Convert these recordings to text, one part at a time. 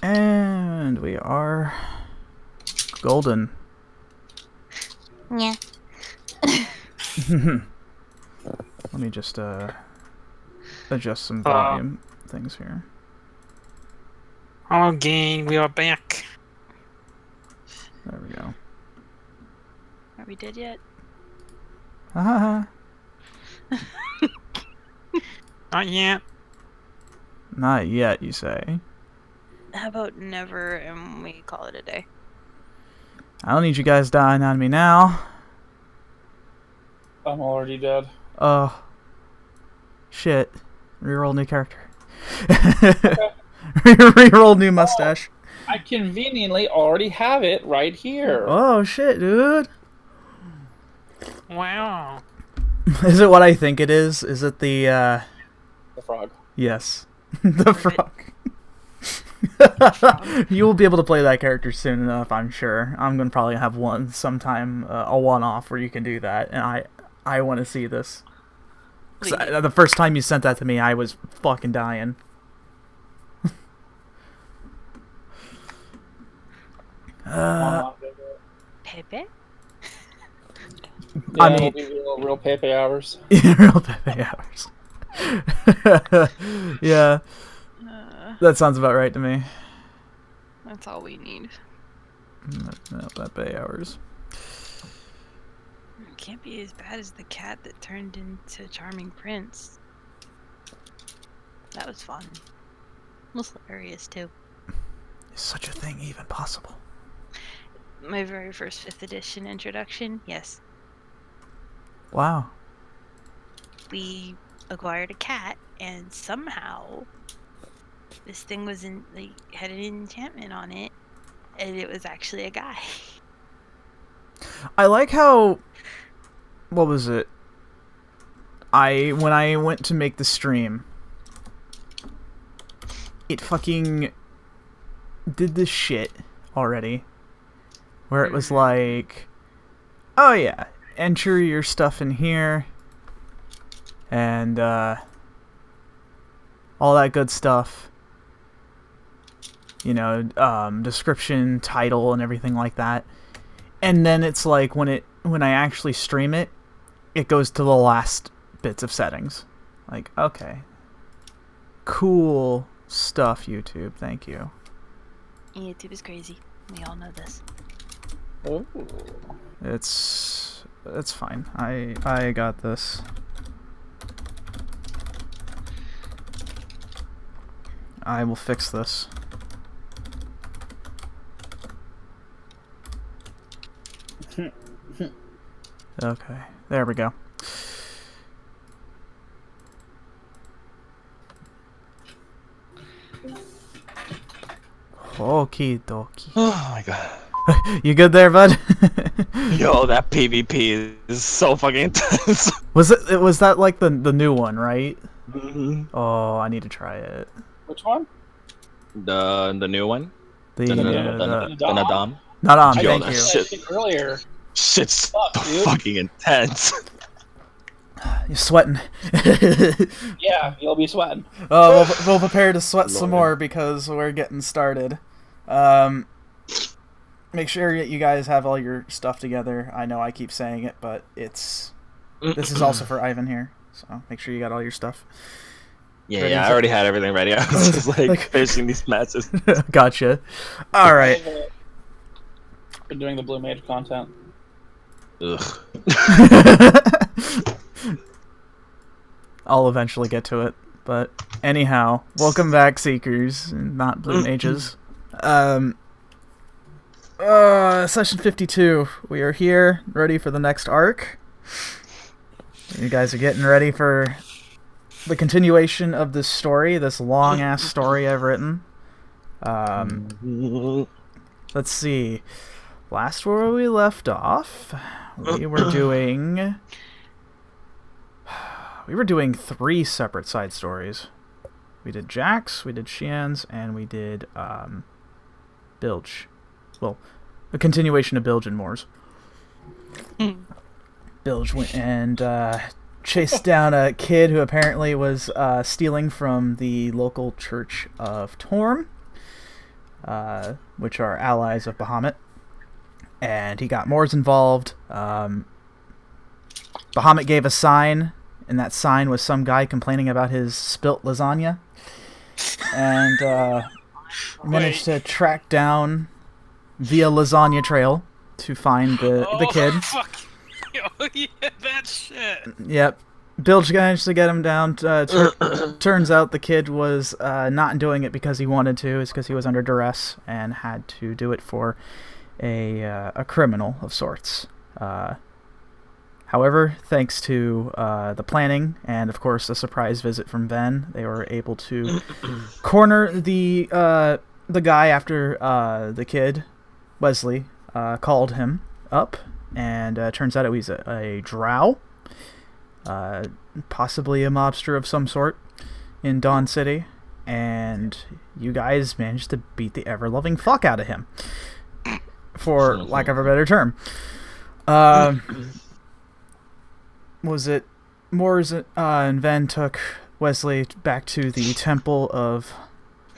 And we are golden. Yeah. Let me just adjust some volume things here. Okay, we are back. There we go. Are we dead yet? Haha. Not yet. Not yet, you say. How about never and we call it a day? I don't need you guys dying on me now. I'm already dead. Oh. Shit. Reroll new character. Reroll new mustache. I conveniently already have it right here. Oh shit, dude. Wow. Is it what I think it is? Is it the The frog. Yes. The frog. You will be able to play that character soon enough, I'm sure. I'm gonna probably have one sometime, a one-off where you can do that, and I want to see this. 'Cause the first time you sent that to me, I was fucking dying. Pepe? Yeah, I mean- it'll be real Pepe hours. Real Pepe hours. Yeah, that sounds about right to me. That's all we need. No, Pepe hours. It can't be as bad as the cat that turned into Charming Prince. That was fun. It was hilarious too. Is such a thing even possible? My very first 5th edition introduction, yes. Wow. We acquired a cat, and somehow this thing was had an enchantment on it, and it was actually a guy. I like how... What was it? When I went to make the stream, it fucking did this shit already. Where it was like, oh yeah, enter your stuff in here. And, all that good stuff. You know, description, title, and everything like that. And then it's like, when I actually stream it, it goes to the last bits of settings. Like, okay. Cool stuff, YouTube. Thank you. YouTube is crazy. We all know this. Ooh. It's fine. I got this. I will fix this. Okay, there we go. Okie dokie. Oh my god. You good there, bud? Yo, that PvP is so fucking intense. Was that like the new one, right? Mhm. Oh, I need to try it. Which one? The new one? The The Nadam? Nadam? not on. Yo, Thank that you. shit. Earlier. Shit's Fuck, so dude. fucking intense. You're sweating. Yeah, you'll be sweating. Oh, we'll prepare to sweat some Lord. more because we're getting started. Make sure that you guys have all your stuff together. I know I keep saying it, but this is also for Ivan here, so make sure you got all your stuff. Yeah, Ready I to- already had everything ready. I was just like finishing these matches. Gotcha. All right. Been doing the Blue Mage content. Ugh. I'll eventually get to it, but anyhow, welcome back, Seekers, not Blue Mages. Session 52. We are here, ready for the next arc. You guys are getting ready for the continuation of this story, this long-ass story I've written. Let's see. Last where we left off, we were doing 3 separate side stories. We did Jack's, we did Xian's, and we did Bilge. Well, a continuation of Bilge and Moore's. Bilge went and chased down a kid who apparently was stealing from the local church of Torm. which are allies of Bahamut. And he got Moors involved. Bahamut gave a sign, and that sign was some guy complaining about his spilt lasagna. And managed to track down via lasagna trail to find the kid. Fuck. Oh, yeah, that shit. Yep. Bilge managed to get him down. Turns out the kid was not doing it because he wanted to. It's because he was under duress and had to do it for a criminal of sorts. However, thanks to the planning and, of course, a surprise visit from Ven, they were able to corner the guy after the kid, Wesley, called him up. And turns out it was a drow, possibly a mobster of some sort in Dawn City. And you guys managed to beat the ever-loving fuck out of him, for lack of a better term. Was it Moors and Ven took Wesley back to the Temple of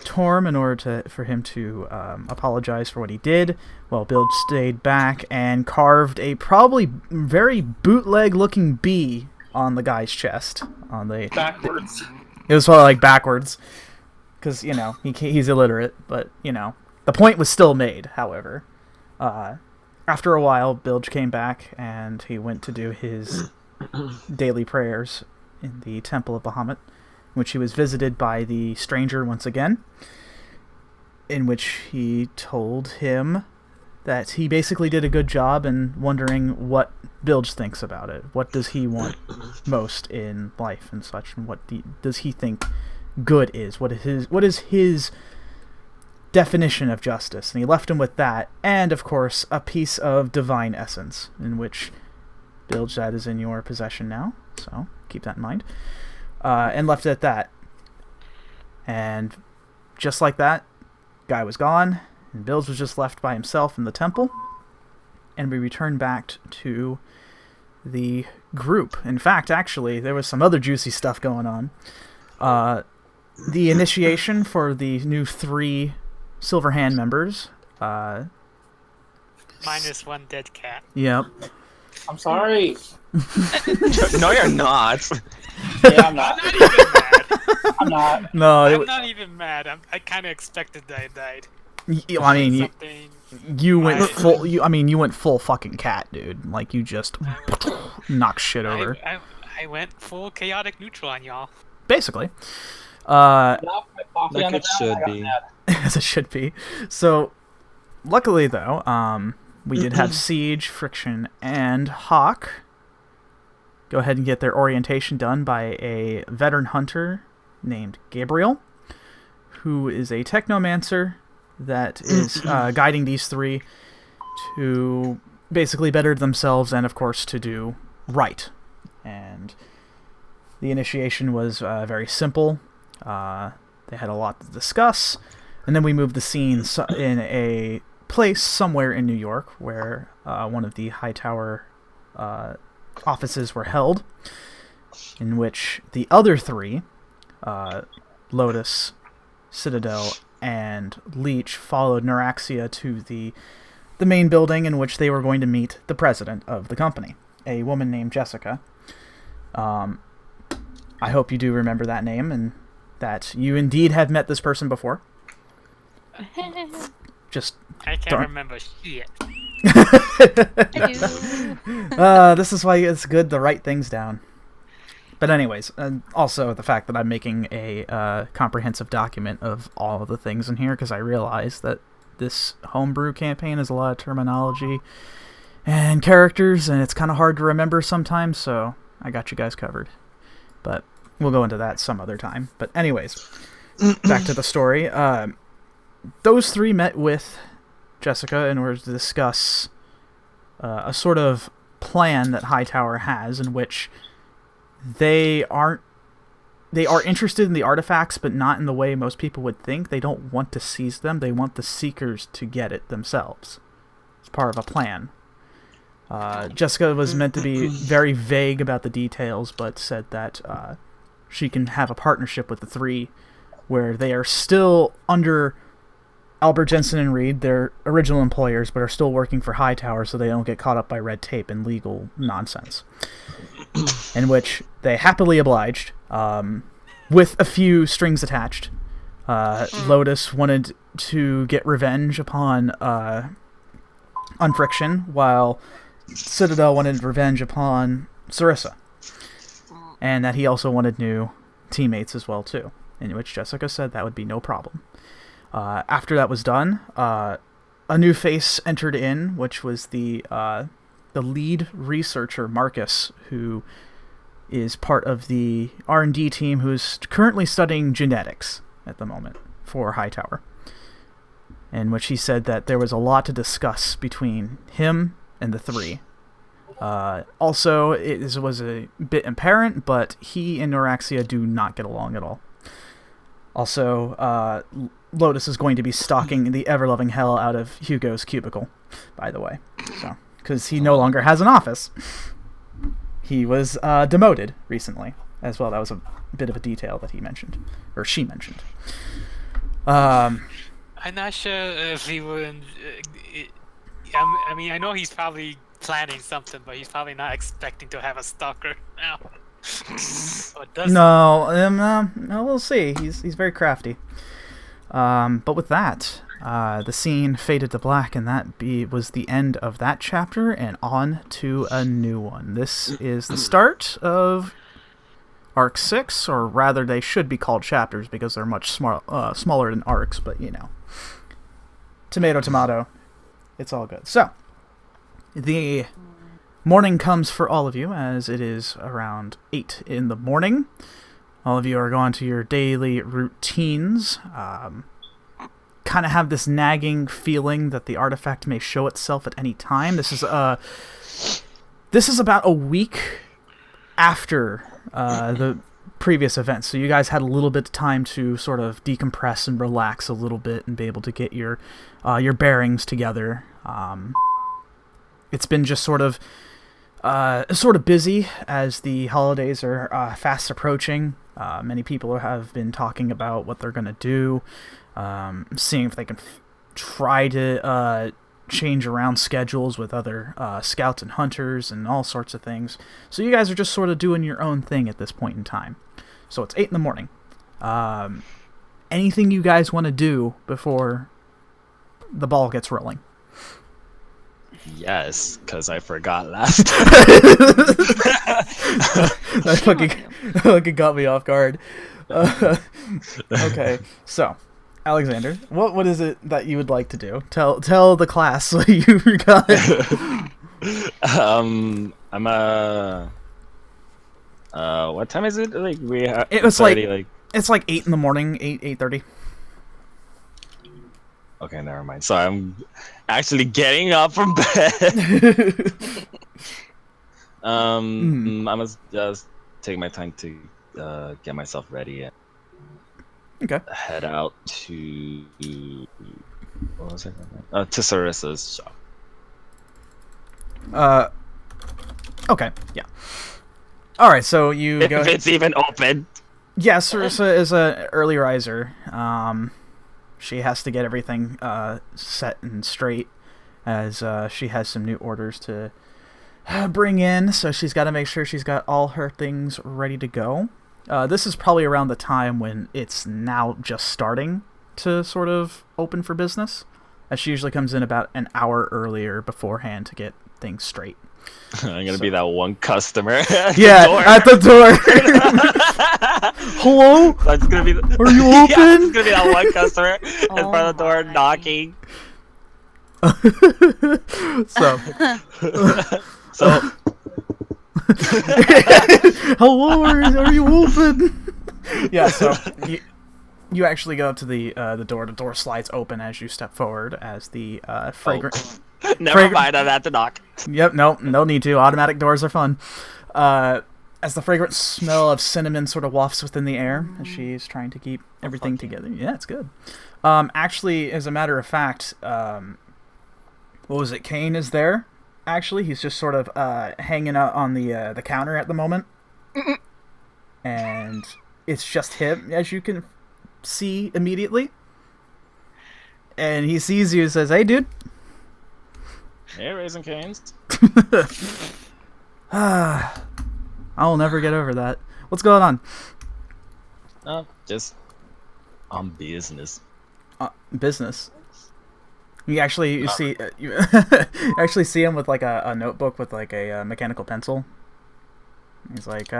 Torm in order for him to apologize for what he did, while Bilge stayed back and carved a probably very bootleg-looking bee on the guy's chest. Backwards. It was probably like backwards, because he's illiterate. But the point was still made. However, after a while, Bilge came back and he went to do his daily prayers in the Temple of Bahamut, in which he was visited by the stranger once again, in which he told him that he basically did a good job, and wondering what Bilge thinks about it. What does he want most in life and such, and what does he think good is? What is his definition of justice? And he left him with that, and of course a piece of divine essence, in which Bilge, that is in your possession now, so keep that in mind. And left it at that. And just like that, guy was gone, and Bilge was just left by himself in the temple. And we returned back to the group. In fact, actually, there was some other juicy stuff going on. The initiation for the new 3 Silverhand members. Minus 1 dead cat. Yep. I'm sorry. No, you're not. Yeah, I'm not. I'm not even mad. I'm not. No, I'm not even mad. I kind of expected that I died. I mean, Something... you went full. You went full fucking cat, dude. Like, you just knock shit over. I went full chaotic neutral on y'all. Basically. Like it should be. As it should be. So, luckily though, we did have Siege, Friction, and Hawk go ahead and get their orientation done by a veteran hunter named Gabriel, who is a technomancer that is guiding these 3 to basically better themselves and, of course, to do right. And the initiation was very simple. They had a lot to discuss, and then we moved the scene in a place somewhere in New York where one of the Hightower offices were held, in which the other 3, Lotus, Citadel, and Leech, followed Neuraxia to the main building, in which they were going to meet the president of the company, a woman named Jessica. I hope you do remember that name, and that you indeed have met this person before. Just I can't remember shit. This is why it's good to write things down. But anyways, and also the fact that I'm making a comprehensive document of all of the things in here, because I realize that this homebrew campaign is a lot of terminology and characters, and it's kind of hard to remember sometimes, so I got you guys covered. But we'll go into that some other time. But anyways, back to the story. Those 3 met with Jessica in order to discuss a sort of plan that Hightower has, in which they are interested in the artifacts, but not in the way most people would think. They don't want to seize them. They want the seekers to get it themselves. It's part of a plan. Jessica was meant to be very vague about the details, but said that she can have a partnership with the 3 where they are still under Albert, Jensen, and Reed, they're original employers, but are still working for Hightower so they don't get caught up by red tape and legal nonsense. In which they happily obliged, with a few strings attached. Lotus wanted to get revenge upon Friction, while Citadel wanted revenge upon Sarissa. And that he also wanted new teammates as well, too. In which Jessica said that would be no problem. After that was done, a new face entered in, which was the lead researcher, Marcus, who is part of the R&D team who's currently studying genetics at the moment for Hightower. In which he said that there was a lot to discuss between him and the three. Also, it was a bit apparent, but he and Noraxia do not get along at all. Also, Lotus is going to be stalking the ever-loving hell out of Hugo's cubicle, by the way. So, because he no longer has an office. He was demoted recently, as well. That was a bit of a detail that he mentioned, or she mentioned. I'm not sure if he would. I mean, I know he's probably planning something, but he's probably not expecting to have a stalker now. No, we'll see. He's very crafty. But with that, the scene faded to black, and that was the end of that chapter, and on to a new one. This is the start of Arc 6, or rather they should be called chapters because they're much smaller than arcs, but you know. Tomato, tomato. It's all good. So, the morning comes for all of you, as it is around 8 in the morning. All of you are going to your daily routines. Kind of have this nagging feeling that the artifact may show itself at any time. This is about a week after the previous event, so you guys had a little bit of time to sort of decompress and relax a little bit and be able to get your bearings together. It's been just sort of busy as the holidays are fast approaching. Many people have been talking about what they're going to do, seeing if they can try to change around schedules with other scouts and hunters and all sorts of things. So you guys are just sort of doing your own thing at this point in time. So it's 8 in the morning. Anything you guys want to do before the ball gets rolling? Yes, because I forgot last time. That fucking got me off guard. Okay, so Alexander, what is it that you would like to do? Tell the class what you forgot. What time is it? Like it was it's like 8 in the morning, 8:30. Okay, never mind. So I'm actually getting up from bed. I must just take my time to get myself ready and head out to what was it? To Sarissa's shop. Okay, yeah. All right, so you go. If it's even open. Yeah, Sarissa is an early riser. She has to get everything set and straight, as she has some new orders to bring in, so she's got to make sure she's got all her things ready to go. This is probably around the time when it's now just starting to sort of open for business, as she usually comes in about an hour earlier beforehand to get things straight. I'm gonna be that one customer at the door. Hello? That's gonna be Are you open? Yeah, it's gonna be that one customer in front of the door knocking. So hello, are you open? Yeah, so you actually go up to the door. The door slides open as you step forward, as the fragrant. Never mind, I'd have to knock. Yep, no need to. Automatic doors are fun. As the fragrant smell of cinnamon sort of wafts within the air, as she's trying to keep everything together. Yeah, it's good. Actually, as a matter of fact, what was it? Kane is there. Actually, he's just sort of hanging out on the counter at the moment, and it's just him, as you can see immediately. And he sees you and says, "Hey, dude." Hey, Raising Canes. I'll never get over that. What's going on? Just on business. Business. You actually see you actually see him with like a notebook with like a mechanical pencil. He's like,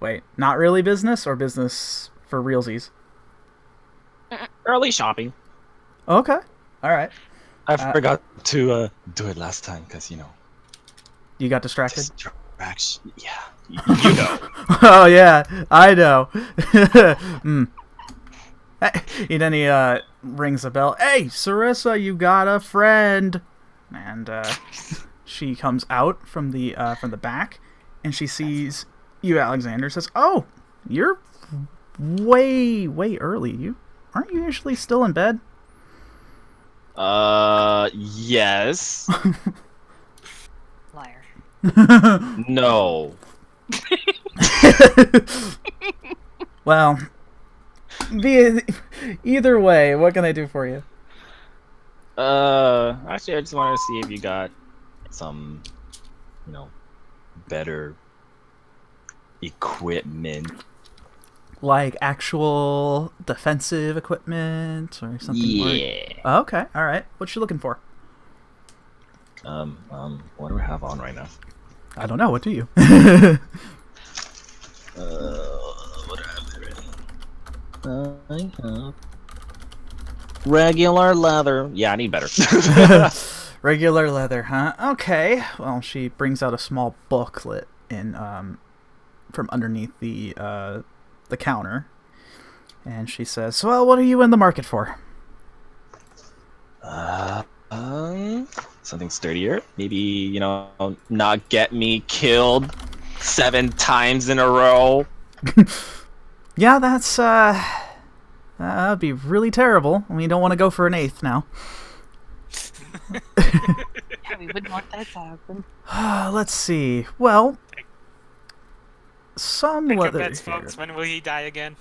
wait, not really business or business for realsies? Early shopping. Okay, all right. I forgot to do it last time because You got distracted. Distraction. Yeah, you know. Oh yeah, I know. And then he rings a bell. Hey, Sarissa, you got a friend. And she comes out from the back, and she sees you, Alexander. Says, "Oh, you're way early. Aren't you usually still in bed?" Yes. Liar. No. Well, either way, what can I do for you? Actually, I just wanted to see if you got some, better equipment. Like actual defensive equipment or something? Yeah. Oh, okay, all right. What you looking for? What do I have on right now? I don't know. What do you? What do I have already? I have regular leather. Yeah, I need better. Regular leather, huh? Okay. Well, she brings out a small booklet in from underneath the counter, and she says, "Well, what are you in the market for?" Something sturdier. Maybe, not get me killed 7 times in a row. Yeah, that's that'd be really terrible. We don't want to go for an 8th now. Yeah, we wouldn't want that to happen. Let's see. Well, some Pick your leather bets, here. folks. When will he die again?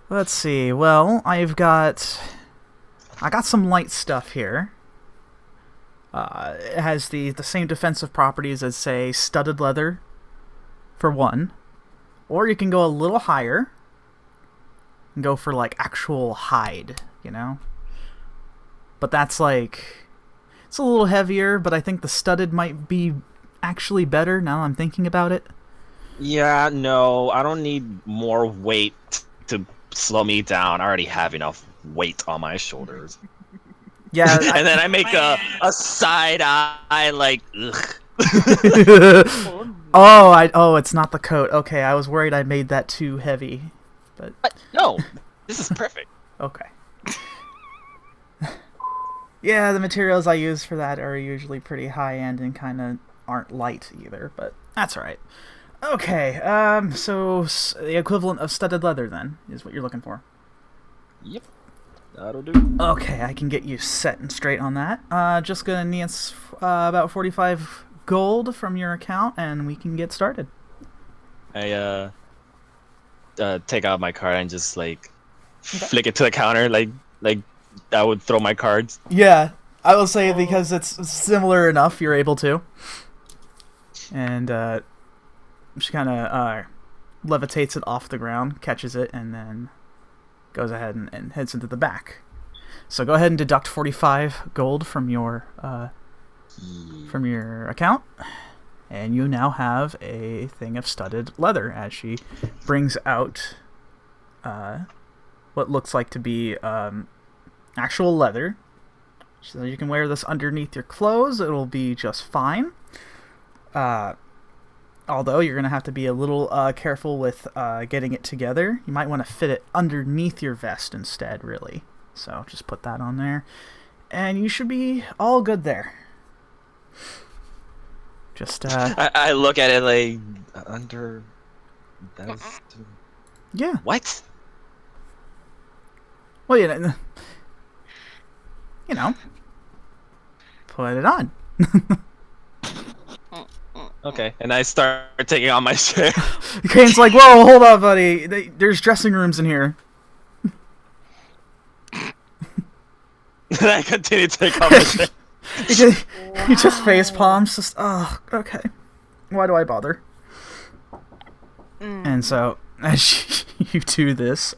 Let's see. Well, I got some light stuff here. It has the same defensive properties as, say, studded leather for one. Or you can go a little higher and go for, like, actual hide, But that's, like... It's a little heavier, but I think the studded might be actually better now I'm thinking about it. Yeah, no, I don't need more weight to slow me down. I already have enough weight on my shoulders. Yeah, and then I make a side eye like, ugh. Oh, it's not the coat. Okay, I was worried I made that too heavy. But no, this is perfect. Okay. Yeah, the materials I use for that are usually pretty high-end and kind of aren't light either, but that's alright. Okay, so the equivalent of studded leather, then, is what you're looking for. Yep, that'll do. Okay, I can get you set and straight on that. Just gonna need about 45 gold from your account, and we can get started. I, take out my card and just, flick it to the counter, like I would throw my cards. Yeah, I will say because it's similar enough, you're able to. And she kind of levitates it off the ground, catches it, and then goes ahead and heads into the back. So go ahead and deduct 45 gold from your account, and you now have a thing of studded leather as she brings out what looks like to be actual leather. So you can wear this underneath your clothes. It'll be just fine. Although you're going to have to be a little careful with getting it together. You might want to fit it underneath your vest instead, really. So just put that on there. And you should be all good there. Just, I look at it like, under... That's... Yeah. What? Well, put it on. Okay, and I start taking on my shirt. Kane's like, whoa, hold on, buddy. There's dressing rooms in here. And I continue to take off my shit. He just face palms. Just okay. Why do I bother? And so as you do this,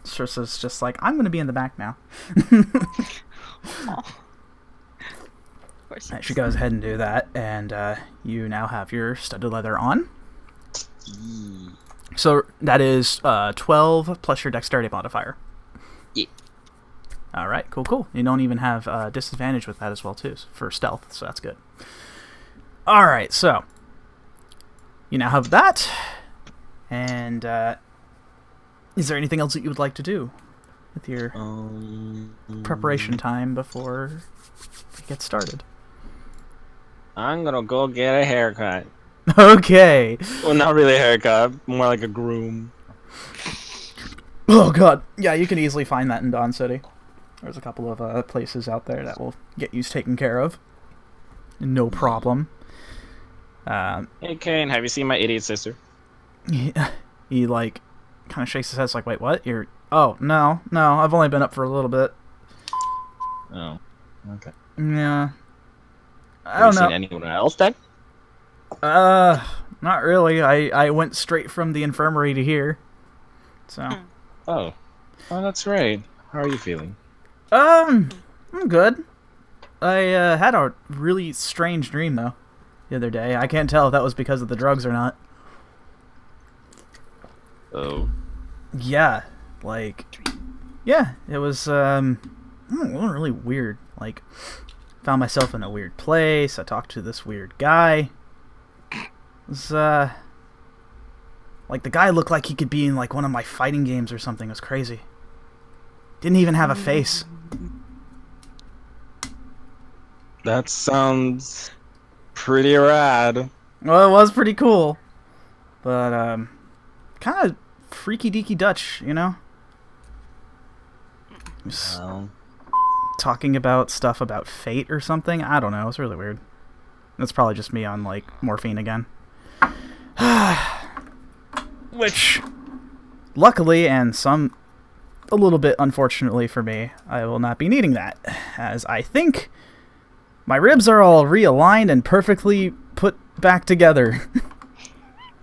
Strissa's just like, I'm gonna be in the back now. Of course. She goes ahead and do that, and you now have your studded leather on. So that is 12 plus your dexterity modifier. Yeah. All right, cool. You don't even have disadvantage with that as well too for stealth, so that's good. All right, so you now have that, and is there anything else that you would like to do with your preparation time before we get started? I'm gonna go get a haircut. Okay. Well, not really a haircut, more like a groom. Oh god, yeah, you can easily find that in Dawn City. There's a couple of places out there that will get you taken care of. No problem. Hey Kane, have you seen my idiot sister? He like kind of shakes his head. It's like, wait, what? You're? Oh no, I've only been up for a little bit. Oh, okay. Yeah. I Have don't you know. seen anyone else then? Not really. I went straight from the infirmary to here. So. Oh, that's right. How are you feeling? I'm good. I had a really strange dream though the other day. I can't tell if that was because of the drugs or not. Oh. Yeah, like, yeah, it was really weird. Like, found myself in a weird place. I talked to this weird guy. It was like the guy looked like he could be in like one of my fighting games or something. It was crazy. Didn't even have a face. That sounds pretty rad. Well, it was pretty cool, but kind of freaky deaky Dutch, you know. Well, Talking about stuff about fate or something. I don't know. It's really weird. That's probably just me on like morphine again. Which, luckily, and a little bit unfortunately for me, I will not be needing that, as I think my ribs are all realigned and perfectly put back together.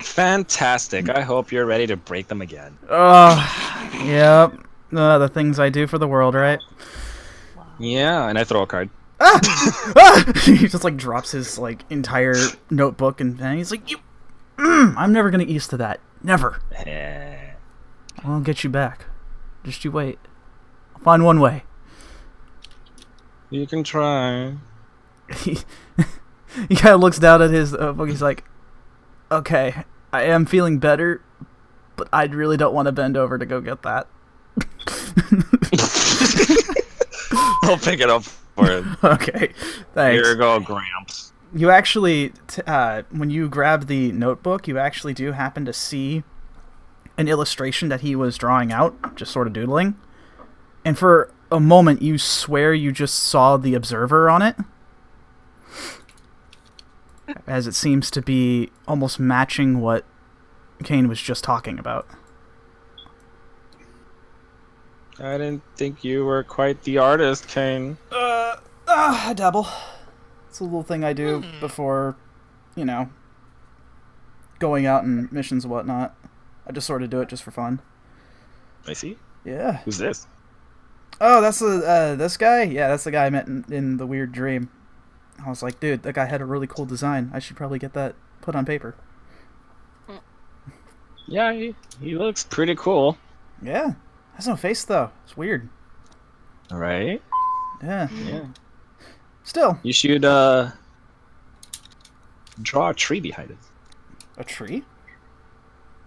fantastic. I hope you're ready to break them again. Yep. The things I do for the world, right? Yeah, and I throw a card. He just like drops his like entire notebook and pen. He's like, I'm never gonna get used to that. Never. I'll get you back. Just you wait. I'll find one way. You can try. He kind of looks down at his book. He's like, okay, I am feeling better, but I really don't want to bend over to go get that. I'll pick it up for him. Okay, thanks. Here you go, Gramps. You actually, when you grab the notebook, you actually do happen to see an illustration that he was drawing out, just sort of doodling. And for a moment, you swear you just saw the observer on it, as it seems to be almost matching what Kane was just talking about. I didn't think you were quite the artist, Kane. I dabble. It's a little thing I do before, you know, going out on missions and whatnot. I just sort of do it just for fun. I see. Yeah. Who's this? Oh, that's this guy? Yeah, that's the guy I met in the weird dream. I was like, dude, that guy had a really cool design. I should probably get that put on paper. Yeah, he looks pretty cool. Yeah. Has no face, though. It's weird. Right? Yeah. Yeah. Still. You should draw a tree behind it. A tree?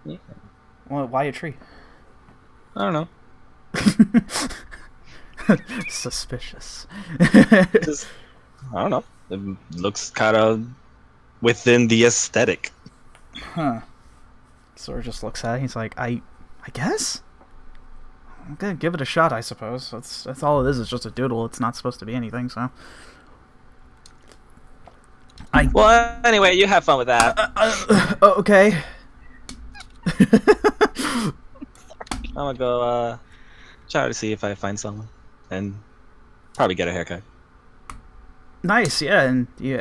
Yeah. Well, why a tree? I don't know. Suspicious. Just, I don't know. It looks kind of within the aesthetic. Huh. Sora just looks at it. He's like, I guess? Okay, give it a shot, I suppose. That's all it is. It's just a doodle. It's not supposed to be anything, so. Well, anyway, you have fun with that. Okay. I'm gonna go try to see if I find someone. and probably get a haircut. Nice, yeah, and he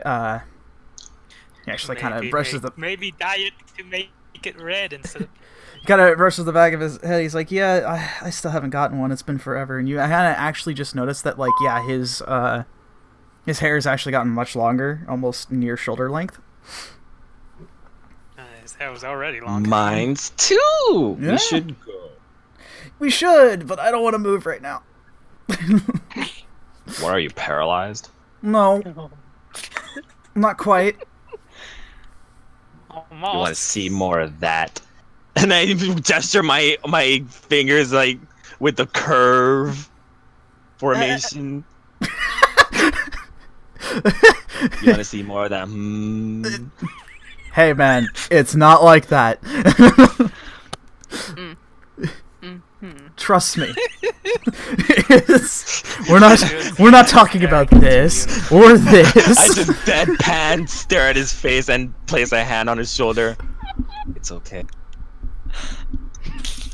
actually kind of brushes the... Maybe dye it to make it red instead of... He kind of brushes the back of his head. He's like, yeah, I still haven't gotten one. It's been forever. And I kind of actually just noticed that, like, yeah, his hair has actually gotten much longer, almost near shoulder length. His hair was already long. Mine's too! Yeah. We should go. We should, but I don't want to move right now. What, are you paralyzed? No. Not quite. Almost. You want to see more of that? And I gesture my fingers like with the curve formation. You want to see more of that? Hey man, it's not like that. Trust me. We're not talking about this or this. I just deadpan stare at his face and place a hand on his shoulder. It's okay.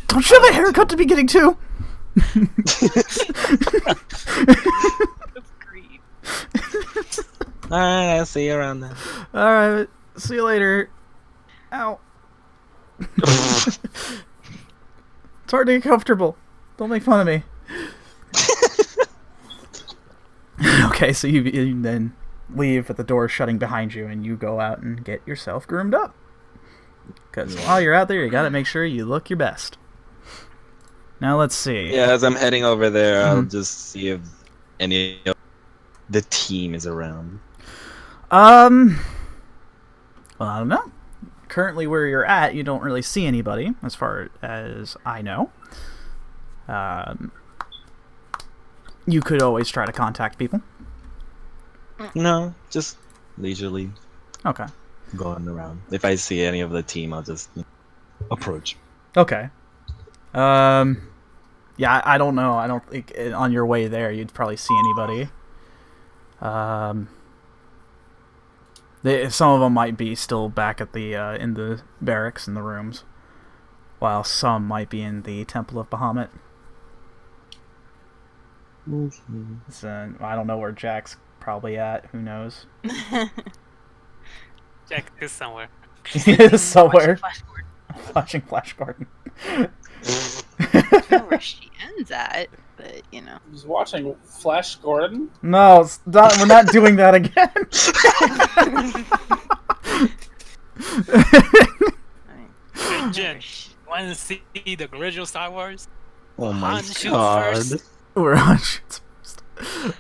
Don't you have a haircut to be getting too? Alright, I'll see you around then. Alright, see you later. Ow. It's hard to get comfortable. Don't make fun of me. Okay, so you then leave with the door shutting behind you, and you go out and get yourself groomed up. Because while you're out there, you gotta make sure you look your best. Now let's see. Yeah, as I'm heading over there, I'll just see if any of the team is around. Well, I don't know. Currently where you're at, you don't really see anybody, as far as I know. You could always try to contact people. No, just leisurely Okay. going around. If I see any of the team, I'll just approach. Okay. Yeah, I don't know. I don't think on your way there you'd probably see anybody. Some of them might be still back at the in the barracks in the rooms, while some might be in the Temple of Bahamut. So, I don't know where Jack's probably at. Who knows? Jack is somewhere. He is somewhere. Watching Flash Gordon. I don't know where she ends at, but you know. He's watching Flash Gordon. No, we're not doing that again. Hey, Jen, want to see the original Star Wars? Oh my Han shoots god. first. We're on shoots first.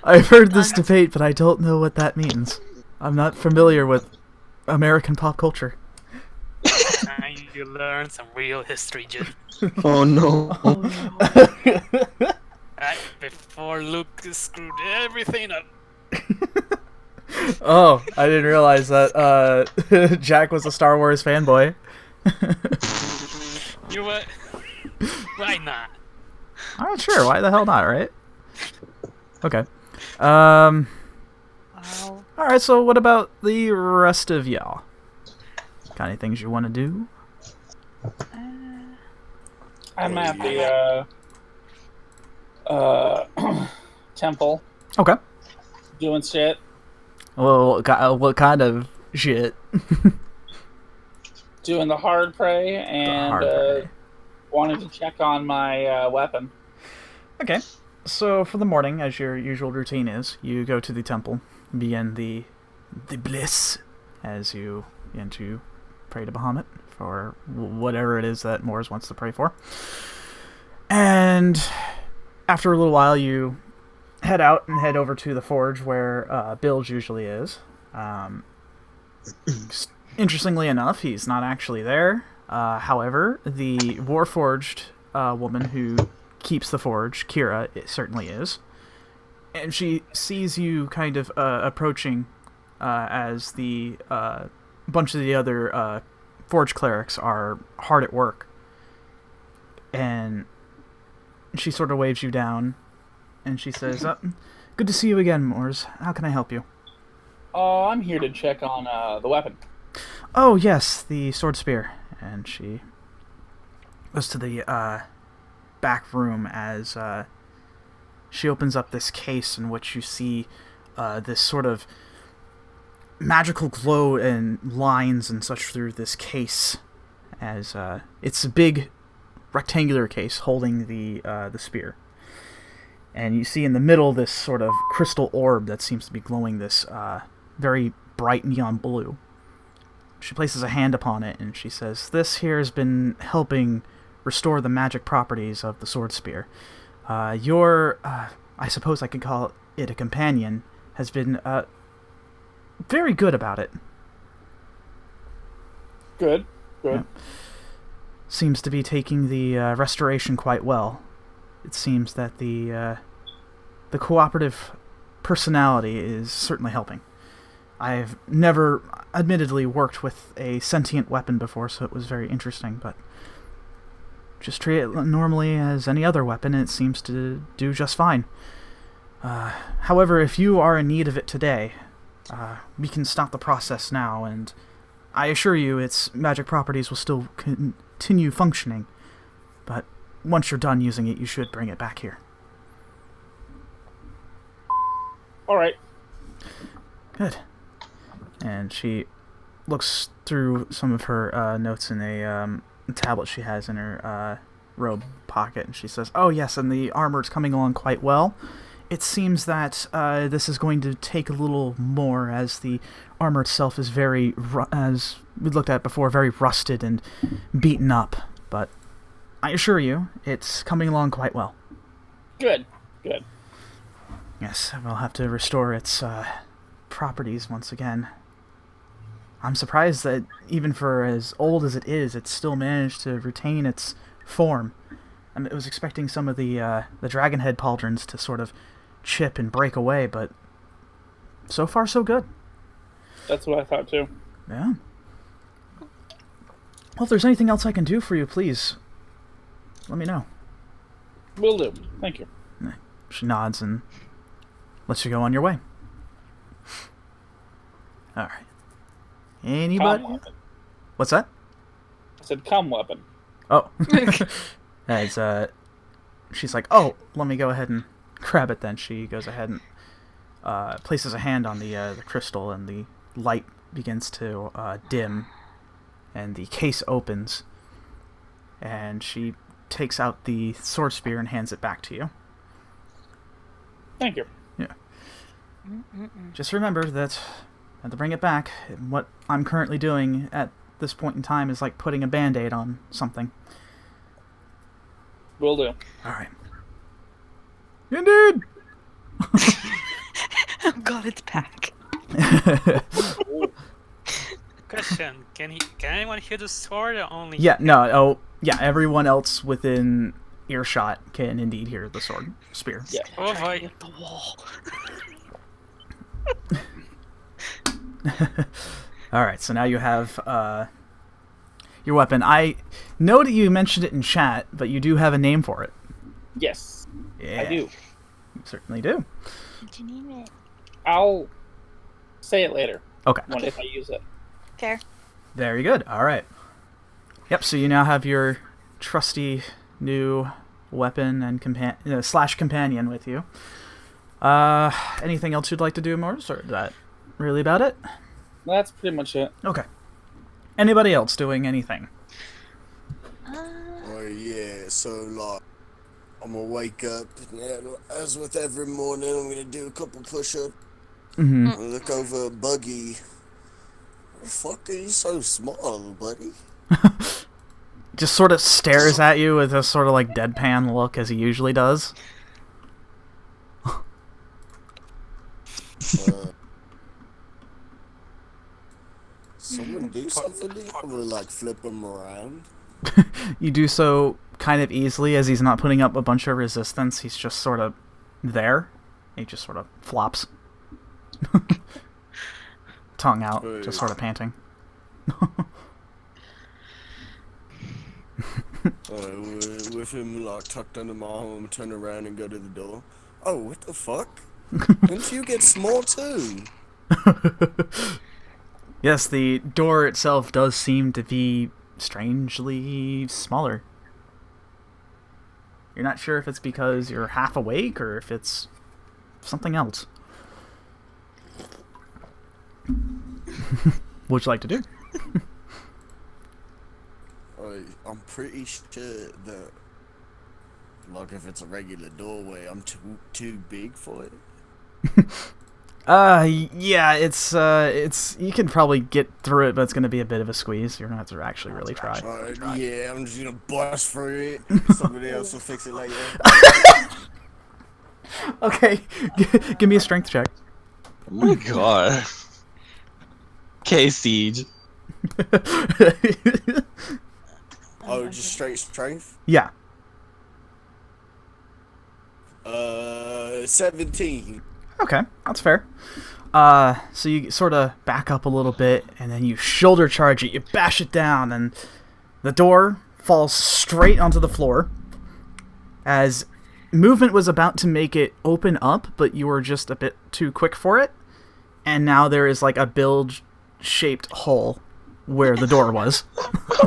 I've heard this debate, but I don't know what that means. I'm not familiar with American pop culture. Now you learn some real history, Jen. Oh no. Right before Luke screwed everything up. Oh, I didn't realize that Jack was a Star Wars fanboy. You what? Why not? I'm not sure. Why the hell not, right? Okay. Wow. Alright, so what about the rest of y'all? Got any things you want to do? I'm at the temple Okay. doing shit. Well, what kind of shit? Doing the hard prey and hard prey. wanted to check on my weapon. Okay. So for the morning, as your usual routine is, you go to the temple, begin the bliss, as you begin to pray to Bahamut for whatever it is that Moors wants to pray for. And after a little while, you head out and head over to the forge where Bilge usually is. Interestingly enough, he's not actually there. However, the Warforged woman who keeps the forge, Kira, it certainly is. And she sees you kind of approaching as the bunch of the other forge clerics are hard at work. And she sort of waves you down, and she says, good to see you again, Moors. How can I help you? Oh, I'm here to check on the weapon. Oh, yes, the sword spear. And she goes to the back room as she opens up this case in which you see this sort of magical glow and lines and such through this case, as it's a big rectangular case holding the spear. And you see in the middle this sort of crystal orb that seems to be glowing this very bright neon blue. She places a hand upon it and she says, "This here has been helping restore the magic properties of the sword spear. Your, I suppose I could call it a companion, has been very good about it." Good. Yeah. Seems to be taking the restoration quite well. It seems that the cooperative personality is certainly helping. I've never, admittedly, worked with a sentient weapon before, so it was very interesting, but just treat it normally as any other weapon, and it seems to do just fine. However, if you are in need of it today, we can stop the process now, and I assure you its magic properties will still continue functioning, but once you're done using it, you should bring it back here. All right. Good. And she looks through some of her notes in a tablet she has in her robe pocket, and she says, "Oh yes, and the armor's coming along quite well. It seems that this is going to take a little more, as the armor itself is very, as we looked at before, very rusted and beaten up. But I assure you, it's coming along quite well." Good. Good. Yes, we'll have to restore its properties once again. I'm surprised that even for as old as it is, it's still managed to retain its form. I mean, I was expecting some of the dragon head pauldrons to sort of chip and break away, but so far so good. That's what I thought too. Yeah. Well, if there's anything else I can do for you, please let me know. Will do. Thank you. She nods and lets you go on your way. All right. Anybody? Comm weapon. What's that? I said comm weapon. Oh. As she's like, "Oh, let me go ahead and grab it." Then she goes ahead and places a hand on the crystal, and the light begins to dim, and the case opens, and she takes out the sword spear and hands it back to you. Thank you. Yeah. Just remember that I have to bring it back. What I'm currently doing at this point in time is like putting a band-aid on something. Will do. Alright. Indeed! Oh god, it's back. Question: Can anyone hear the sword or only? Yeah, no, oh, yeah, everyone else within earshot can indeed hear the sword spear. Yeah. Oh boy. Hit the wall. Alright, so now you have your weapon. I know that you mentioned it in chat, but you do have a name for it. Yes. Yeah. I do. You certainly do. What'd you name it? I'll say it later. Okay. If I use it. Fair. Very good. Alright. Yep, so you now have your trusty new weapon and slash companion with you. Anything else you'd like to do, Morris, or is that really about it? That's pretty much it. Okay. Anybody else doing anything? Oh yeah, so like, I'm gonna wake up, and as with every morning, I'm gonna do a couple push-ups. Mm-hmm. I'm gonna look over at Buggy. The fuck are you so small, buddy? Just sort of stares at you with a sort of like deadpan look, as he usually does. Someone do something to him, or like flip him around. You do so kind of easily, as he's not putting up a bunch of resistance. He's just sort of there. He just sort of flops. Tongue out, just sort of panting. With him like tucked under my arm, turn around and go to the door. Oh, what the fuck? Didn't you get small too? Yes, the door itself does seem to be strangely smaller. You're not sure if it's because you're half awake or if it's something else. What'd you like to do? I'm pretty sure that, like, if it's a regular doorway, I'm too big for it. Yeah, it's you can probably get through it, but it's gonna be a bit of a squeeze. You're gonna have to actually really try. Yeah, I'm just gonna bust through it. Somebody else will fix it later. Okay, give me a strength check. Oh my god. Okay, Siege. Oh, just straight strength? Yeah. 17. Okay, that's fair. So you sort of back up a little bit, and then you shoulder charge it, you bash it down, and the door falls straight onto the floor. As movement was about to make it open up, but you were just a bit too quick for it, and now there is like a bilge-shaped hole where the door was.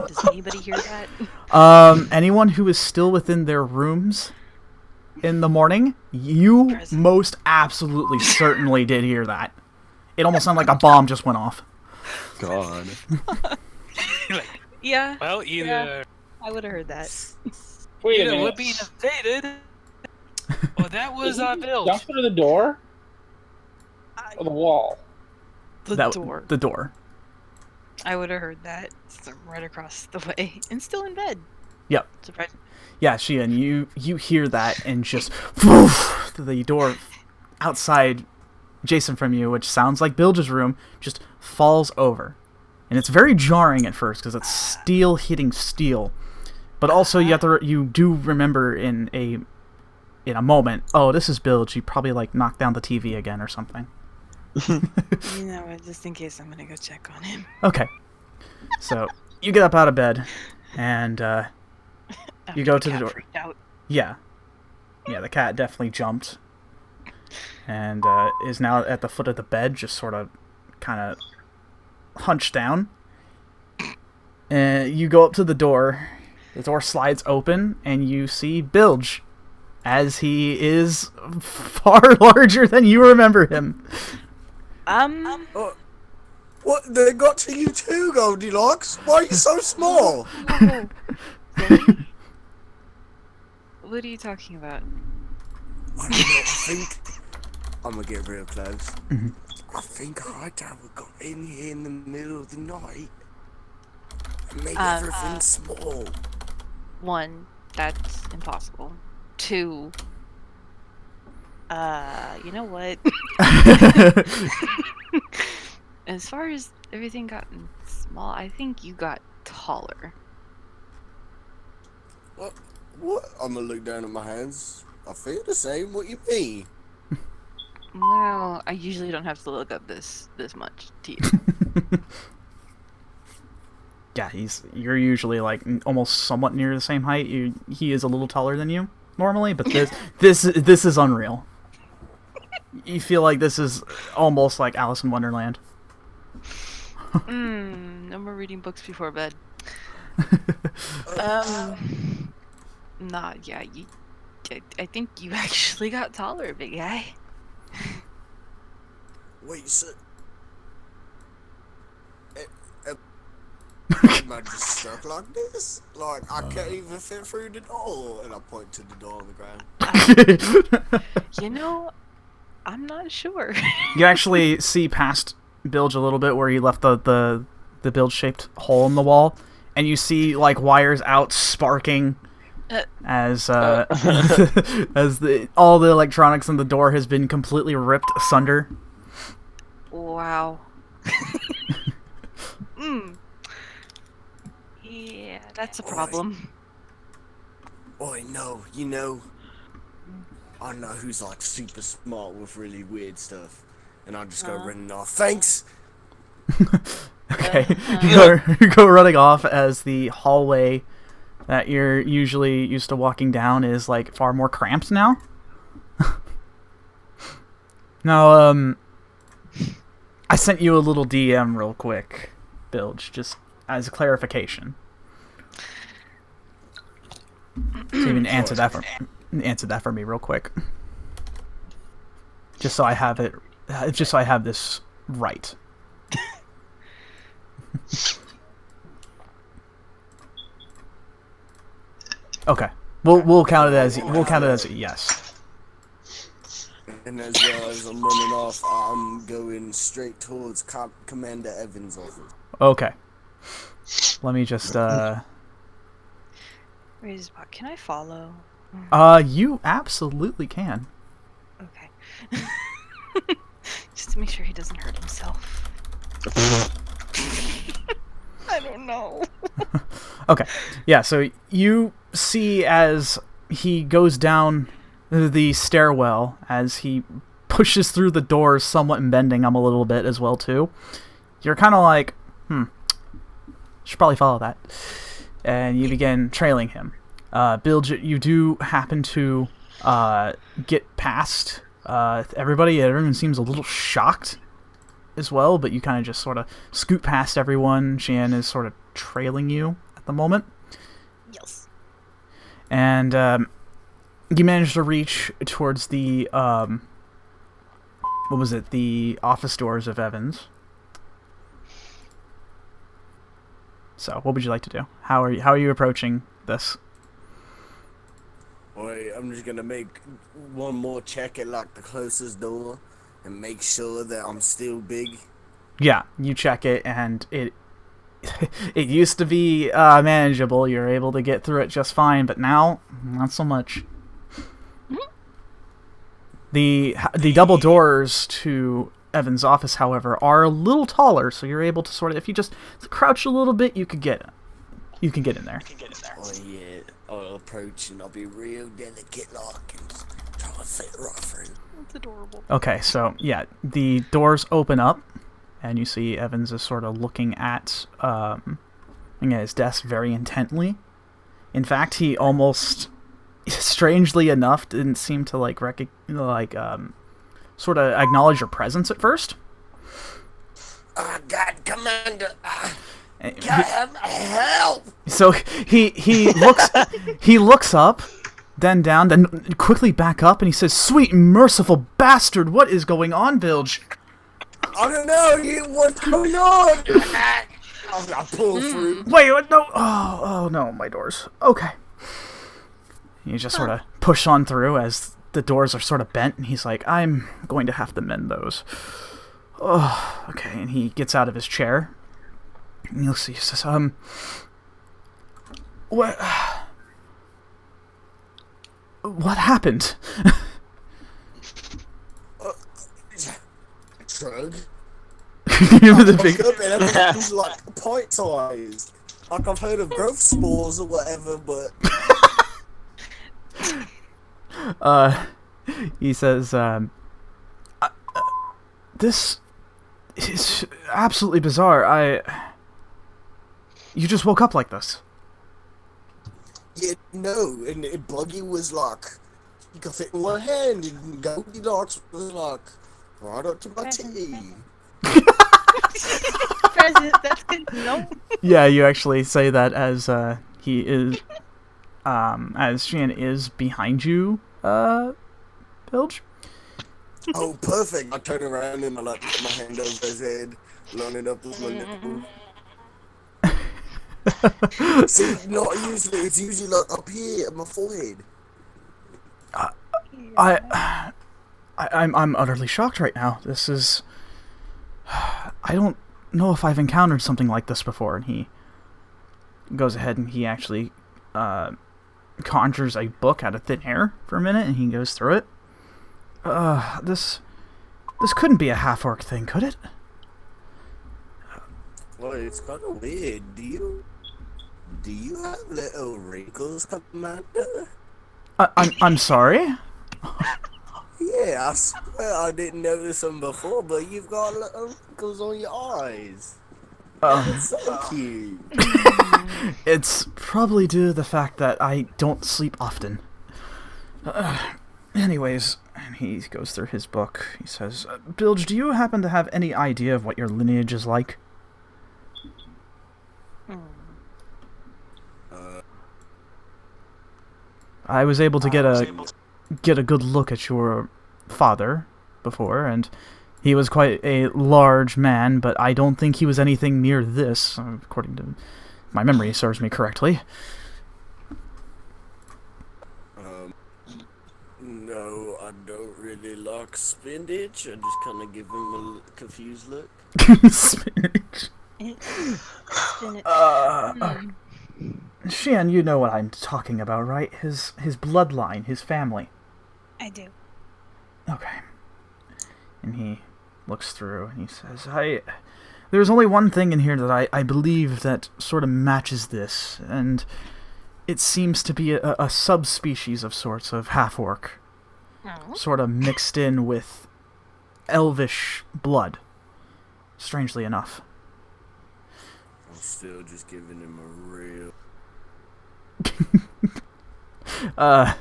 Does anybody hear that? Anyone who is still within their rooms in the morning, you most absolutely certainly did hear that. It almost sounded like a bomb just went off. God. Yeah. Well, either I would have heard that. Wait a either minute. we're being invaded, or that was our build. Jump through the door? Or the wall? The door. The door. I would have heard that. So I'm right across the way and still in bed. Yep. Surprising. Yeah, Xian, you hear that and just woof, the door outside Jason from you, which sounds like Bilge's room, just falls over. And it's very jarring at first because it's steel hitting steel. But also you do remember in a moment, oh, this is Bilge, you probably like knocked down the TV again or something. You know what, just in case I'm gonna go check on him. Okay. So you get up out of bed and you go to the door. Freaked out. Yeah. Yeah, the cat definitely jumped. And is now at the foot of the bed, just sort of kind of hunched down. And you go up to the door. The door slides open, and you see Bilge, as he is far larger than you remember him. What? They got to you too, Goldilocks? Why are you so small? What are you talking about? I don't know, I think I'm gonna get real close. Mhm. I think Hightower got in here in the middle of the night and made Uh, everything small. 1, that's impossible. 2, you know what? As far as everything gotten small, I think you got taller. What? I'm gonna look down at my hands. I feel the same. What you mean? Well, I usually don't have to look up this much to you. Yeah, you're usually like almost somewhat near the same height. He is a little taller than you normally, but this is unreal. You feel like this is almost like Alice in Wonderland. No more reading books before bed. Nah, yeah, I think you actually got taller, big guy. Wait, so... Am I just stuck like this? Like, I can't even fit through the door. And I point to the door on the ground. You know, I'm not sure. You actually see past Bilge a little bit where he left the Bilge-shaped hole in the wall, and you see like wires out sparking as as all the electronics in the door has been completely ripped asunder. Wow. Yeah, that's a problem. Oi, no, you know... I know who's like super smart with really weird stuff. And I'll just go running off. Thanks! Okay, you go running off as the hallway that you're usually used to walking down is like far more cramped now. Now, I sent you a little DM real quick, Bilge, just as a clarification. So you can answer that for me real quick. Just so I have it. Just so I have this right. Okay. We'll count it as a yes. And as well as I'm running off, I'm going straight towards Commander Evans' office. Okay. Let me just Can I follow? You absolutely can. Okay. Just to make sure he doesn't hurt himself. I don't know. Okay. Yeah, so you see as he goes down the stairwell, as he pushes through the doors, somewhat bending them a little bit as well, too. You're kind of like, should probably follow that. And you begin trailing him. Bilge, you do happen to get past everybody. Everyone seems a little shocked as well, but you kind of just sort of scoot past everyone. Xian is sort of trailing you at the moment. Yes. And you manage to reach towards the the office doors of Evans. So, what would you like to do? How are you approaching this? Alright, I'm just gonna make one more check at like the closest door and make sure that I'm still big. Yeah, you check it, and it used to be manageable. You're able to get through it just fine, but now not so much. The double doors to Evan's office, however, are a little taller, so you're able to sort of, if you just crouch a little bit, you can get in there. Oh yeah, I'll approach and I'll be real delicate like and try to fit right through. That's adorable. Okay, so yeah, the doors open up, and you see Evans is sort of looking at his desk very intently. In fact, he almost, strangely enough, didn't seem to sort of acknowledge your presence at first. Oh God, Commander! God, help! So he looks up, then down, then quickly back up, and he says, "Sweet merciful bastard, what is going on, Bilge?" I don't know, what's going on? I pull through. Wait, what? No! Oh no, my doors. Okay. You just sort of push on through as the doors are sort of bent, and he's like, "I'm going to have to mend those." Oh, okay. And he gets out of his chair. And you'll see, he says, what happened? Shrug. The big... And everything's like pint-sized. Like I've heard of growth spores or whatever, but... He says, this is absolutely bizarre. You just woke up like this. Yeah, no, and Buggy was like, you can fit in one hand, and Goldilocks was like, right up to my titty. That's good to know. Yeah, you actually say that as he is, as Xian is behind you, Bilge. Oh, perfect. I turn around and I like put my hand over his head, lining up with my nipple. See, not usually. It's usually like up here at my forehead. I'm utterly shocked right now. This is... I don't know if I've encountered something like this before. And he goes ahead and he actually conjures a book out of thin air for a minute, and he goes through it. This couldn't be a half-orc thing, could it? Well, it's kind of weird. Do you have little wrinkles, Commander? I'm sorry? Yeah, I swear I didn't notice them before, but you've got little wrinkles on your eyes. It's so cute. It's probably due to the fact that I don't sleep often. Anyways, and he goes through his book. He says, Bilge, do you happen to have any idea of what your lineage is like? I was able to get a good look at your father before, and he was quite a large man, but I don't think he was anything near this, according to my memory serves me correctly. No, I don't really like spinach. I just kind of give him a confused look. Spinach. Spinach. Xian, you know what I'm talking about, right? His bloodline, his family. I do. Okay. And he looks through and he says, there's only one thing in here that I believe that sort of matches this, and it seems to be a subspecies of sorts of half-orc. Oh. Sort of mixed in with elvish blood, strangely enough. I'm still just giving him a real... Well,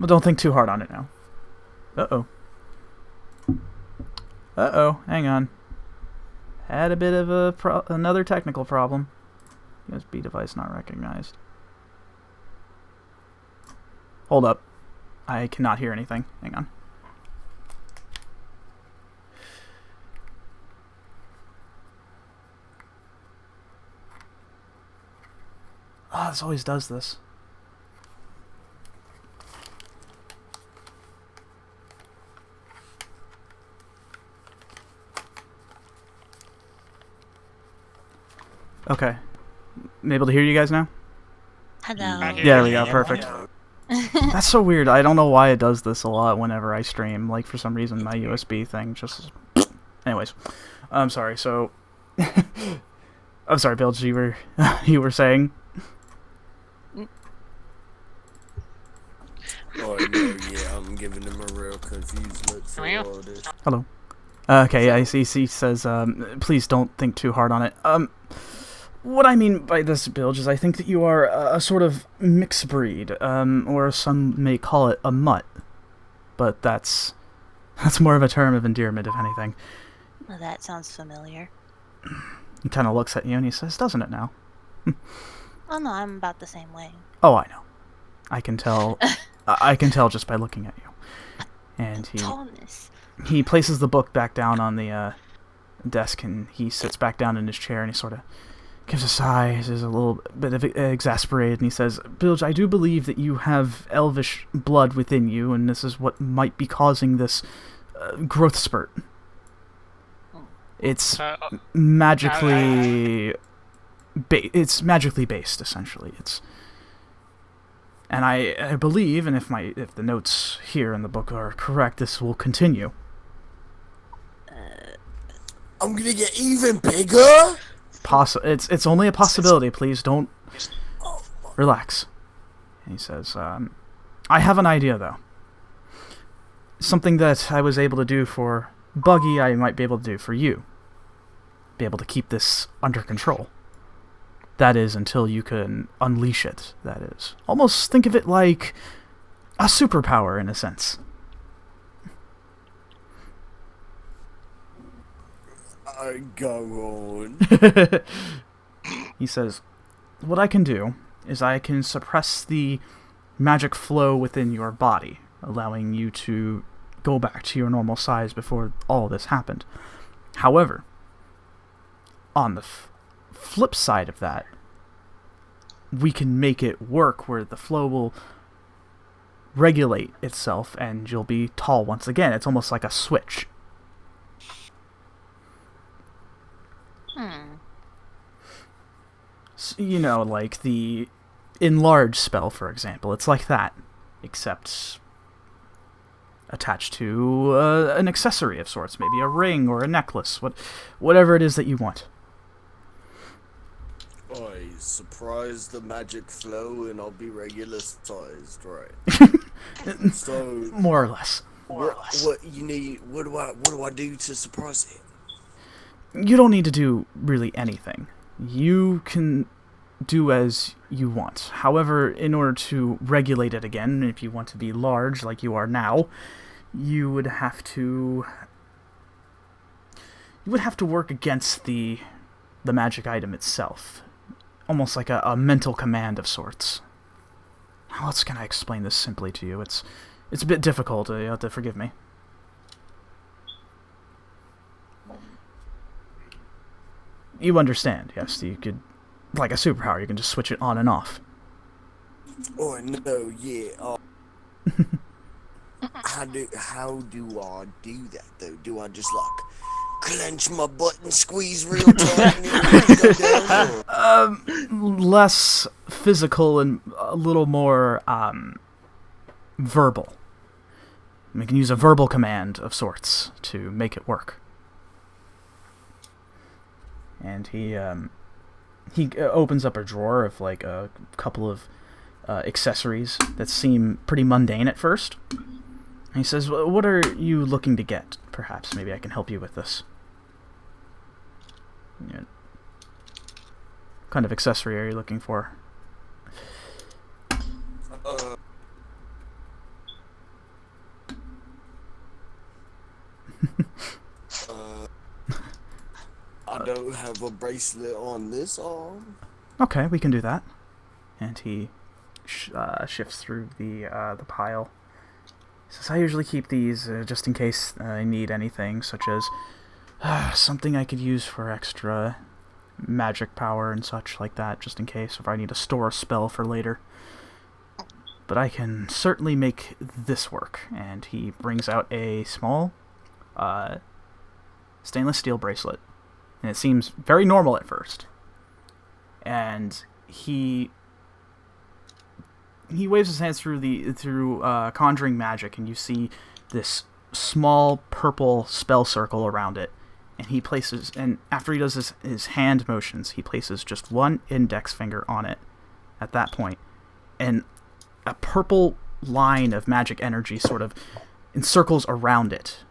don't think too hard on it now. Uh-oh, hang on. Had a bit of another technical problem. USB device not recognized. Hold up. I cannot hear anything. Hang on. Ah, this always does this. Okay. I'm able to hear you guys now? Hello. Yeah, there we go. Perfect. That's so weird. I don't know why it does this a lot whenever I stream. Like, for some reason, my USB thing just... Anyways. I'm sorry, so... I'm sorry, Bilge, you were saying? Oh, no, yeah, I'm giving him a real confused look for all this. Hello. Okay, I see. He says, please don't think too hard on it. What I mean by this, Bilge, is I think that you are a sort of mixed breed, or some may call it a mutt. But that's more of a term of endearment, if anything. Well, that sounds familiar. He kind of looks at you and he says, doesn't it now? Oh no, I'm about the same way. Oh, I know. I can tell. I can tell just by looking at you. And he places the book back down on the desk, and he sits back down in his chair, and he sort of gives a sigh. He's a little bit of exasperated, and he says, Bilge, I do believe that you have elvish blood within you, and this is what might be causing this growth spurt. It's magically... it's magically based, essentially. And I believe, and if the notes here in the book are correct, this will continue. I'm gonna get even bigger? It's only a possibility, please don't... Relax. And he says, I have an idea, though. Something that I was able to do for Buggy, I might be able to do for you. Be able to keep this under control. That is, until you can unleash it, that is. Almost think of it like a superpower, in a sense. Go on. He says, what I can do is I can suppress the magic flow within your body, allowing you to go back to your normal size before all this happened. However, on the flip side of that, we can make it work where the flow will regulate itself and you'll be tall once again. It's almost like a switch. So, you know, like the enlarge spell, for example. It's like that, except attached to an accessory of sorts, maybe a ring or a necklace, whatever it is that you want. I surprise the magic flow and I'll be regular sized, right? So more or less. What you need? What do I do to surprise it? You don't need to do really anything. You can do as you want. However, in order to regulate it again, if you want to be large like you are now, you would have to work against the magic item itself. Almost like a mental command of sorts. How else can I explain this simply to you? It's a bit difficult. You have to forgive me. You understand, yes? You could, like a superpower, you can just switch it on and off. Oh no, yeah. How do I do that though? Do I just like clench my butt and squeeze real tight and it go down? Less physical and a little more verbal. We can use a verbal command of sorts to make it work. And he opens up a drawer of like a couple of accessories that seem pretty mundane at first. And he says, "What are you looking to get? Perhaps maybe I can help you with this." Yeah. What kind of accessory are you looking for? I don't have a bracelet on this arm. Okay, we can do that. And he shifts through the pile. He says, "I usually keep these just in case I need anything, such as something I could use for extra magic power and such like that, just in case, if I need to store a spell for later. But I can certainly make this work." And he brings out a small stainless steel bracelet. And it seems very normal at first. And he waves his hands through conjuring magic, and you see this small purple spell circle around it. And after he does his hand motions, he places just one index finger on it at that point. And a purple line of magic energy sort of encircles around it.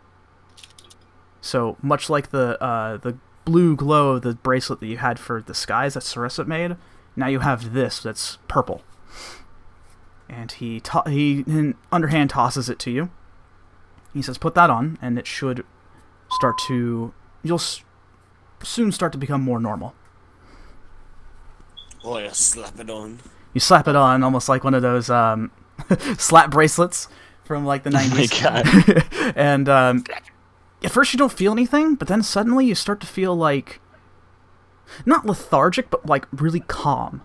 So much like the blue glow of the bracelet that you had for the skies that Sarissa made, now you have this that's purple. And he underhand tosses it to you. He says, "Put that on, and it should start to... You'll soon start to become more normal." Oh, yeah, slap it on. You slap it on, almost like one of those slap bracelets from like the 90s. Oh my god. And at first you don't feel anything, but then suddenly you start to feel like, not lethargic, but like really calm.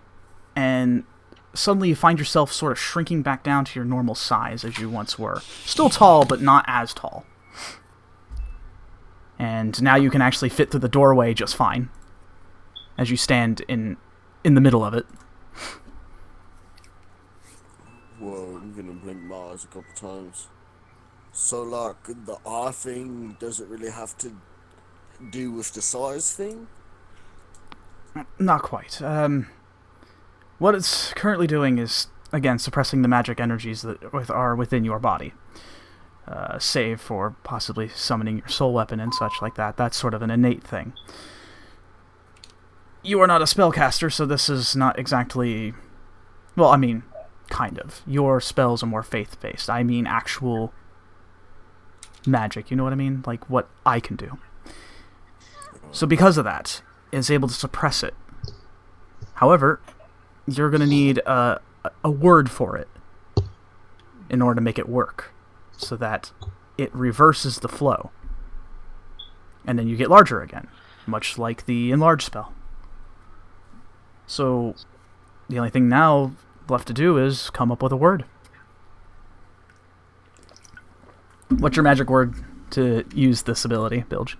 And suddenly you find yourself sort of shrinking back down to your normal size as you once were. Still tall, but not as tall. And now you can actually fit through the doorway just fine, as you stand in the middle of it. Whoa, I'm gonna blink my eyes a couple times. So, like, the eye thing doesn't really have to do with the size thing? Not quite. What it's currently doing is, again, suppressing the magic energies that are within your body. Save for possibly summoning your soul weapon and such like that. That's sort of an innate thing. You are not a spellcaster, so this is not exactly... Well, I mean, kind of. Your spells are more faith-based. I mean actual magic, you know what I mean? Like what I can do. So because of that, it's able to suppress it. However, you're going to need a word for it in order to make it work, so that it reverses the flow. And then you get larger again, much like the enlarge spell. So the only thing now left to do is come up with a word. What's your magic word to use this ability, Bilge?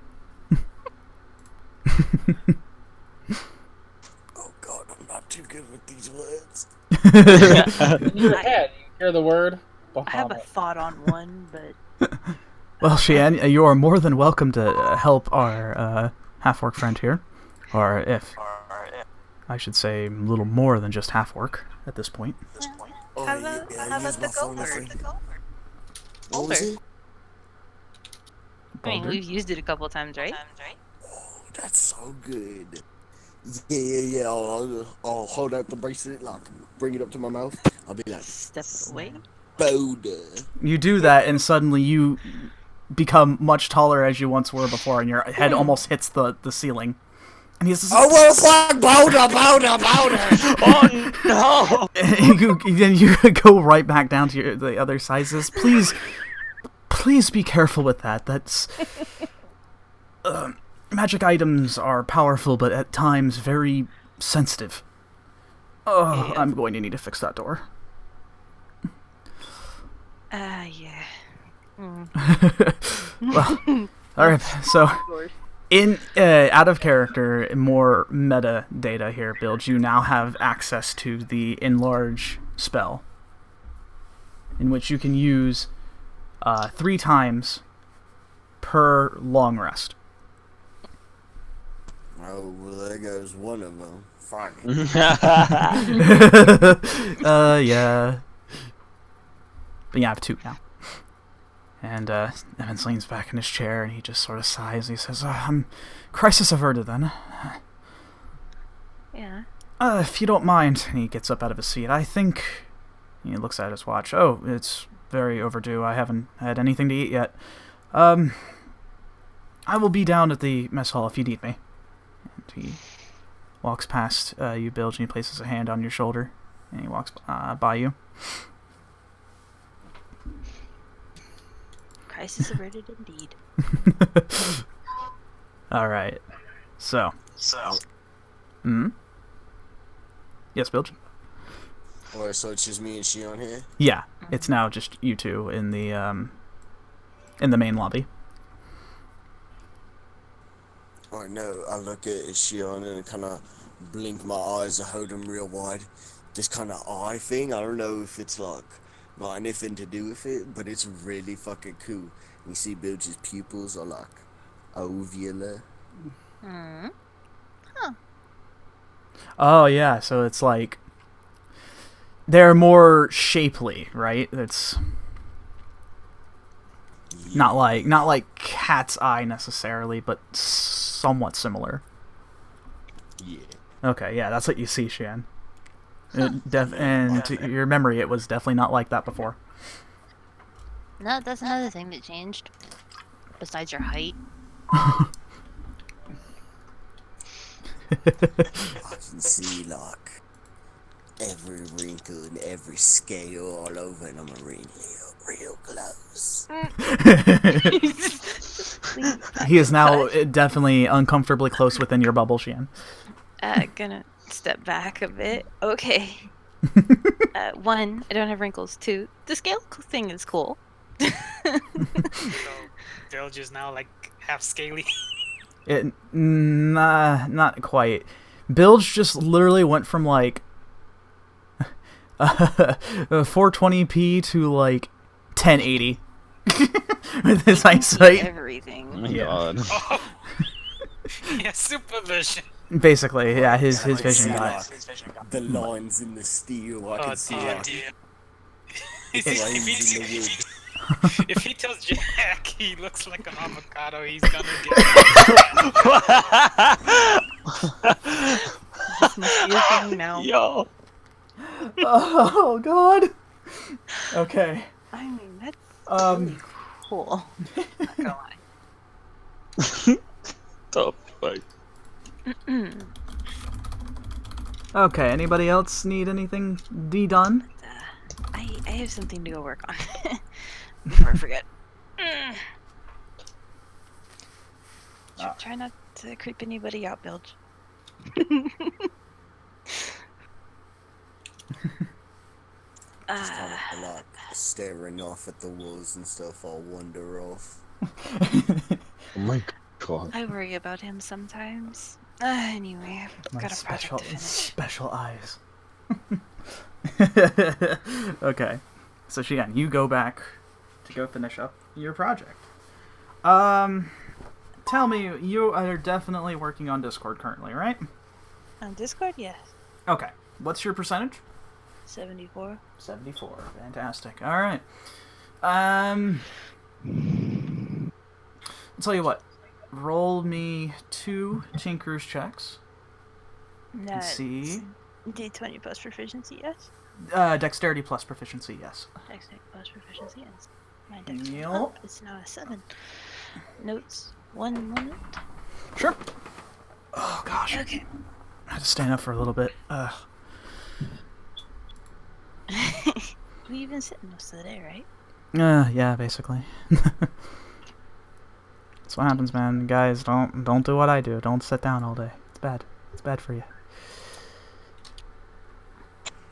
Oh god, I'm not too good with these words. In your head, you hear the word I have a Bahamut. thought on one, but Well, Xian, you are more than welcome to help our half-orc friend here. Or if... I should say a little more than just half-orc at this point. Oh, how about use the my phone gold to word? think. What was it? I mean, we've used it a couple times, right? Oh, that's so good. Yeah. I'll hold out the bracelet, like, bring it up to my mouth. I'll be like, Step away. Boda. You do that, and suddenly you become much taller as you once were before, and your head almost hits the ceiling. And he says, "Oh, Wolfgang, powder! Oh no! And then you go right back down to the other side. Says, please be careful with that. That's magic items are powerful, but at times very sensitive. Oh, Yeah. I'm going to need to fix that door. Yeah. Well, all right. So, in out of character, more meta data here, Bilge. You now have access to the enlarge spell, in which you can use 3 times per long rest. Oh, well, there goes one of them. Fine. Yeah. But yeah, I have 2 now. And Evans leans back in his chair and he just sort of sighs. And he says, crisis averted then. Yeah. If you don't mind. And he gets up out of his seat. I think... He looks at his watch. Oh, it's very overdue. I haven't had anything to eat yet. I will be down at the mess hall if you need me. And he walks past you, Bilge, and he places a hand on your shoulder. And he walks by you. Crisis averted indeed. Alright. So. Yes, Bilge? Alright, so it's just me and Xian here? Yeah. It's now just you two in the main lobby. I know, I look at Xian and kind of blink my eyes and hold them real wide. This kind of eye thing, I don't know if it's like got anything to do with it, but it's really fucking cool. You see Bilge's pupils are like ovular. Oh, yeah, so it's like... They're more shapely, right? It's... Yeah. Not like cat's eye necessarily, but somewhat similar. Yeah. Okay, yeah, that's what you see, Xian. And to your memory, it was definitely not like that before. No, that's another thing that changed. Besides your height. I can see like every wrinkle and every scale all over, and I'm real close. He is now definitely uncomfortably close within your bubble, Xian. Gonna step back a bit. Okay. 1, I don't have wrinkles. 2, the scale thing is cool. So Bilge is now like half scaly. Not quite. Bilge just literally went from like 420p to like 1080 with his eyesight. Everything. Oh my god. Oh. Yeah, supervision. Basically, yeah, his I can vision see, got. like, the lines in the steel. I can see like If flames in the wood. if he tells Jack he looks like an avocado, he's gonna get. This must be a thing now. Yo. Oh God. Okay. I mean, that's Um. cool. Not gonna lie. The fuck? Okay. Anybody else need anything done? I have something to go work on before I forget. Try not to creep anybody out, Bilge. Just kind of like staring off at the walls and stuff. I'll wander off. Oh my god. I worry about him sometimes. Anyway, I've My got a project to finish. special eyes. Okay. So Xian, you go back to go finish up your project. Tell me, you are definitely working on Discord currently, right? On Discord, yes. Okay. What's your percentage? 74. 74. Fantastic. All right. I'll tell you what. Roll me 2 Tinker's checks. That's See. D20 plus proficiency, yes. Dexterity plus proficiency, yes. Dexterity plus proficiency, yes. My dexterity Yep. up is now a 7. Notes. 1 moment. Sure. Oh gosh. Okay. I had to stand up for a little bit. We've been sitting most of the day, right? Yeah, basically. That's what happens, man. Guys, don't do what I do. Don't sit down all day. It's bad. It's bad for you.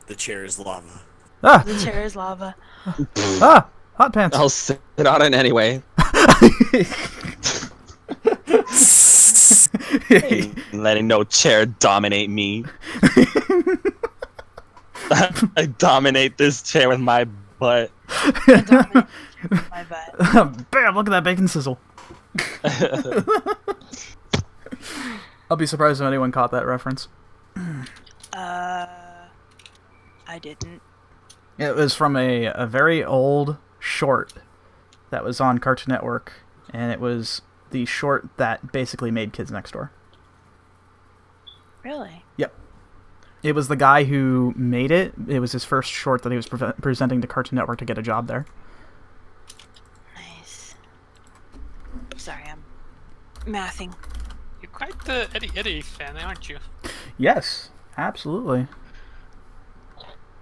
The chair is lava. Ah! The chair is lava. Ah! Hot pants! I'll sit on it anyway. Ain't letting no chair dominate me. I dominate this chair with my butt. I dominate my butt. Bam! Look at that bacon sizzle. I'll be surprised if anyone caught that reference. I didn't. It was from a very old short that was on Cartoon Network, and it was the short that basically made Kids Next Door. Really? Yep. It was the guy who made it. It was his first short that he was presenting to Cartoon Network to get a job there. Nice. Sorry, I'm mathing. You're quite the Eddie fan, aren't you? Yes, absolutely.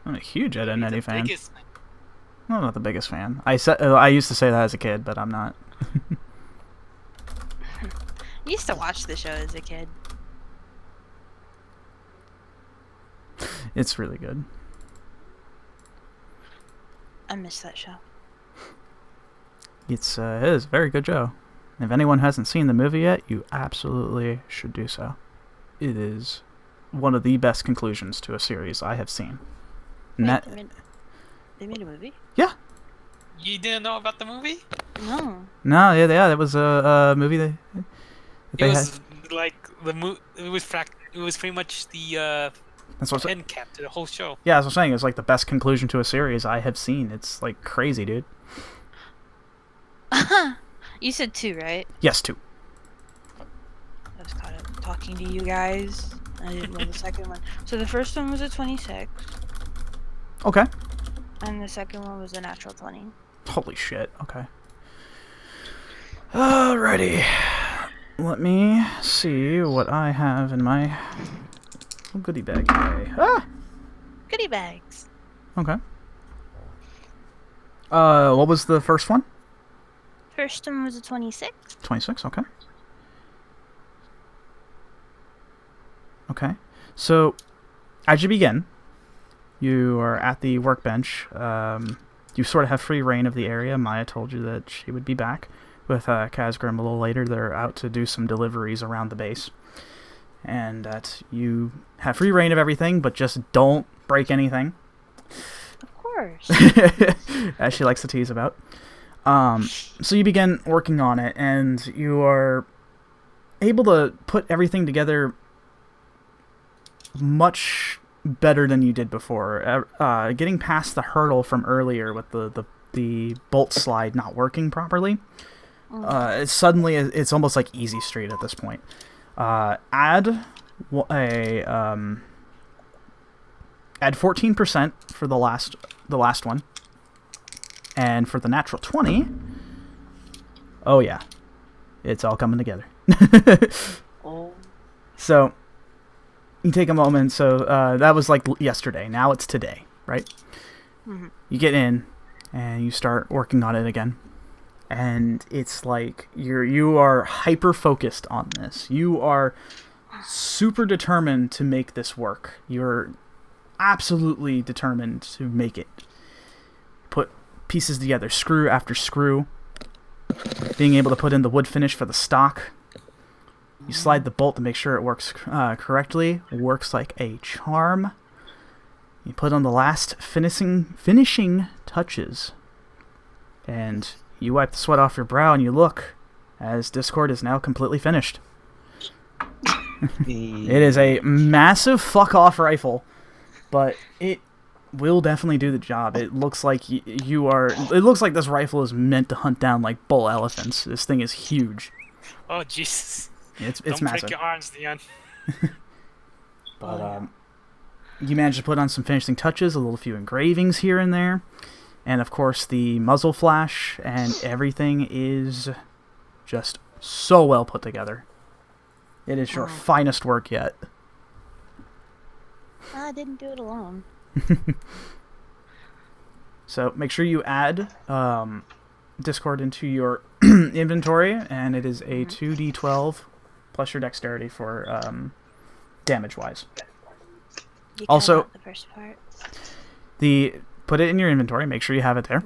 I'm a huge Ed and Eddie fan. Biggest... I'm not the biggest fan. I used to say that as a kid, but I'm not. I used to watch the show as a kid. It's really good. I miss that show. It is a very good show. If anyone hasn't seen the movie yet, you absolutely should do so. It is one of the best conclusions to a series I have seen. Wait, they made a movie? Yeah. You didn't know about the movie? No. No, yeah, that was a movie It was like the It was pretty much the that's what end cap to the whole show. Yeah, that's what I'm saying. It's like the best conclusion to a series I have seen. It's like crazy, dude. You said 2, right? Yes, 2. I was caught up talking to you guys. I didn't know the second one. So the first one was a 26, Okay. and the second one was a natural 20. Holy shit. Okay. Alrighty. Let me see what I have in my goodie bag today. Ah! Goodie bags. Okay. What was the first one? First one was a 26. 26, okay. Okay. So, as you begin, you are at the workbench. You sort of have free reign of the area. Maya told you that she would be back with Kazgrim a little later. They're out to do some deliveries around the base. And that you have free reign of everything, but just don't break anything. Of course. As she likes to tease about. So you begin working on it, and you are able to put everything together much better than you did before. Getting past the hurdle from earlier with the bolt slide not working properly, suddenly it's almost like easy street at this point. Add 14% for the last one. And for the natural 20, oh yeah, it's all coming together. Oh. So, you take a moment. So, that was like yesterday. Now it's today, right? Mm-hmm. You get in, and you start working on it again. And it's like you are hyper-focused on this. You are super determined to make this work. You're absolutely determined to make it. Put pieces together, screw after screw, being able to put in the wood finish for the stock. You slide the bolt to make sure it works correctly. Works like a charm. You put on the last finishing touches, and you wipe the sweat off your brow, and you look, as Discord is now completely finished. It is a massive fuck-off rifle, but it will definitely do the job. It looks like you are. It looks like this rifle is meant to hunt down like bull elephants. This thing is huge. Oh Jesus! It's Don't massive. break your arms, Leon. But you managed to put on some finishing touches, a little few engravings here and there, and of course the muzzle flash, and everything is just so well put together. It is your finest work yet. I didn't do it alone. So make sure you add Discord into your inventory, and it is a 2d12 plus your dexterity for damage-wise. You Also, cut out the first part. Put it in your inventory. Make sure you have it there.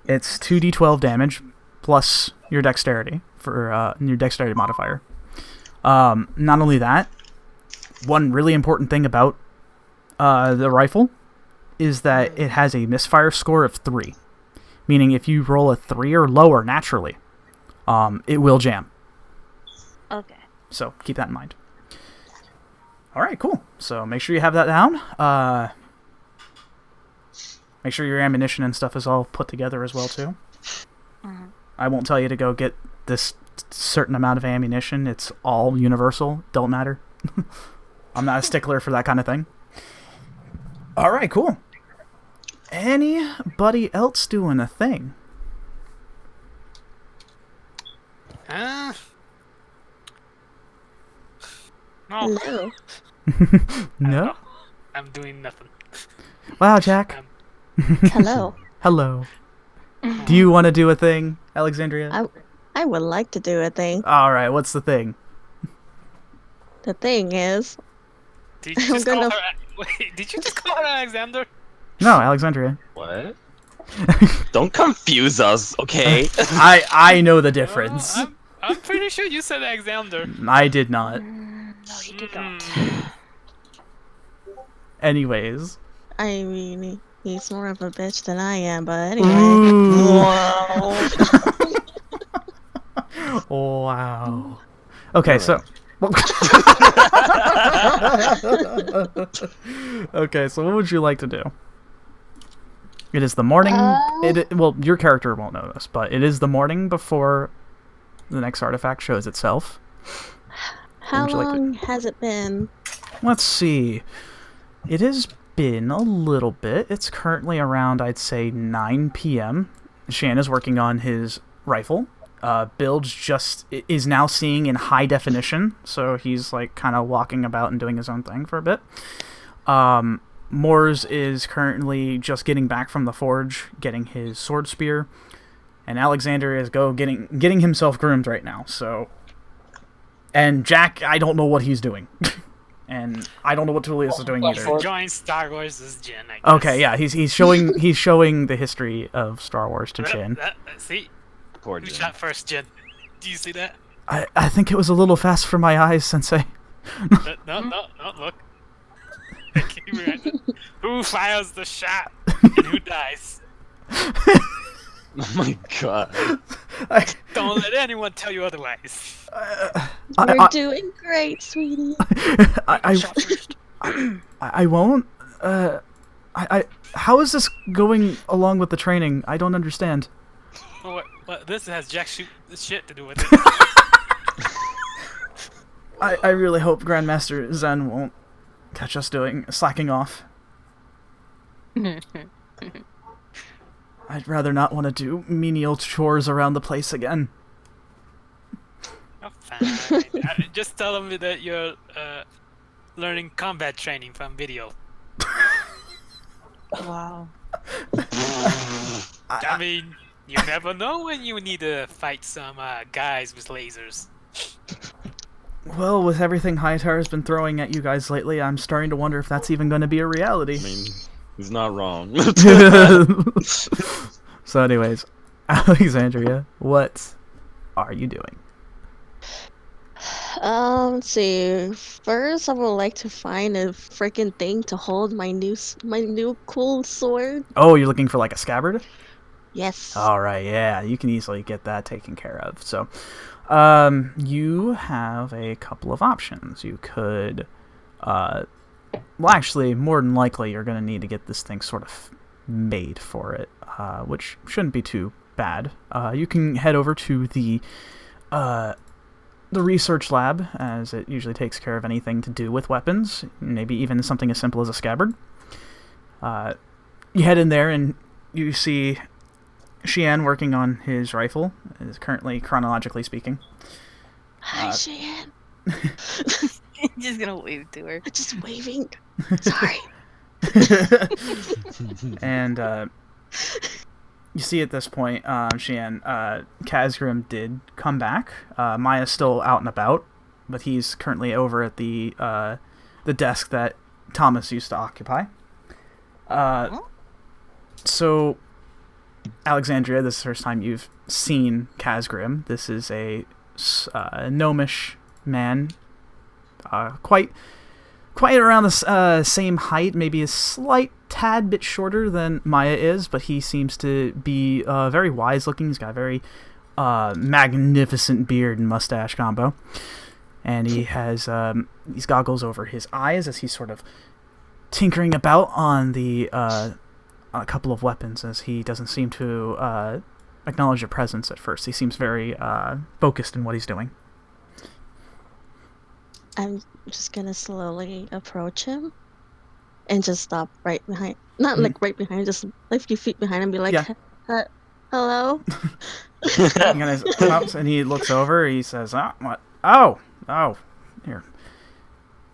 It's 2d12 damage plus your dexterity for your dexterity modifier. Not only that, one really important thing about the rifle is that it has a misfire score of 3. Meaning if you roll a 3 or lower naturally, it will jam. Okay. So keep that in mind. Alright, cool. So make sure you have that down. Make sure your ammunition and stuff is all put together as well, too. I won't tell you to go get this certain amount of ammunition. It's all universal. Don't matter. I'm not a stickler for that kind of thing. Alright, cool. Anybody else doing a thing? No. Hello. No? I'm doing nothing. Wow, Jack. Hello. Hello. Do you want to do a thing, Alexandria? I would like to do a thing. Alright, what's the thing? The thing is, Did you just call her? Wait, did you just call her Alexander? No, Alexandria. What? Don't confuse us, okay? I know the difference. I'm pretty sure you said Alexander. I did not. No, you did not. Anyways. I mean, he's more of a bitch than I am, but anyway. Wow. Okay, so... Okay, so what would you like to do? It is the morning... well, your character won't know this, but it is the morning before the next artifact shows itself. How long has it been? Let's see. It has been a little bit. It's currently around, I'd say, 9 p.m. Xian is working on his rifle. Bilge is now seeing in high definition, so he's like kind of walking about and doing his own thing for a bit. Moors is currently just getting back from the forge, getting his sword spear, and Alexander is getting himself groomed right now. So, and Jack, I don't know what he's doing, and I don't know what Tulius is doing either. Join Star Wars as Jin, I guess. Okay, yeah, he's showing the history of Star Wars to Jin. See. Poor Who Jin. shot first, Jen? Do you see that? I think it was a little fast for my eyes, Sensei. No, look. Who fires the shot and who dies? Oh my god. Don't let anyone tell you otherwise. You're doing great, sweetie. I won't. How is this going along with the training? I don't understand. What this has jack shit to do with it. I really hope Grandmaster Zen won't catch us slacking off. I'd rather not want to do menial chores around the place again. Oh, fine. Just tell them that you're learning combat training from video. Wow. I mean, you never know when you need to fight some guys with lasers. Well, with everything Hightower's been throwing at you guys lately, I'm starting to wonder if that's even going to be a reality. I mean, he's not wrong. So anyways, Alexandria, what are you doing? Let's see. First, I would like to find a freaking thing to hold my new cool sword. Oh, you're looking for like a scabbard? Yes. Alright, yeah, you can easily get that taken care of. So, you have a couple of options. You could, well, actually, more than likely, you're going to need to get this thing sort of made for it, which shouldn't be too bad. You can head over to the research lab, as it usually takes care of anything to do with weapons, maybe even something as simple as a scabbard. You head in there and you see Xian working on his rifle, is currently chronologically speaking. Hi, Xian. Just gonna wave to her. Just waving. Sorry. And you see at this point, Xian, Kazgrim did come back. Maya's still out and about, but he's currently over at the desk that Thomas used to occupy. So, Alexandria, this is the first time you've seen Kazgrim. This is a gnomish man, quite around the same height, maybe a slight tad bit shorter than Maya is, but he seems to be very wise looking. He's got a very magnificent beard and mustache combo, and he has these goggles over his eyes as he's sort of tinkering about on a couple of weapons, as he doesn't seem to acknowledge your presence at first. He seems very focused in what he's doing. I'm just gonna slowly approach him and just stop right behind. Not like right behind, just like a few feet behind and be like, hello? He kind of stops and he looks over. He says, what? Oh, here.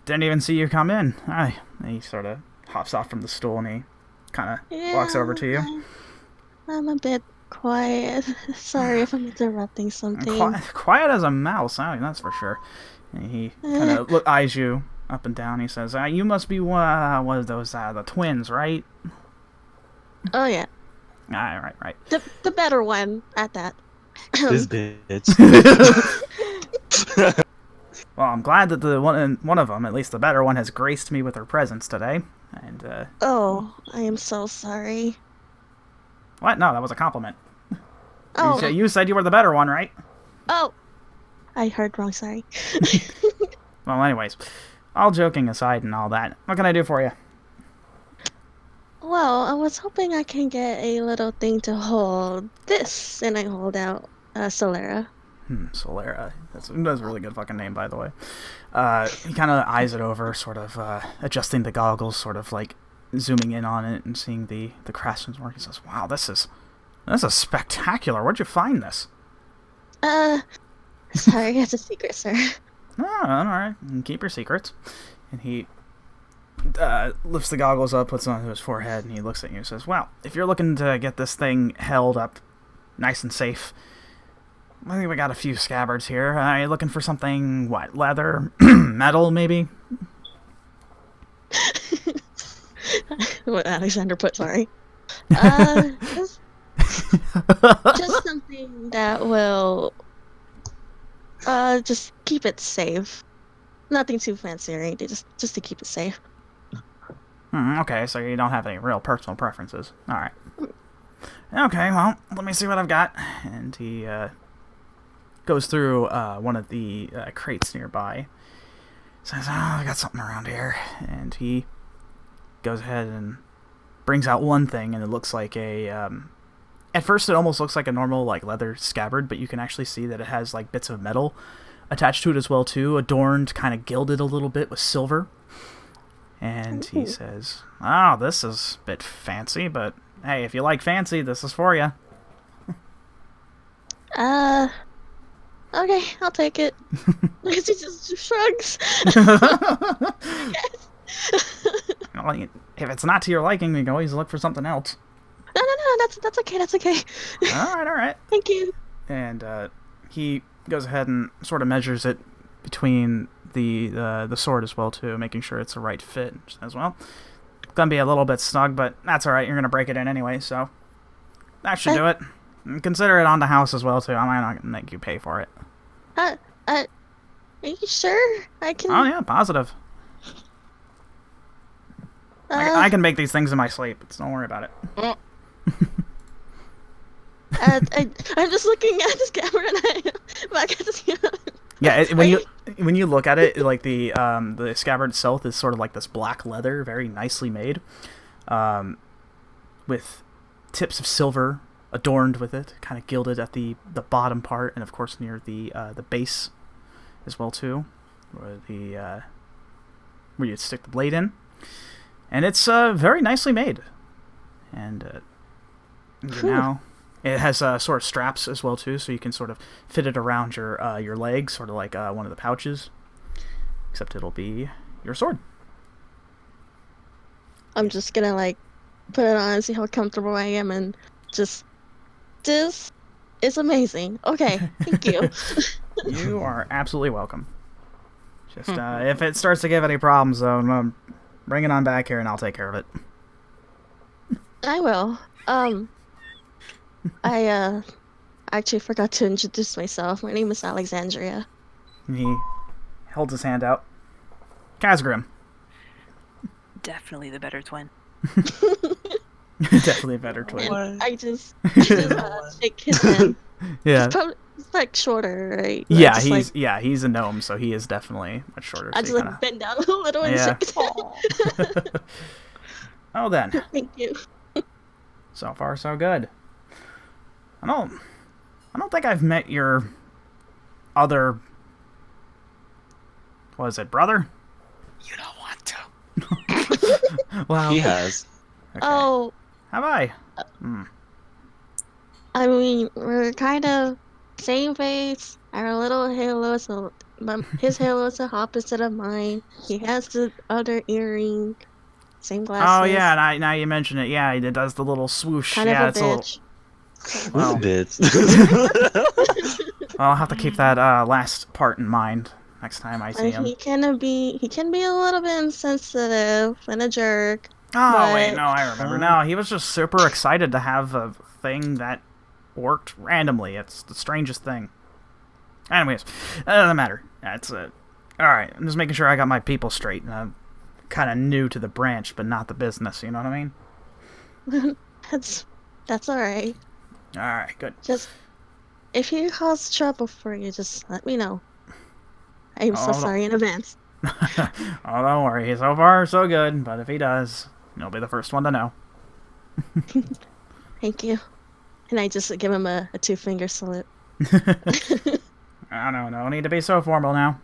Didn't even see you come in. And he sort of hops off from the stool and he kind of walks over to you. I'm a bit quiet. Sorry if I'm interrupting something. Quiet as a mouse, that's for sure. And he kind of eyes you up and down. He says, you must be one of those, the twins, right? Oh, yeah. Right. The better one at that. This bitch. Well, I'm glad that the one of them, at least the better one, has graced me with her presence today. And oh, I am so sorry. What? No, that was a compliment. Oh. You said you were the better one, right? Oh. I heard wrong, sorry. Well, anyways, all joking aside and all that, what can I do for you? Well, I was hoping I can get a little thing to hold this, and I hold out Solera. Solera. That's a really good fucking name, by the way. He kind of eyes it over, sort of adjusting the goggles, sort of like zooming in on it and seeing the craftsman's work. He says, wow, this is spectacular. Where'd you find this? Sorry, it's a secret, sir. Oh, alright. Keep your secrets. And he lifts the goggles up, puts it onto his forehead, and he looks at you and says, well, if you're looking to get this thing held up nice and safe, I think we got a few scabbards here. Are you looking for something, what, leather? Metal, maybe? What Alexander put, sorry. Just something that will just keep it safe. Nothing too fancy or anything, just to keep it safe. Okay, so you don't have any real personal preferences. Alright. Okay, well, let me see what I've got. And he goes through one of the crates nearby. Says, I got something around here. And he goes ahead and brings out one thing, and it looks like a... at first, it almost looks like a normal like leather scabbard, but you can actually see that it has like bits of metal attached to it as well, too, adorned, kind of gilded a little bit with silver. And he says, this is a bit fancy, but hey, if you like fancy, this is for you. Okay, I'll take it. Because he just shrugs. Well, if it's not to your liking, we can always look for something else. No, that's okay. All right. Thank you. And he goes ahead and sort of measures it between the sword as well, too, making sure it's the right fit as well. Gonna be a little bit snug, but that's all right. You're gonna break it in anyway, so that should do it. And consider it on the house as well, too. I might not make you pay for it. Are you sure I can? Oh yeah, positive. I can make these things in my sleep. Don't worry about it. I'm just looking at this camera and I can see. Yeah, when you look at it, like the scabbard itself is sort of like this black leather, very nicely made, with tips of silver adorned with it, kind of gilded at the bottom part, and of course near the base as well too, where you stick the blade in, and it's very nicely made, and now. It has sort of straps as well too, so you can sort of fit it around your legs, sort of like one of the pouches. except it'll be your sword. I'm just gonna like put it on and see how comfortable I am, and just this is amazing. Okay, thank you. You are absolutely welcome. Just if it starts to give any problems, though, bring it on back here and I'll take care of it. I will. I actually forgot to introduce myself. My name is Alexandria. He holds his hand out. Kazgrim. Definitely the better twin. Definitely a better twin. I just shake his hand. Yeah. He's like shorter, right? Yeah, he's a gnome, so he is definitely much shorter. I just like bend down a little and shake his hand. Oh, then. Thank you. So far, so good. I don't think I've met your other. What is it, brother? You don't want to. Well, He has. Okay. Oh. Have I? I mean, we're kind of same face. Our little halo, so his halo is the opposite of mine. He has the other earring, same glasses. Oh yeah, now you mention it. Yeah, it does the little swoosh. Kind yeah, of it's a a bitch. little. Little bits. I'll have to keep that last part in mind next time I see him. He can be a little bit insensitive and a jerk. Oh wait, no, I remember. No, he was just super excited to have a thing that worked randomly. It's the strangest thing. Anyways, that doesn't matter. That's it. Alright, I'm just making sure I got my people straight. I'm kind of new to the branch, but not the business, you know what I mean? That's alright. Alright, good. Just, if he causes trouble for you, just let me know. I'm so sorry in advance. Oh, don't worry. So far, so good, but if he does, you'll be the first one to know. Thank you. And I just give him a 2-finger salute. No need to be so formal now.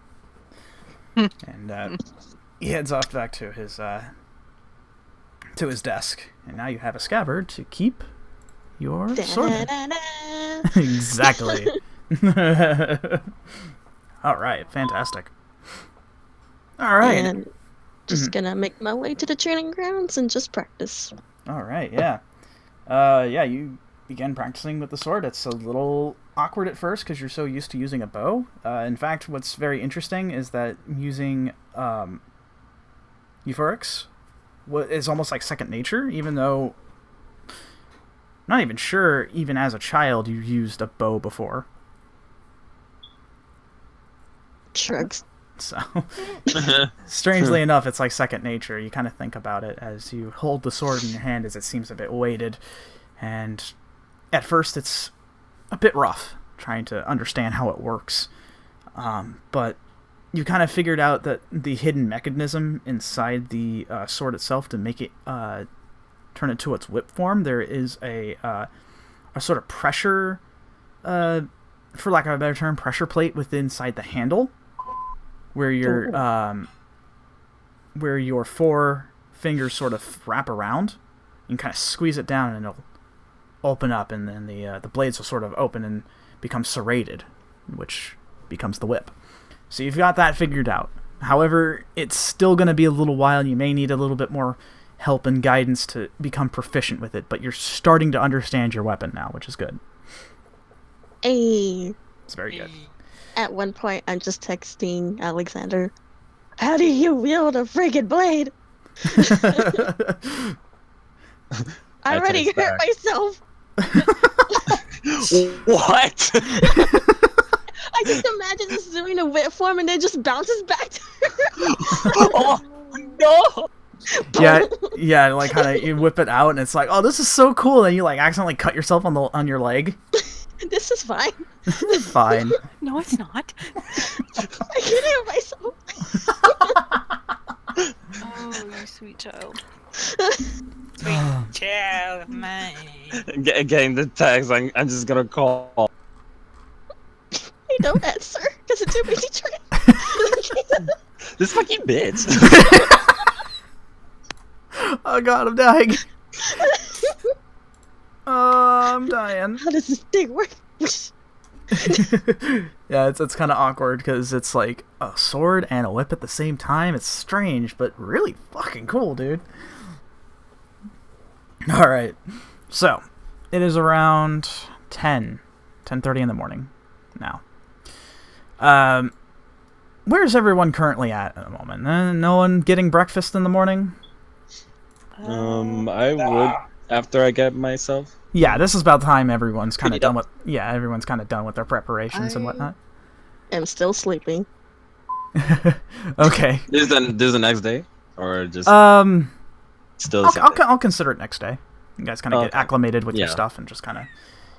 And he heads off back to his desk. And now you have a scabbard to keep your sword in. Exactly. All right, fantastic. All right. And just gonna make my way to the training grounds and just practice. All right, yeah. Yeah, you begin practicing with the sword. It's a little awkward at first because you're so used to using a bow. In fact, what's very interesting is that using euphorics is almost like second nature, even though I'm not even sure, even as a child, you used a bow before. Shrugs. So, strangely enough, it's like second nature. You kind of think about it as you hold the sword in your hand as it seems a bit weighted. And at first, it's a bit rough trying to understand how it works. But you kind of figured out that the hidden mechanism inside the sword itself to make it turn it to its whip form, there is a sort of pressure, for lack of a better term, pressure plate within inside the handle, where your 4 fingers sort of wrap around. You can kind of squeeze it down and it'll open up, and then the blades will sort of open and become serrated, which becomes the whip. So you've got that figured out. However, it's still going to be a little while, and you may need a little bit more help and guidance to become proficient with it, but you're starting to understand your weapon now, which is good. Hey. It's very good. At one point, I'm just texting Alexander, "How do you wield a friggin' blade?" I already hurt myself. What? I just imagine this doing a whip form and then just bounces back to her. Oh, no! Yeah, like kind of you whip it out and it's like, oh, this is so cool, and you like accidentally cut yourself on your leg. This is fine. This is fine. No, it's not. I can't hear myself. Oh, you sweet child. Sweet child of mine. Getting the text, I'm just gonna call. I don't answer because it's too busy trying. This fucking bitch. Oh god, I'm dying. I'm dying. How does this thing work? Yeah, it's kind of awkward because it's like a sword and a whip at the same time. It's strange, but really fucking cool, dude. All right, so it is around 10:30 in the morning now. Where's everyone currently at the moment? No one getting breakfast in the morning? I would after I get myself. Yeah, this is about the time everyone's kind of done with. Yeah, everyone's kind of done with their preparations and whatnot. I'm still sleeping. Okay. This is the next day, or just still. I'll consider it next day. You guys kind of get acclimated with your stuff and just kind of.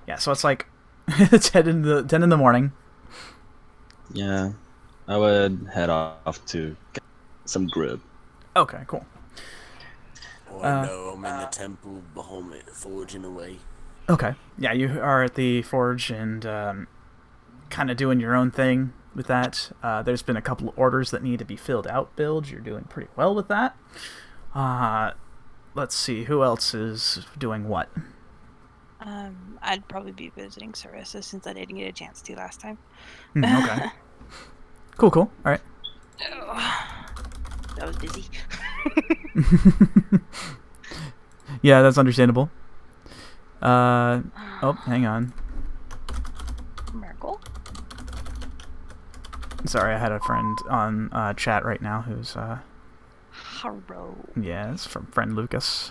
Yeah, so it's like it's 10 in the morning. Yeah, I would head off to get some grub. Okay, cool. Oh no, I'm in the temple Bahamut forging away. Okay. Yeah, you are at the forge and kind of doing your own thing with that. There's been a couple of orders that need to be filled out, Bilge. You're doing pretty well with that. Let's see, who else is doing what? I'd probably be visiting Sarissa since I didn't get a chance to last time. Okay. Cool. All right. That was busy. Yeah, that's understandable. Oh, hang on. Merkel? Sorry, I had a friend on chat right now who's Hello. yeah, it's from friend Lucas.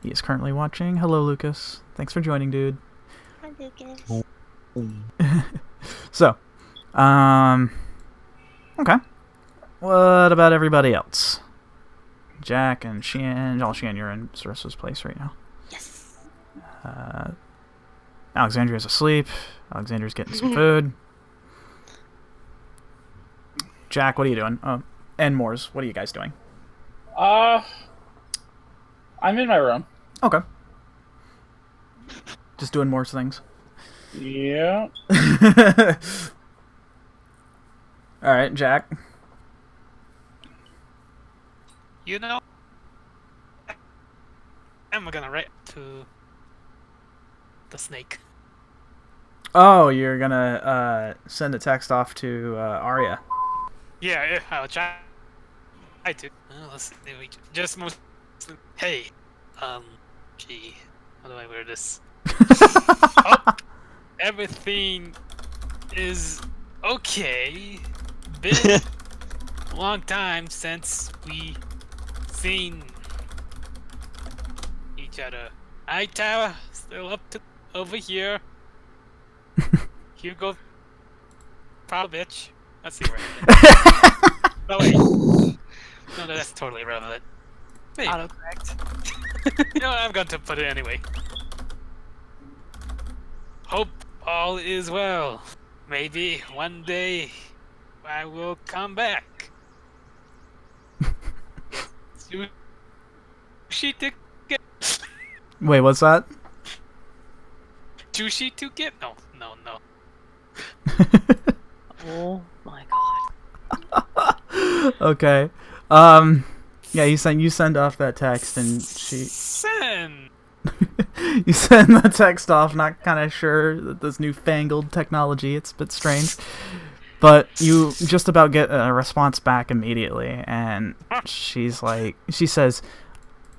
He is currently watching. Hello, Lucas. Thanks for joining, dude. Hi, Lucas. So, okay. What about everybody else? Jack and Xian. Oh, Xian, you're in Sarissa's place right now. Yes. Alexandria's asleep. Alexandria's getting some food. Jack, what are you doing? And Moors, what are you guys doing? I'm in my room. Okay. Just doing Moors things. Yeah. All right, Jack. You know, I'm gonna write to the snake. Oh, you're gonna send a text off to Arya. Yeah, I'll try to. Let's see, just most. Hey, gee, how do I wear this? Everything is okay. Been a long time since we seen each other. Tower still up to over here. Hugo, bitch. Let's see where. No, wait. No, that's totally irrelevant. Hey. Autocorrect. You know what, I'm going to put it anyway. Hope all is well. Maybe one day I will come back. Sushi to get. Wait, what's that? Sushi to get? No. Oh my god. Okay. Yeah, you send off that text and she Send. you send the text off, not kind of sure that this newfangled technology, it's a bit strange. But you just about get a response back immediately, and she says,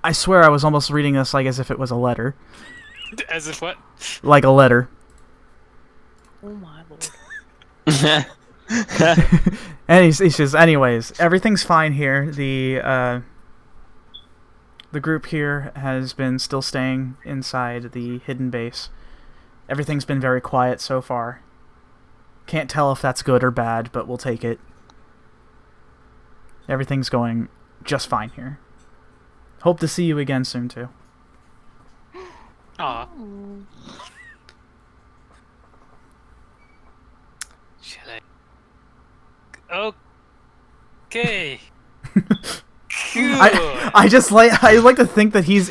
I swear I was almost reading this like as if it was a letter. As if what? Like a letter. Oh my lord. And he says, anyways, everything's fine here. The group here has been still staying inside the hidden base. Everything's been very quiet so far. Can't tell if that's good or bad, but we'll take it. Everything's going just fine here. Hope to see you again soon, too. Aw. Should I? Okay. I like to think that he's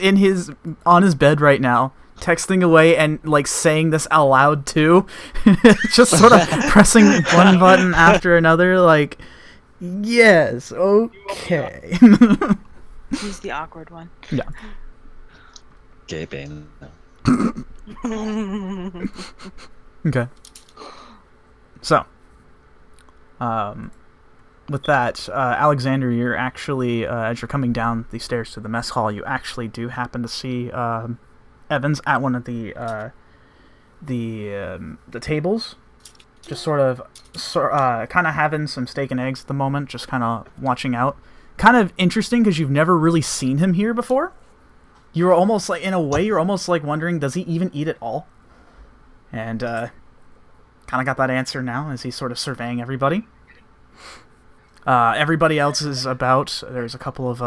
on his bed right now, texting away and like saying this out loud too. Just sort of pressing one button after another, like, yes, okay. He's the awkward one. Yeah. Gay pain. Okay. So, with that, Alexander, you're actually, as you're coming down the stairs to the mess hall, you actually do happen to see Evans at one of the tables, just sort of kind of having some steak and eggs at the moment, just kind of watching out. Kind of interesting because you've never really seen him here before. You're almost like, in a way, you're almost like wondering, does he even eat at all? And kind of got that answer now as he's sort of surveying everybody. Everybody else is about. There's a couple of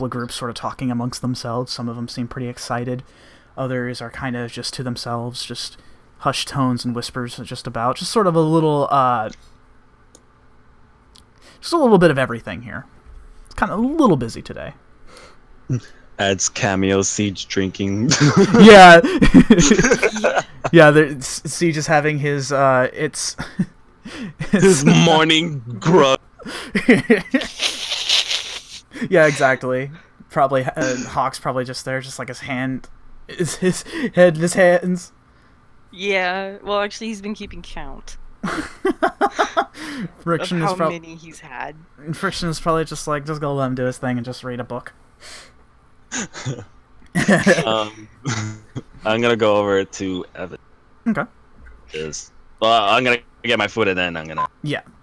groups sort of talking amongst themselves. Some of them seem pretty excited. Others are kind of just to themselves, just hushed tones and whispers, just sort of a little, just a little bit of everything here. It's kind of a little busy today. Adds cameo Siege drinking. Yeah. Yeah, Siege is having his, his morning grub. Yeah, exactly. Probably, Hawk's probably just there, just like his head in his hands. Yeah, well, actually, he's been keeping count Friction of is how many he's had. Friction is probably just like, just go let him do his thing and just read a book. I'm gonna go over to Evan. Okay. I'm gonna get my food and then I'm gonna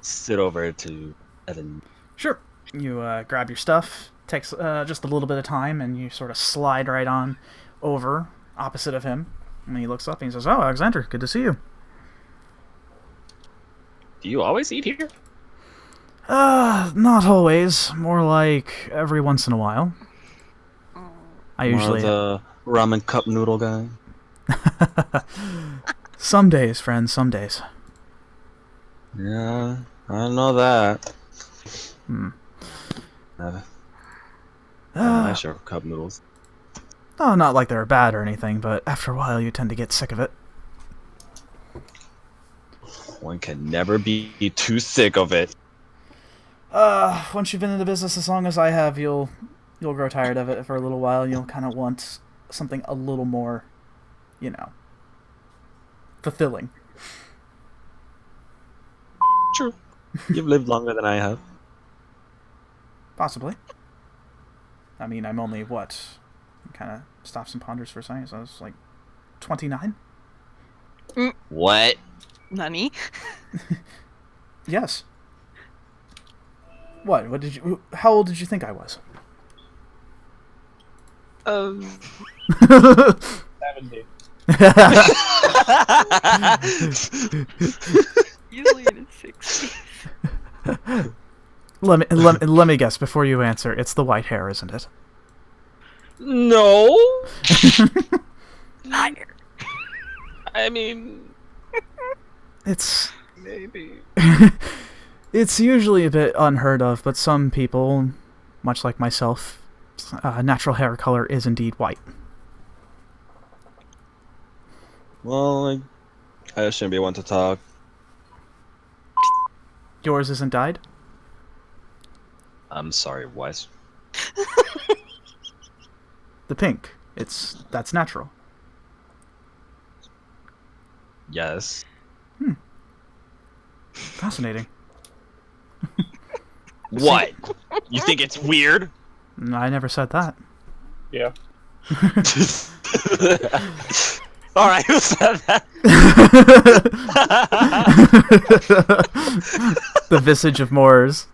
sit over to Evan. Sure. You grab your stuff. Takes just a little bit of time, and you sort of slide right on over opposite of him. And he looks up and he says, "Oh, Alexander, good to see you." Do you always eat here? Not always. More like every once in a while. I usually the ramen cup noodle guy. Some days, friends. Some days. Yeah, I know that. I share cup noodles. Oh, not like they're bad or anything, but after a while you tend to get sick of it. One can never be too sick of it. Once you've been in the business as long as I have, you'll grow tired of it for a little while, and you'll kind of want something a little more, fulfilling. True. You've lived longer than I have. Possibly. I mean, I'm only, kind of stops and ponders for a second, so I was like 29? What? Nani? Yes. What? How old did you think I was? 70. Usually in his 60s. Let me guess before you answer. It's the white hair, isn't it? No. Liar. I mean, it's maybe. It's usually a bit unheard of, but some people, much like myself, natural hair color is indeed white. Well, I shouldn't be one to talk. Yours isn't dyed? I'm sorry, what? The pink. That's natural. Yes. Fascinating. What? You think it's weird? I never said that. Yeah. Alright, who said that? The visage of Moors.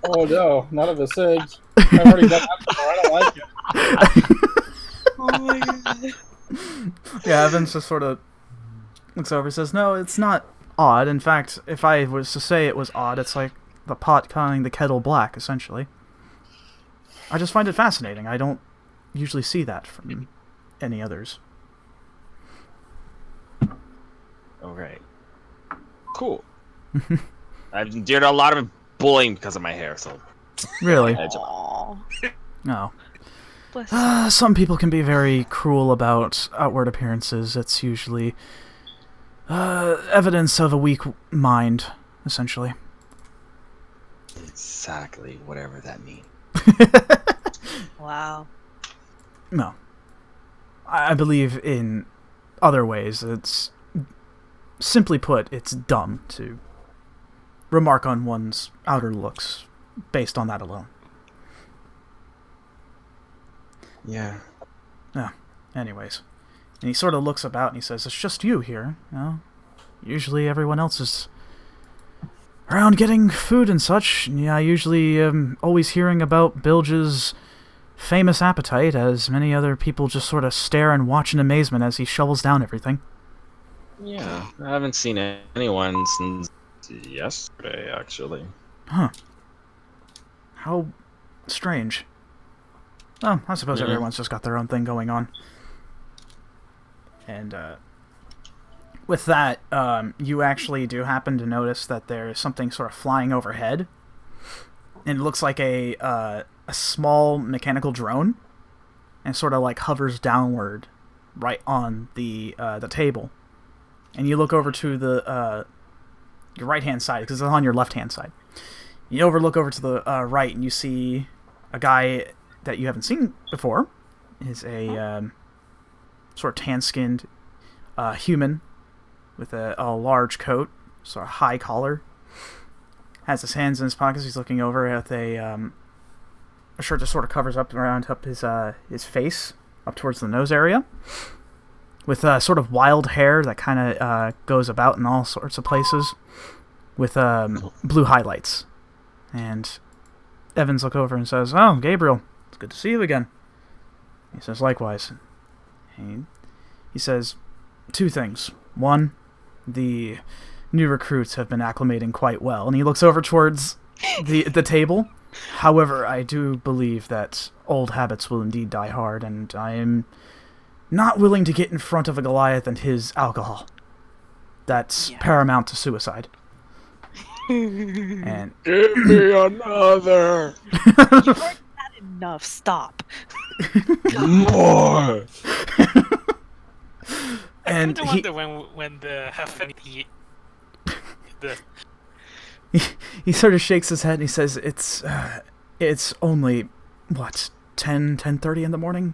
Oh no, not a visage. I've already done that before. I don't like it. Oh my god. Yeah, Evans just sort of looks over and says, "No, it's not odd. In fact, if I was to say it was odd, it's like the pot calling the kettle black, essentially. I just find it fascinating. I don't usually see that from any others." Okay. Cool. I've endured a lot of bullying because of my hair, so... Really? Aww. No. Bless you. Some people can be very cruel about outward appearances. It's usually evidence of a weak mind, essentially. Exactly, whatever that means. Wow. No. I believe in other ways, it's... Simply put, it's dumb to remark on one's outer looks based on that alone. Yeah. Anyways. And he sort of looks about and he says, it's just you here, you know? Usually everyone else is around getting food and such. Yeah, I usually always hearing about Bilge's famous appetite, as many other people just sort of stare and watch in amazement as he shovels down everything. Yeah, I haven't seen anyone since yesterday, actually. Huh. How strange. Oh, I suppose everyone's just got their own thing going on. And, with that, you actually do happen to notice that there's something sort of flying overhead. And it looks like a small mechanical drone. And sort of like hovers downward right on the table. And you look over to the your right-hand side, because it's on your left-hand side. You look over to the right, and you see a guy that you haven't seen before. Is a sort of tan-skinned human with a large coat, sort of high collar. Has his hands in his pockets. He's looking over at a shirt that sort of covers up his face, up towards the nose area. With sort of wild hair that kind of goes about in all sorts of places, with blue highlights. And Evans looks over and says, "Oh, Gabriel, it's good to see you again." He says, "Likewise." He says, two things. One, the new recruits have been acclimating quite well. And he looks over towards the table. However, I do believe that old habits will indeed die hard, and I am not willing to get in front of a Goliath and his alcohol. That's paramount to suicide. And give me another. You've already had enough. Stop. More. And I wonder when the he sort of shakes his head and he says, "It's only what 10:30 in the morning."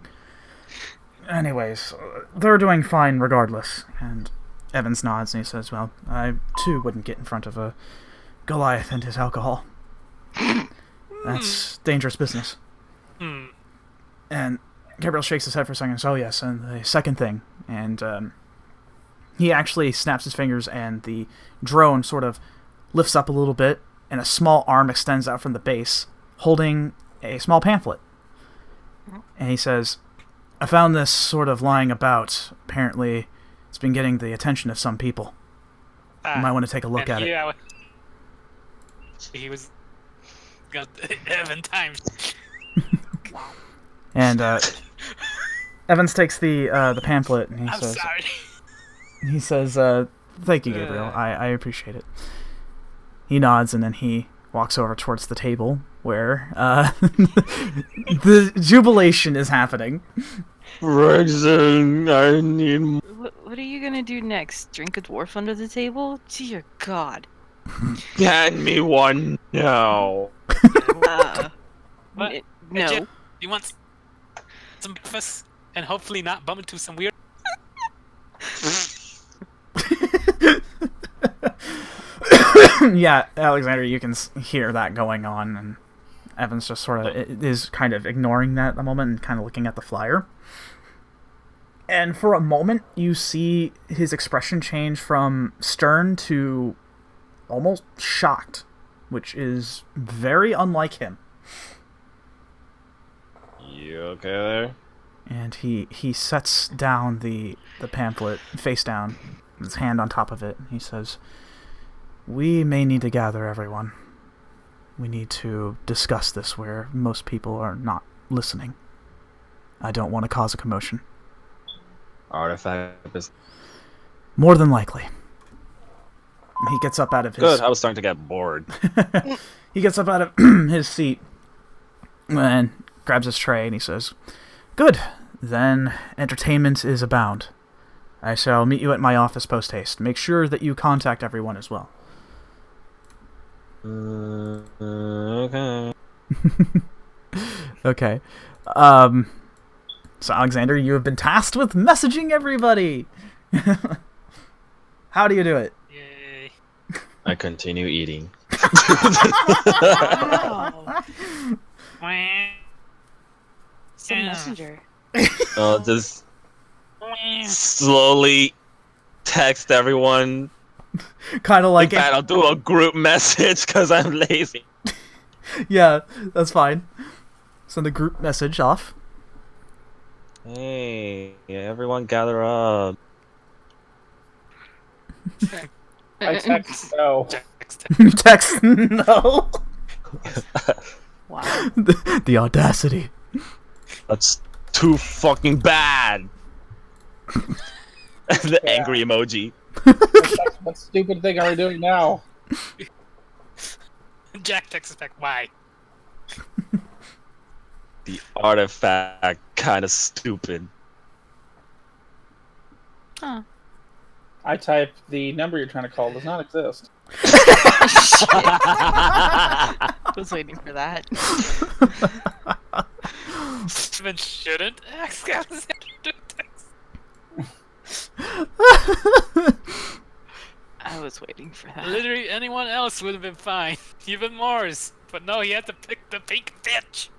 Anyways, they're doing fine regardless. And Evans nods and he says, "Well, I too wouldn't get in front of a Goliath and his alcohol. That's dangerous business." And Gabriel shakes his head for a second. So yes, and the second thing, and he actually snaps his fingers, and the drone sort of lifts up a little bit, and a small arm extends out from the base, holding a small pamphlet. And he says, "I found this sort of lying about. Apparently, it's been getting the attention of some people. You might want to take a look at it." He was got Evan times. And Evans takes the pamphlet, and I'm sorry. He says, "Thank you, Gabriel. I appreciate it." He nods, and then he walks over towards the table where the jubilation is happening. Gregson, I need... What are you gonna do next? Drink a dwarf under the table? Dear God. Hand me one now. What? No. Jim, you want some breakfast and hopefully not bump into some weird... Yeah, Alexandria, you can hear that going on, and Evans just sort of is kind of ignoring that at the moment and kind of looking at the flyer. And for a moment, you see his expression change from stern to almost shocked, which is very unlike him. You okay there? And he sets down the pamphlet face down, his hand on top of it, and he says, "We may need to gather everyone. We need to discuss this where most people are not listening. I don't want to cause a commotion." Artifact is... More than likely. He gets up out of his... Good, I was starting to get bored. He gets up out of his seat and grabs his tray and he says, "Good, then entertainment is abound. I shall meet you at my office post-haste. Make sure that you contact everyone as well." Okay. Okay. So, Alexander, you have been tasked with messaging everybody. How do you do it? Yay. I continue eating. Wow. Some messenger. Just slowly text everyone. Kind of like In fact, I'll do a group message because I'm lazy. Yeah, that's fine. Send a group message off. Hey, everyone gather up. I text no. Text no. Wow. The audacity. That's too fucking bad. The angry emoji. What stupid thing are we doing now? Jack texts back, why? The artifact kind of stupid. Huh. I type the number you're trying to call does not exist. I was waiting for that. Steven shouldn't ask Alexander to text. I was waiting for that. Literally anyone else would have been fine. Even Mars. But no, he had to pick the pink bitch.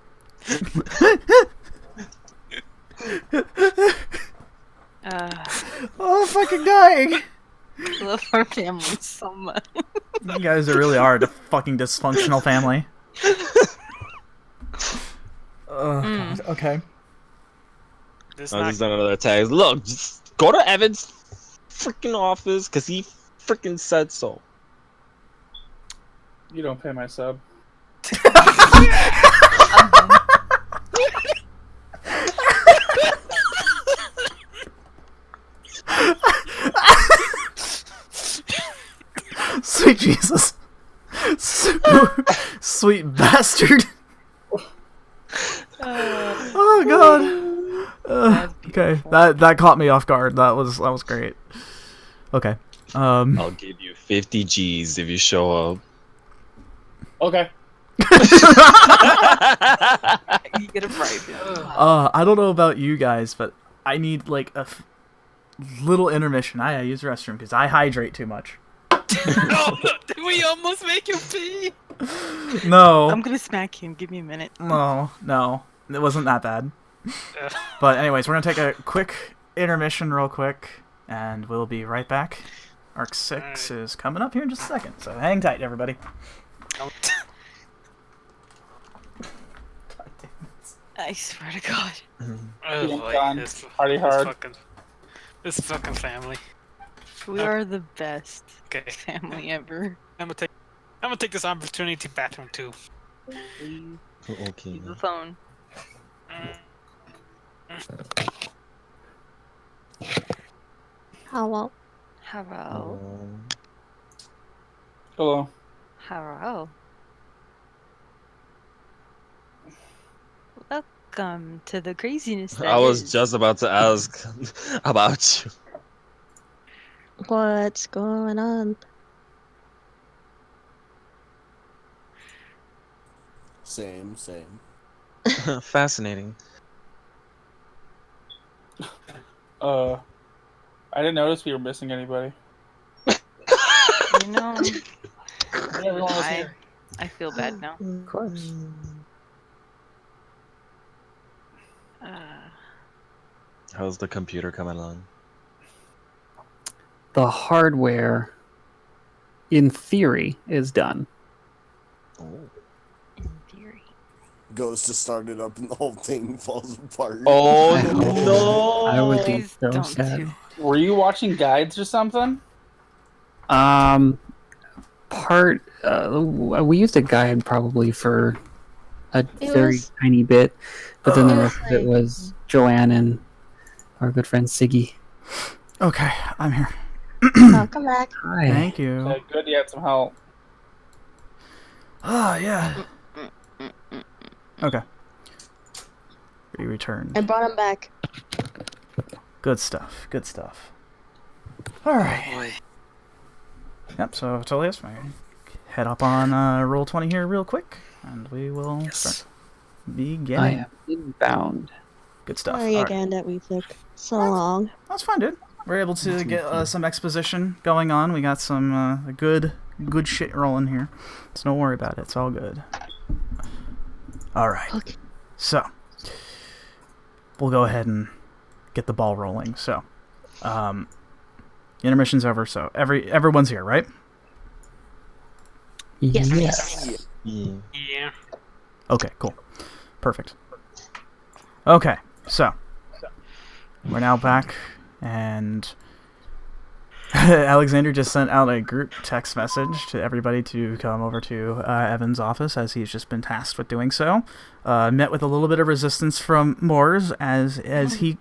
Oh, fucking dying. I love our family so much. You guys really are a fucking dysfunctional family. Oh, God. Okay. This I not just done another text. Look, just go to Evan's freaking office because he freaking said so. You don't pay my sub. Sweet Jesus. Sweet bastard. Oh, God. Okay, that caught me off guard. That was great. Okay. I'll give you 50 G's if you show up. Okay. You get a bribe. I don't know about you guys, but I need like a little intermission. I use the restroom because I hydrate too much. No, did we almost make you pee? No. I'm gonna smack you. Give me a minute. No, it wasn't that bad. But anyways, we're gonna take a quick intermission real quick, and we'll be right back. Arc 6 is coming up here in just a second, so hang tight, everybody. I swear to God. Oh boy, Done. Party hard. This fucking family. We are the best Okay, family ever. I'm gonna take this opportunity to bathroom too. Please. Okay. Use the phone. Hello. Hello. Hello. Hello. Welcome to the craziness that I was is. just about to ask about you. What's going on? Same. Fascinating. I didn't notice we were missing anybody. You know, Everyone was here. I feel bad now. Of course. How's the computer coming along? The hardware, in theory, is done. Oh. In theory. Goes to start it up and the whole thing falls apart. Oh I hope- no! I would be Please so don't sad. do. Were you watching guides or something? We used a guide probably for a It very was- tiny bit, but then the It rest was of it like- was Joanne and our good friend Siggy. Okay, I'm here. Oh, come back. Hi. Thank you. Okay, good, you had some help. Ah, yeah. Okay. We returned. I brought him back. Good stuff. Good stuff. All right. Yep. So Tulius, head up on roll 20 here real quick, and we will start. I Beginning. am inbound. Good stuff. Sorry All again that we took so long. That's fine, dude. We're able to get some exposition going on. We got some good shit rolling here. So don't worry about it. It's all good. All right. Okay. So we'll go ahead and get the ball rolling. So intermission's over. So everyone's here, right? Yes. Yeah. Okay, cool. Perfect. Okay, so we're now back, and Alexander just sent out a group text message to everybody to come over to Evan's office, as he's just been tasked with doing so. Met with a little bit of resistance from Moores, as he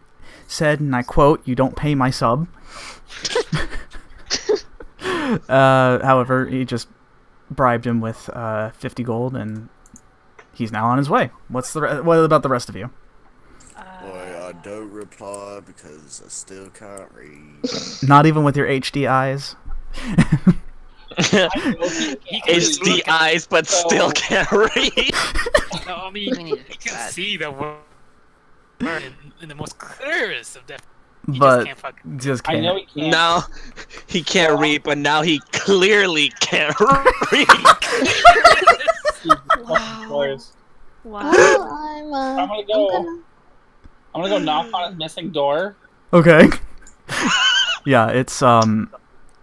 said, and I quote, "You don't pay my sub." However, he just bribed him with 50 gold, and he's now on his way. What about the rest of you? Boy, I don't reply because I still can't read. Not even with your HD eyes? HD eyes, but still can't read. No, I mean, you can see the word in the most clearest of depth. But just can't I know he can't. No, he can't read, but now he clearly can't read. Boys. Wow. I'm gonna go knock on his missing door. Okay. Yeah, it's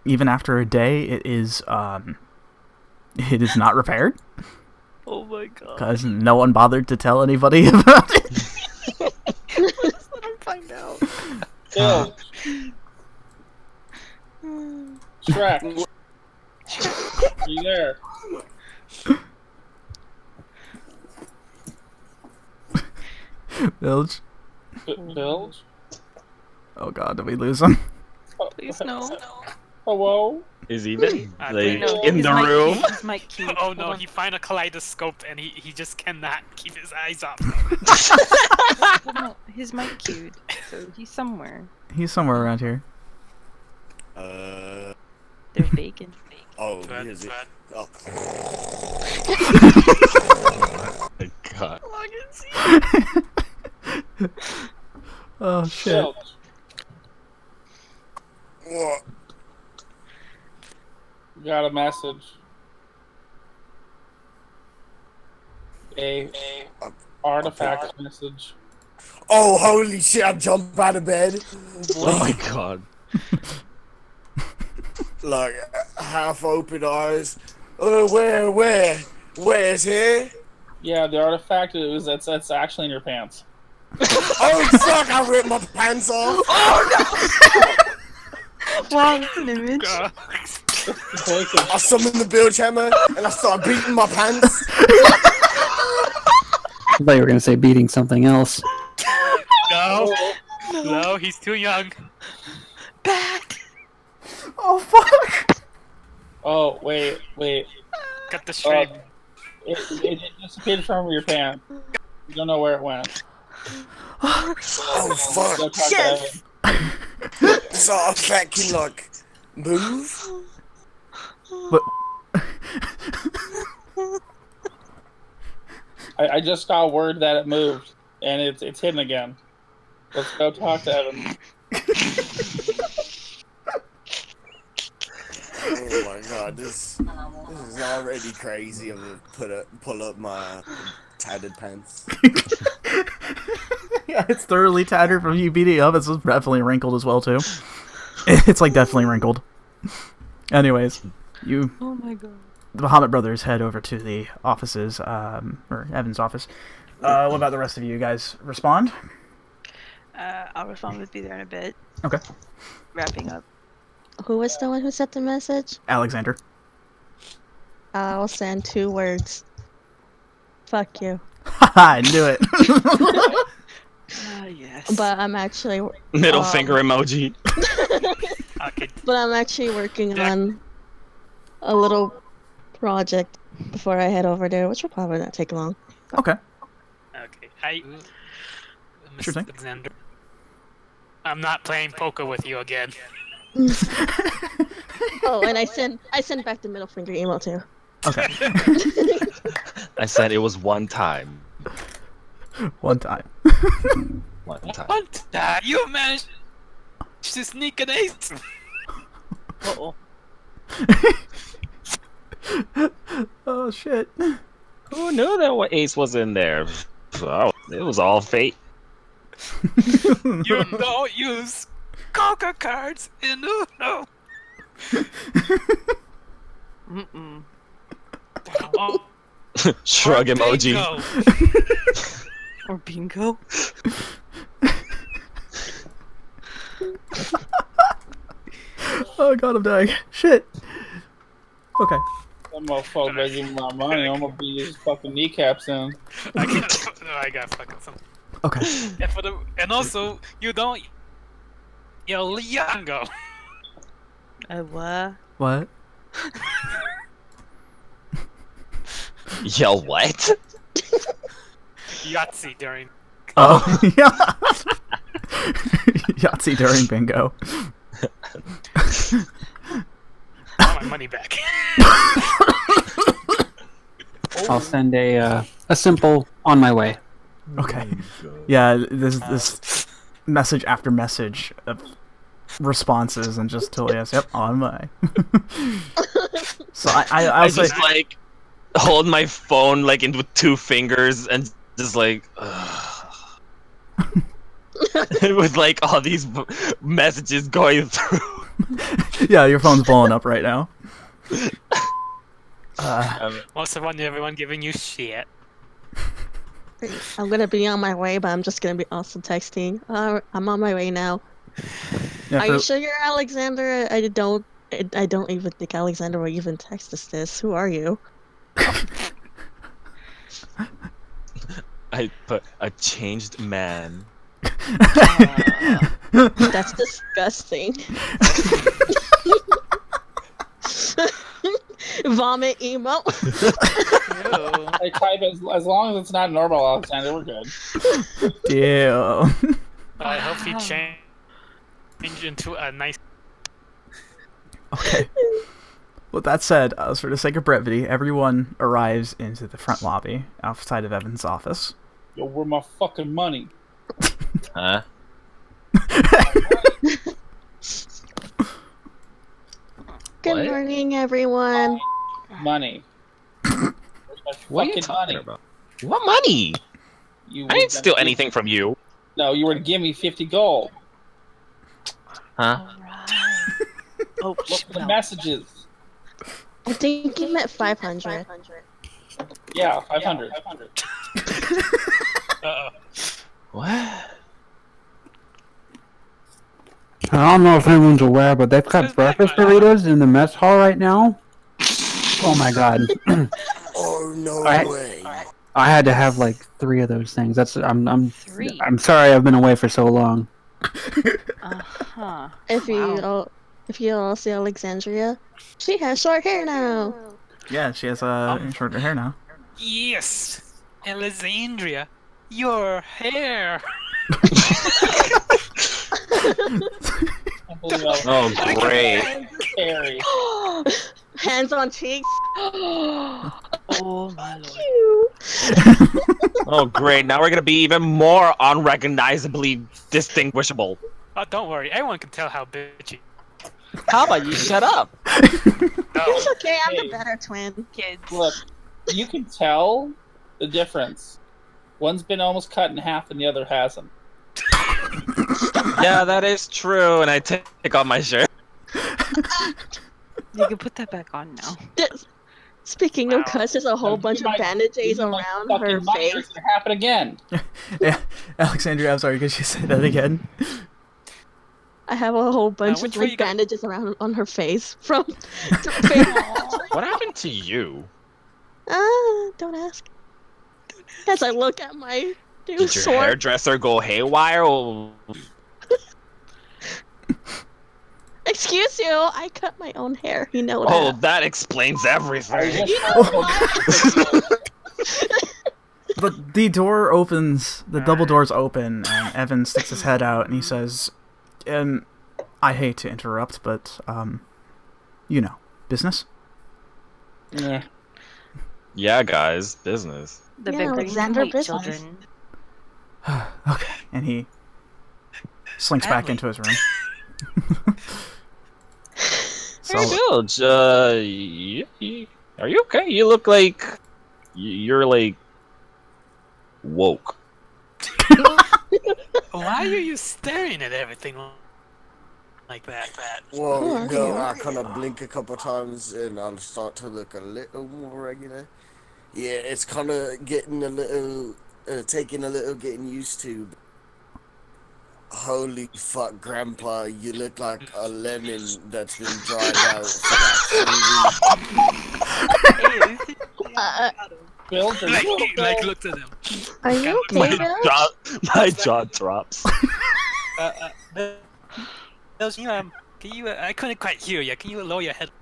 even after a day, it is not repaired. Oh my god. Because no one bothered to tell anybody about it. Let's let him find out. Bill. Shrek. Are you there? Bilge. Bilge? Oh god, did we lose him? Please no. Hello? Is he even like, No, in the room? His mic cute. Oh no, he found a kaleidoscope and he just cannot keep his eyes off. No, his mic cute. So he's somewhere. He's somewhere around here. They're bacon. Oh, Bad, is it? bad. Oh. My God. Oh shit. Bilge. What? Got a message. A artifact message. Oh, holy shit, I jumped out of bed. Oh my God. Like, half open eyes. Where's here? Yeah, the artifact that's actually in your pants. Oh, fuck, I ripped my pants off. Wow, that's an image. God. I summoned the bilge hammer and I started beating my pants. I thought you were going to say beating something else. No, he's too young. Bad. Oh fuck! Oh, wait. Got the stream. It disappeared from your pants. You don't know where it went. Oh, fuck. Go talk to Yes! Evan. This artifact can, like, move? But I just got word that it moved, and it's hidden again. Let's go talk to Evan. Oh my god, this is already crazy. I'm gonna pull up my tattered pants. yeah, it's thoroughly tattered from you beating up. It's definitely wrinkled as well too. It's like definitely wrinkled. Anyways, you. Oh my god. The Bahamut brothers head over to the offices, or Evan's office. What about the rest of you? You guys respond? I'll respond with be there in a bit. Okay. Wrapping up. Who was the one who sent the message? Alexander. I'll send 2 words. Fuck you. I knew it. Yes. But I'm actually Middle finger emoji. Okay. But I'm actually working on a little project before I head over there, which will probably not take long. Okay. Okay. Hi, Sure Mr. thing. Alexander. I'm not playing poker with you again. Oh, and I send back the middle finger email too. Okay. I said it was one time. One time. one time. One time you managed to sneak an ace. Uh-oh. Oh shit. Who knew that Ace was in there? Oh, it was all fate. You don't use Coca cards in Uno. Mm-mm. Oh, Shrug or emoji. bingo. Or bingo. Oh god, I'm dying. Shit. Okay. That motherfucker better give me my money. I'm gonna beat his fucking kneecaps in. I got fucking some. Okay. And also, you don't yell Yango. What? What? Yell what? Yahtzee during. Oh, yeah. Yahtzee during bingo. I want my money back. I'll send a simple on my way. Okay. Yeah, this message after message of responses and just Tulius, yep, on my. So I just like hold my phone like in with 2 fingers and just like with like all these messages going through. Yeah, your phone's blowing up right now. Most of everyone giving you shit. I'm gonna be on my way, but I'm just gonna be also texting. I'm on my way now. Yeah, Are you sure you're Alexander? I don't even think Alexander will even text us this. Who are you? I put a changed man. That's disgusting. Vomit emo. Hey, type as long as it's not normal, Alexander, we're good. Damn. I hope he change into a nice. Okay. With that said, for the sake of brevity, everyone arrives into the front lobby outside of Evan's office. Yo, where my fucking money? Huh? Good What? morning, everyone. Money. Where's my What are you fucking talking money? about? What money? You I didn't were steal gonna anything from you. No, you were to give me 50 gold. Huh? Alright. Oh, Look at the no. messages. I think you meant 500. Yeah, 500. Uh-oh. What? I don't know if anyone's aware, but they've got breakfast burritos in the mess hall right now. Oh my god. Oh no Alright. way. I had to have like 3 of those things. I'm 3. I'm sorry I've been away for so long. Uh-huh. If you all see Alexandria, she has short hair now. Yeah, she has shorter hair now. Yes, Alexandria, your hair. Oh, great. Scary. Hands on cheeks. Oh my lord. Oh, great. Now we're going to be even more unrecognizably distinguishable. Oh, don't worry, everyone can tell how bitchy. How about you shut up? It's okay, I'm the Hey. better twin. Kids. Look, you can tell the difference. One's been almost cut in half and the other hasn't. Yeah, that is true. And I take off my shirt. You can put that back on now. Speaking of cuts, there's a whole bunch of bandages around her face. It's gonna happen again. Yeah, Alexandria, I'm sorry, could you say that again? I have a whole bunch which of way you got- bandages around on her face from. What happened to you? Don't ask. As I look at my new Did your sword. hairdresser go haywire? Or... Excuse you, I cut my own hair. You know Oh, that. that explains everything. But the door opens, the double doors open, and Evan sticks his head out and he says, I hate to interrupt, but, you know, business? Yeah. Yeah, guys, business. The Yeah, big green Alexander and white business. children. Okay. And he slinks back into his room. So, hey, Bilge, are you okay? You look like you're like woke. Why are you staring at everything like that? Well, no, I kind of blink a couple times and I'll start to look a little more regular. Yeah, it's kind of getting a little, taking a little getting used to. Holy fuck, Grandpa, you look like a lemon that's been dried out for like 3 weeks. Like, look to them. Are you okay, Bill? My jaw drops. Those, can you? I couldn't quite hear you. Can you lower your head?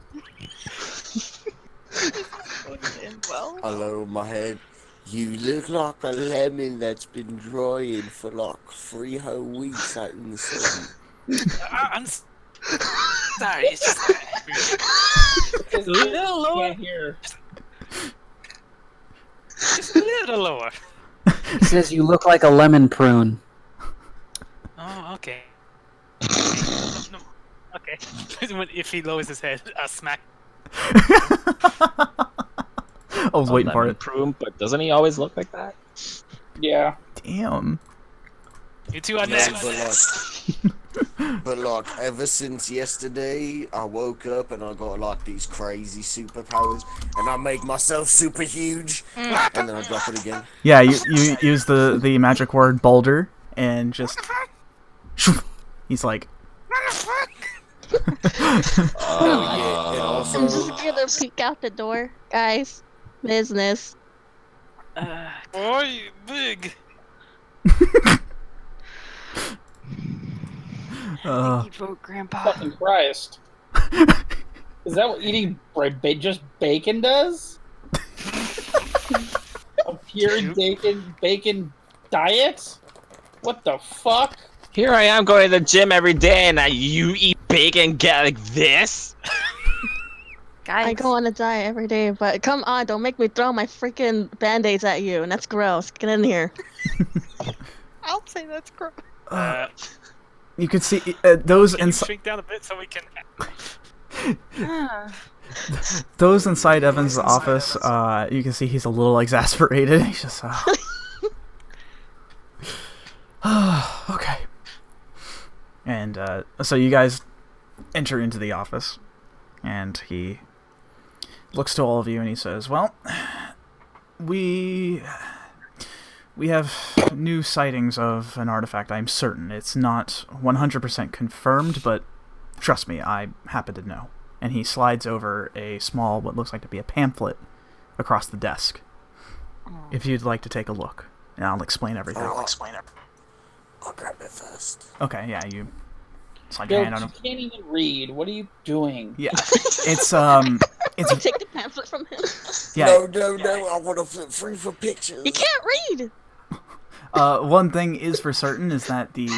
I lower my head. You look like a lemon that's been drying for like 3 whole weeks out in the sun. I'm sorry. It's just a little lower. Can't hear. Just a little lower. He says you look like a lemon prune. Oh, okay. No. Okay. If he lowers his head, I'll smack. I was waiting for it. Prune, but doesn't he always look like that? Yeah. Damn. You two are next. But like, ever since yesterday, I woke up and I got like these crazy superpowers, and I make myself super huge, and then I drop it again. Yeah, you use the magic word boulder, and just... He's like... Oh, I'm just gonna peek out the door, guys. Business. Boy, big. You vote Grandpa. Fucking Christ. Is that what eating just bacon does? A pure bacon diet? What the fuck? Here I am going to the gym every day, and you eat bacon and get like this? Guys, I go on a diet every day, but come on, don't make me throw my freaking band-aids at you, and that's gross. Get in here. I'll say that's gross. You can see those inside. Shrink down a bit so we can. Those inside Evan's office. You can see he's a little exasperated. He's just. Okay. And so you guys enter into the office, and he looks to all of you and he says, "Well, we have new sightings of an artifact. I'm certain it's not 100% confirmed, but trust me, I happen to know." And he slides over a small, what looks like to be a pamphlet across the desk. If you'd like to take a look, and I'll explain everything. I'll grab it first. Okay, yeah, you slide your hand on him. You can't even read. What are you doing? Yeah, it's Take the pamphlet from him. Yeah. No, I want to flip through for pictures. You can't read. One thing is for certain is that the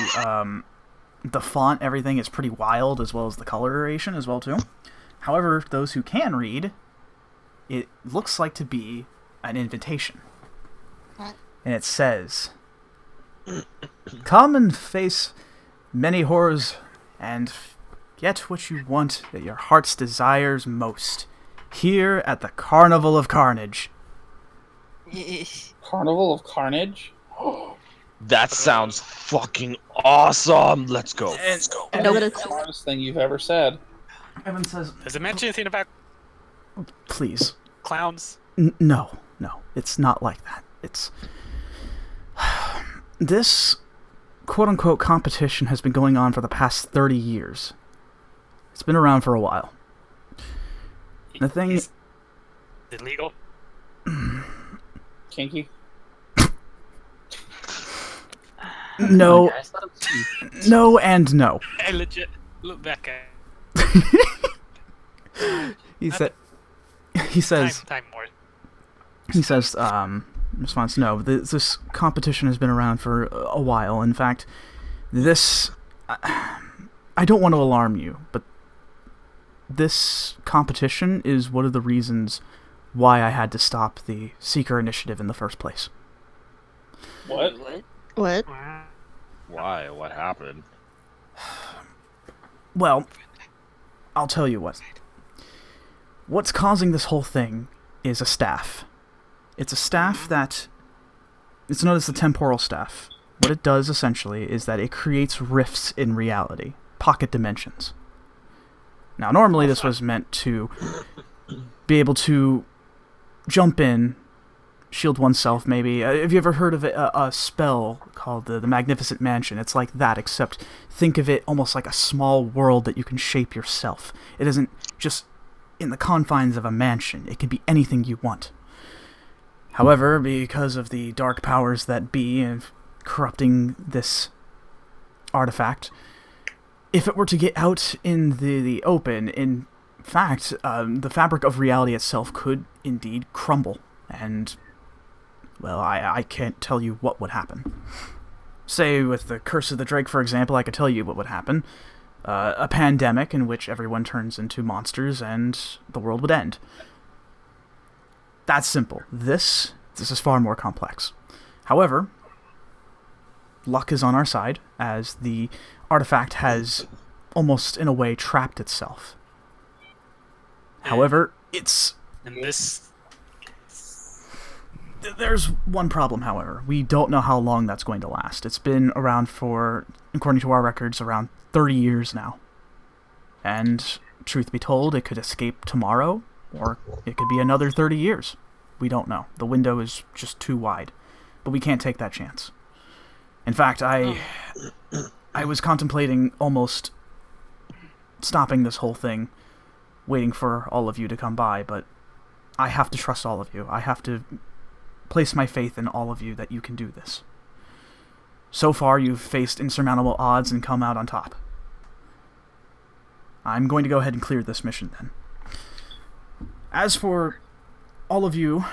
font, everything is pretty wild, as well as the coloration as well too. However, those who can read, it looks like to be an invitation. And it says, "Come and face many horrors and get what you want that your heart's desires most. Here at the Carnival of Carnage." Carnival of Carnage? That sounds fucking awesome. Let's go. That's the smartest thing you've ever said. Evan says, Does it mention anything about "Please. clowns?" No. It's not like that. It's... This quote-unquote competition has been going on for the past 30 years. It's been around for a while. The thing is it legal? Kinky? No. No and no. I legit look back at He says time more. He says, response, no, this competition has been around for a while. In fact, this... I don't want to alarm you, but this competition is one of the reasons why I had to stop the Seeker Initiative in the first place. What? What? Why? What happened? Well, I'll tell you what. What's causing this whole thing is a staff. It's a staff that... It's known as the temporal staff. What it does, essentially, is that it creates rifts in reality. Pocket dimensions. Now, normally this was meant to be able to jump in, shield oneself, maybe. Have you ever heard of a spell called the Magnificent Mansion? It's like that, except think of it almost like a small world that you can shape yourself. It isn't just in the confines of a mansion. It can be anything you want. However, because of the dark powers that be and corrupting this artifact, if it were to get out in the open, in fact, the fabric of reality itself could indeed crumble. And, well, I can't tell you what would happen. Say, with the Curse of the Drake, for example, I could tell you what would happen. A pandemic in which everyone turns into monsters and the world would end. That's simple. This is far more complex. However, luck is on our side, as the artifact has almost, in a way, trapped itself. However, it's... And this... There's one problem, however. We don't know how long that's going to last. It's been around for, according to our records, around 30 years now. And, truth be told, it could escape tomorrow, or it could be another 30 years. We don't know. The window is just too wide. But we can't take that chance. In fact, I was contemplating almost stopping this whole thing, waiting for all of you to come by, but I have to trust all of you. I have to place my faith in all of you that you can do this. So far, you've faced insurmountable odds and come out on top. I'm going to go ahead and clear this mission, then. As for all of you,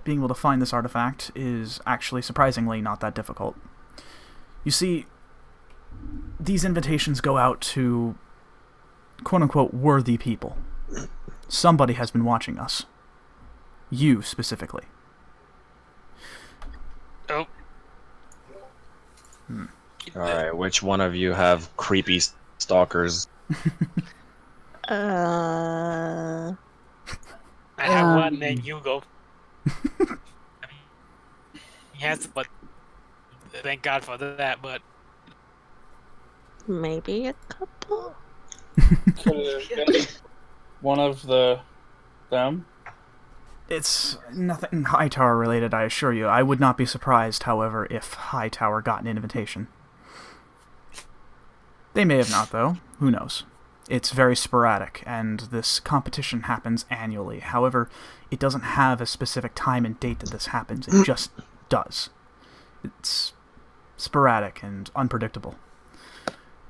being able to find this artifact is actually surprisingly not that difficult. You see, these invitations go out to quote-unquote worthy people. Somebody has been watching us. You, specifically. Oh. Alright, which one of you have creepy stalkers? I have one, then you go. He has, but thank God for that, but... Maybe a couple? Could it have been one of them? It's nothing Hightower related, I assure you. I would not be surprised, however, if Hightower got an invitation. They may have not, though. Who knows? It's very sporadic, and this competition happens annually. However, it doesn't have a specific time and date that this happens. It just does. It's sporadic and unpredictable.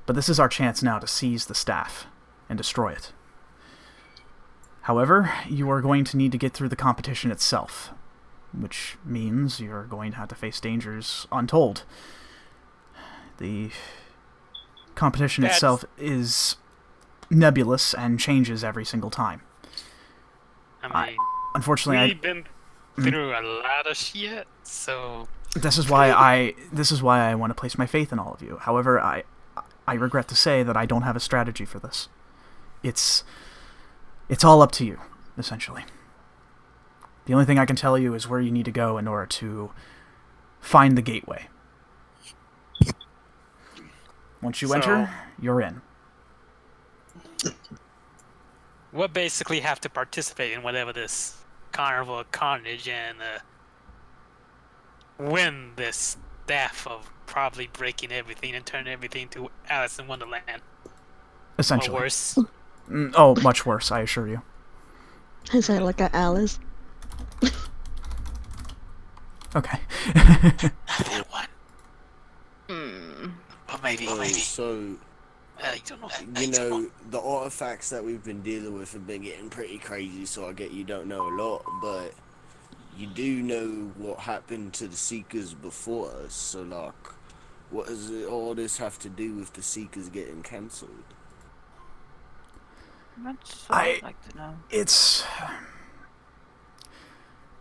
But this is our chance now to seize the staff and destroy it. However, you are going to need to get through the competition itself, which means you're going to have to face dangers untold. The competition itself is nebulous and changes every single time. I mean, unfortunately, we've been through a lot of shit, so... This is why I want to place my faith in all of you. However, I regret to say that I don't have a strategy for this. It's all up to you, essentially. The only thing I can tell you is where you need to go in order to find the gateway. Once you enter, you're in. We'll basically have to participate in whatever this Carnival of Carnage and win this staff of probably breaking everything and turning everything to Alice in Wonderland. Essentially. Or worse. Oh, much worse, I assure you. Is that like a Alice? Okay. That one. But maybe. So, I don't know. you know, the artifacts that we've been dealing with have been getting pretty crazy, so I get you don't know a lot, but you do know what happened to the Seekers before us, so, like, what does all this have to do with the Seekers getting cancelled? That's what I'd like to know. It's...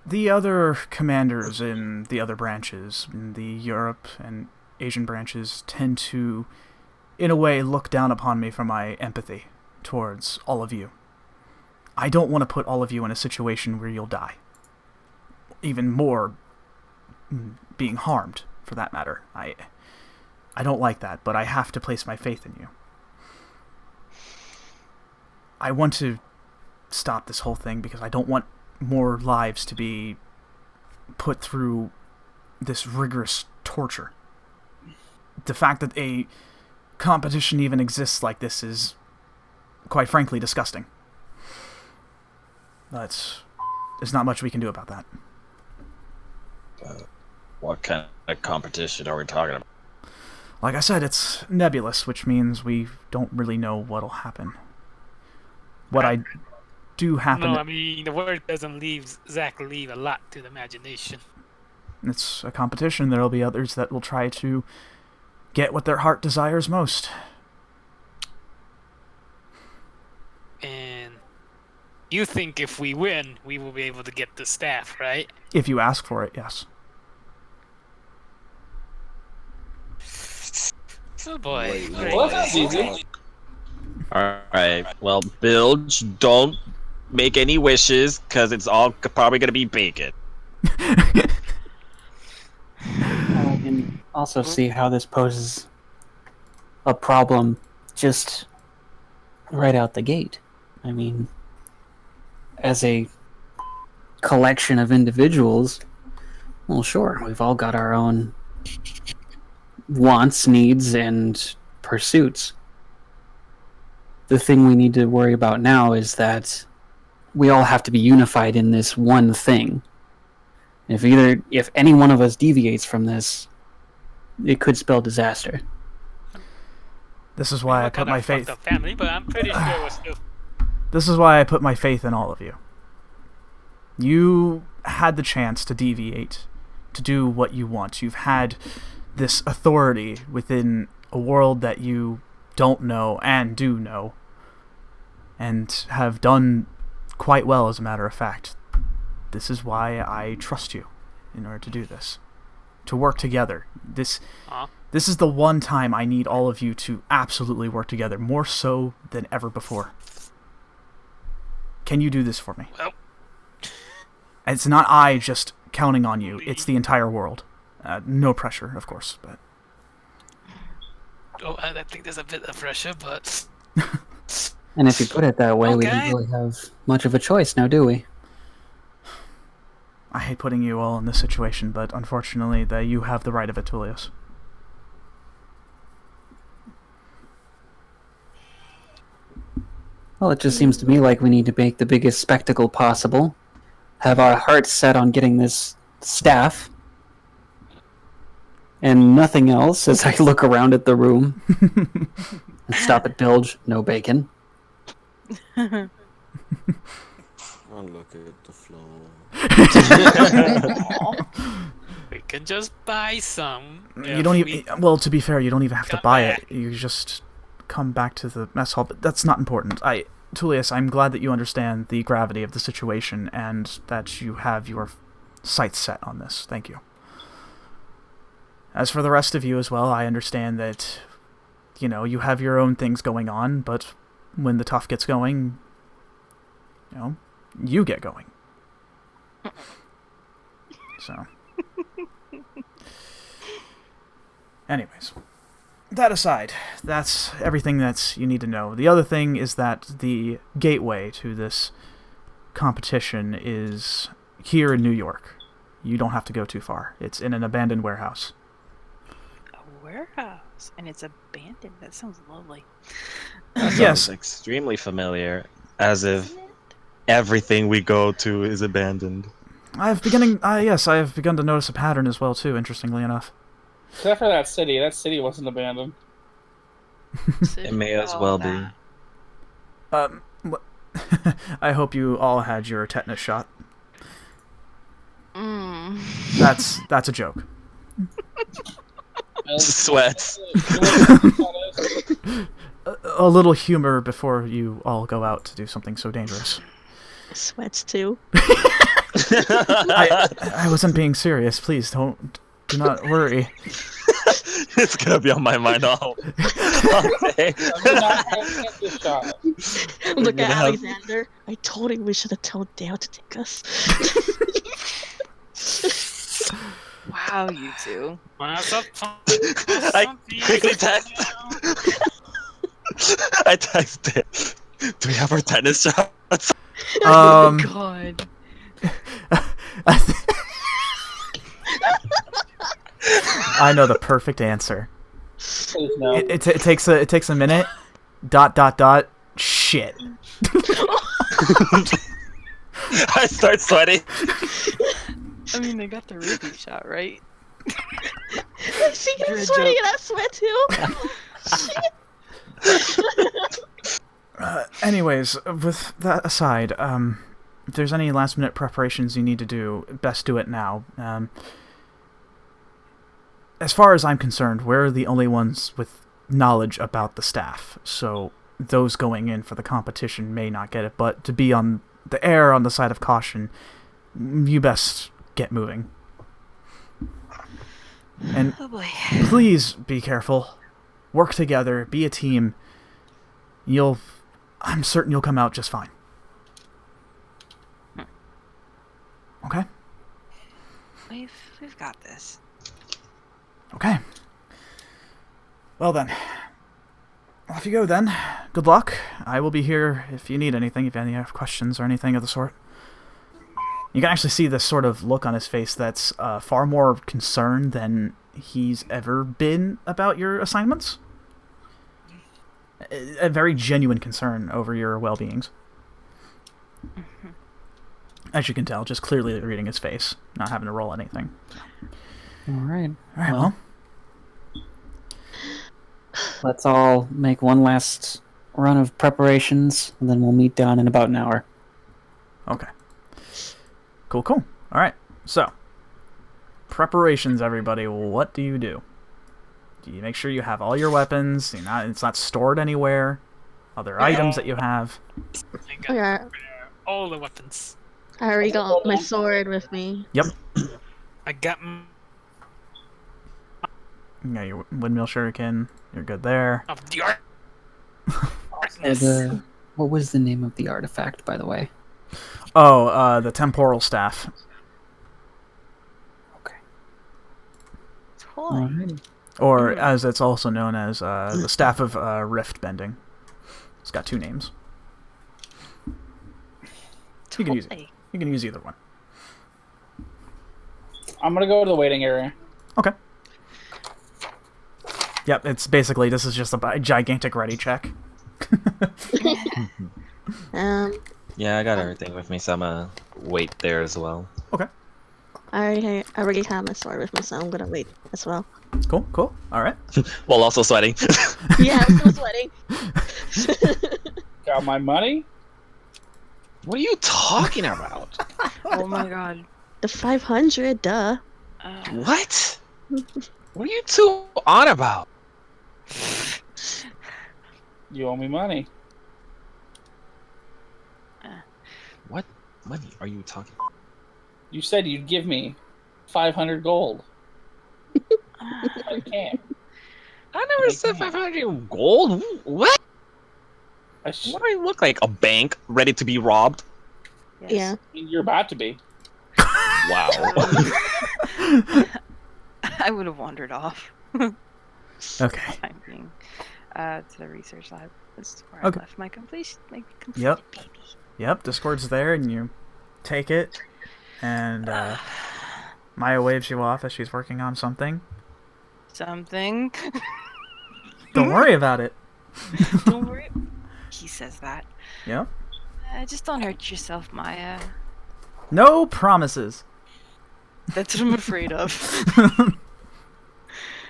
The other commanders in the other branches, in the Europe and Asian branches, tend to in a way, look down upon me for my empathy towards all of you. I don't want to put all of you in a situation where you'll die. Even more, being harmed, for that matter. I don't like that, but I have to place my faith in you. I want to stop this whole thing because I don't want more lives to be put through this rigorous torture. The fact that a competition even exists like this is, quite frankly, disgusting. But there's not much we can do about that. What kind of competition are we talking about? Like I said, it's nebulous, which means we don't really know what'll happen. What I do happen... No, I mean, the word doesn't leave a lot to the imagination. It's a competition. There'll be others that will try to get what their heart desires most. And you think if we win, we will be able to get the staff, right? If you ask for it, yes. Oh boy. Well, that's easy. Alright, well, Bilge, don't make any wishes, because it's all probably going to be bacon. I can also see how this poses a problem just right out the gate. I mean, as a collection of individuals, well, sure, we've all got our own wants, needs, and pursuits. The thing we need to worry about now is that we all have to be unified in this one thing. If any one of us deviates from this, it could spell disaster. This is why I put my faith. Family, but I'm pretty sure we're still. This is why I put my faith in all of you. You had the chance to deviate, to do what you want. You've had this authority within a world that you don't know and do know, and have done quite well, as a matter of fact. This is why I trust you in order to do this. To work together. This is the one time I need all of you to absolutely work together, more so than ever before. Can you do this for me? Well, it's not I just counting on you, it's the entire world. No pressure, of course, but... Oh, I think there's a bit of pressure, but... And if you put it that way, we don't really have much of a choice now, do we? I hate putting you all in this situation, but unfortunately, you have the right of it, Tulius. Well, it just seems to me like we need to make the biggest spectacle possible. Have our hearts set on getting this staff. And nothing else as I look around at the room. And stop at Bilge, no bacon. I look at the floor. we can just buy some. You don't even... Well, to be fair, you don't even have to buy it. You just come back to the mess hall, but that's not important. Tulius, I'm glad that you understand the gravity of the situation and that you have your sights set on this. Thank you. As for the rest of you as well, I understand that, you have your own things going on, but when the tough gets going, you get going. So. Anyways. That aside, that's everything that you need to know. The other thing is that the gateway to this competition is here in New York. You don't have to go too far. It's in an abandoned warehouse. A warehouse? And it's abandoned? That sounds lovely. That sounds extremely familiar, as if everything we go to is abandoned. I have begun to notice a pattern as well, too, interestingly enough. Except for that city. That city wasn't abandoned. It may as well be. I hope you all had your tetanus shot. That's a joke. Sweats. A little humor before you all go out to do something so dangerous. Sweats too. I wasn't being serious. Please don't Do not worry. It's gonna be on my mind all day. Look at Alexander. I told him we should have told Dale to take us. Wow, you two. I quickly text. I texted. Do we have our tennis shots? Oh God. I know the perfect answer. Please no. It takes a minute. ... Shit. I start sweating. I mean, they got the ruby shot, right? She gets sweaty and I sweat too. Anyways, with that aside, if there's any last minute preparations you need to do, best do it now. As far as I'm concerned, we're the only ones with knowledge about the staff, so those going in for the competition may not get it, but to be on the air on the side of caution, you best get moving. And Oh boy. please be careful. Work together, be a team. I'm certain you'll come out just fine. Okay? We've got this. Okay. Well then. Off you go then. Good luck. I will be here if you need anything, if you have questions or anything of the sort. You can actually see this sort of look on his face that's far more concerned than he's ever been about your assignments. A very genuine concern over your well-beings. Mm-hmm. As you can tell, just clearly reading his face, not having to roll anything. Alright. Alright, well. Let's all make one last run of preparations, and then we'll meet down in about an hour. Okay. Cool. Alright, so. Preparations, everybody. What do? Do you make sure you have all your weapons? It's not stored anywhere? Other items that you have? Yeah. All the weapons. I already got my sword with me. Yep. I got. You got your windmill shuriken. You're good there. Of the art. What was the name of the artifact, by the way? Oh, the temporal staff. Okay. Alrighty. Or, as it's also known as, the Staff of Rift Bending. It's got 2 names. You can use it. You can use either one. I'm gonna go to the waiting area. Okay. Yep, it's basically, this is just a gigantic ready check. Yeah, I got everything with me, so I'm gonna wait there as well. Okay. I already have my sword with me, so I'm gonna wait as well. Cool. Alright. While also sweating. Yeah, I'm still sweating. Got my money? What are you talking about? Oh my God. The 500, duh. What? What are you two on about? You owe me money. What money are you talking about? You said you'd give me 500 gold. I can't. I never said 500 gold. What? What do I look like? A bank ready to be robbed? Yes. Yeah. You're about to be. Wow. I would have wandered off. Okay. Time being. To the research lab. This is where Okay. I left my complete Yep. baby. Yep, Discord's there, and you take it, and Maya waves you off as she's working on something. Something. Don't worry about it. Don't worry. He says that. Yep. Just don't hurt yourself, Maya. No promises. That's what I'm afraid of.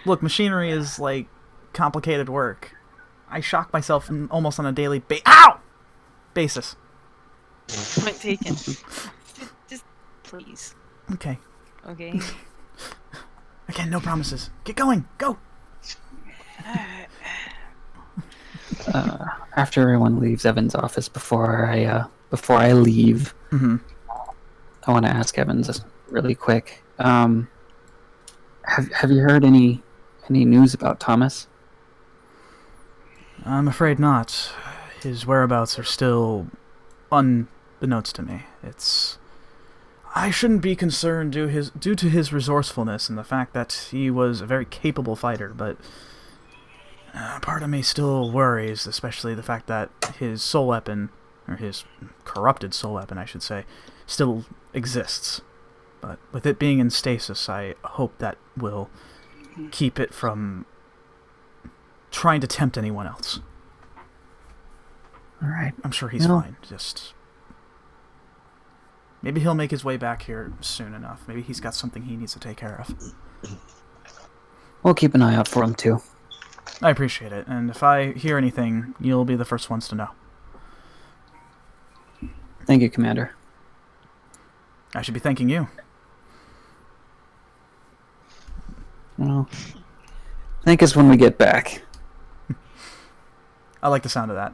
Look, machinery is, like, complicated work. I shock myself almost on a daily basis. Point taken. Just please. Okay. Okay. Again, no promises. Get going. Go. After everyone leaves Evan's office, before I leave, Mm-hmm. I want to ask Evans really quick. How Have you heard any news about Thomas? I'm afraid not. His whereabouts are still unbeknownst to me. I shouldn't be concerned due to his resourcefulness and the fact that he was a very capable fighter, but part of me still worries, especially the fact that his soul weapon, or his corrupted soul weapon, I should say, still exists. But with it being in stasis, I hope that will keep it from trying to tempt anyone else. All right. I'm sure he's fine. Just maybe he'll make his way back here soon enough. Maybe he's got something he needs to take care of. We'll keep an eye out for him too. I appreciate it, and if I hear anything, you'll be the first ones to know. Thank you, Commander. I should be thanking you. Well, thank us when we get back. I like the sound of that.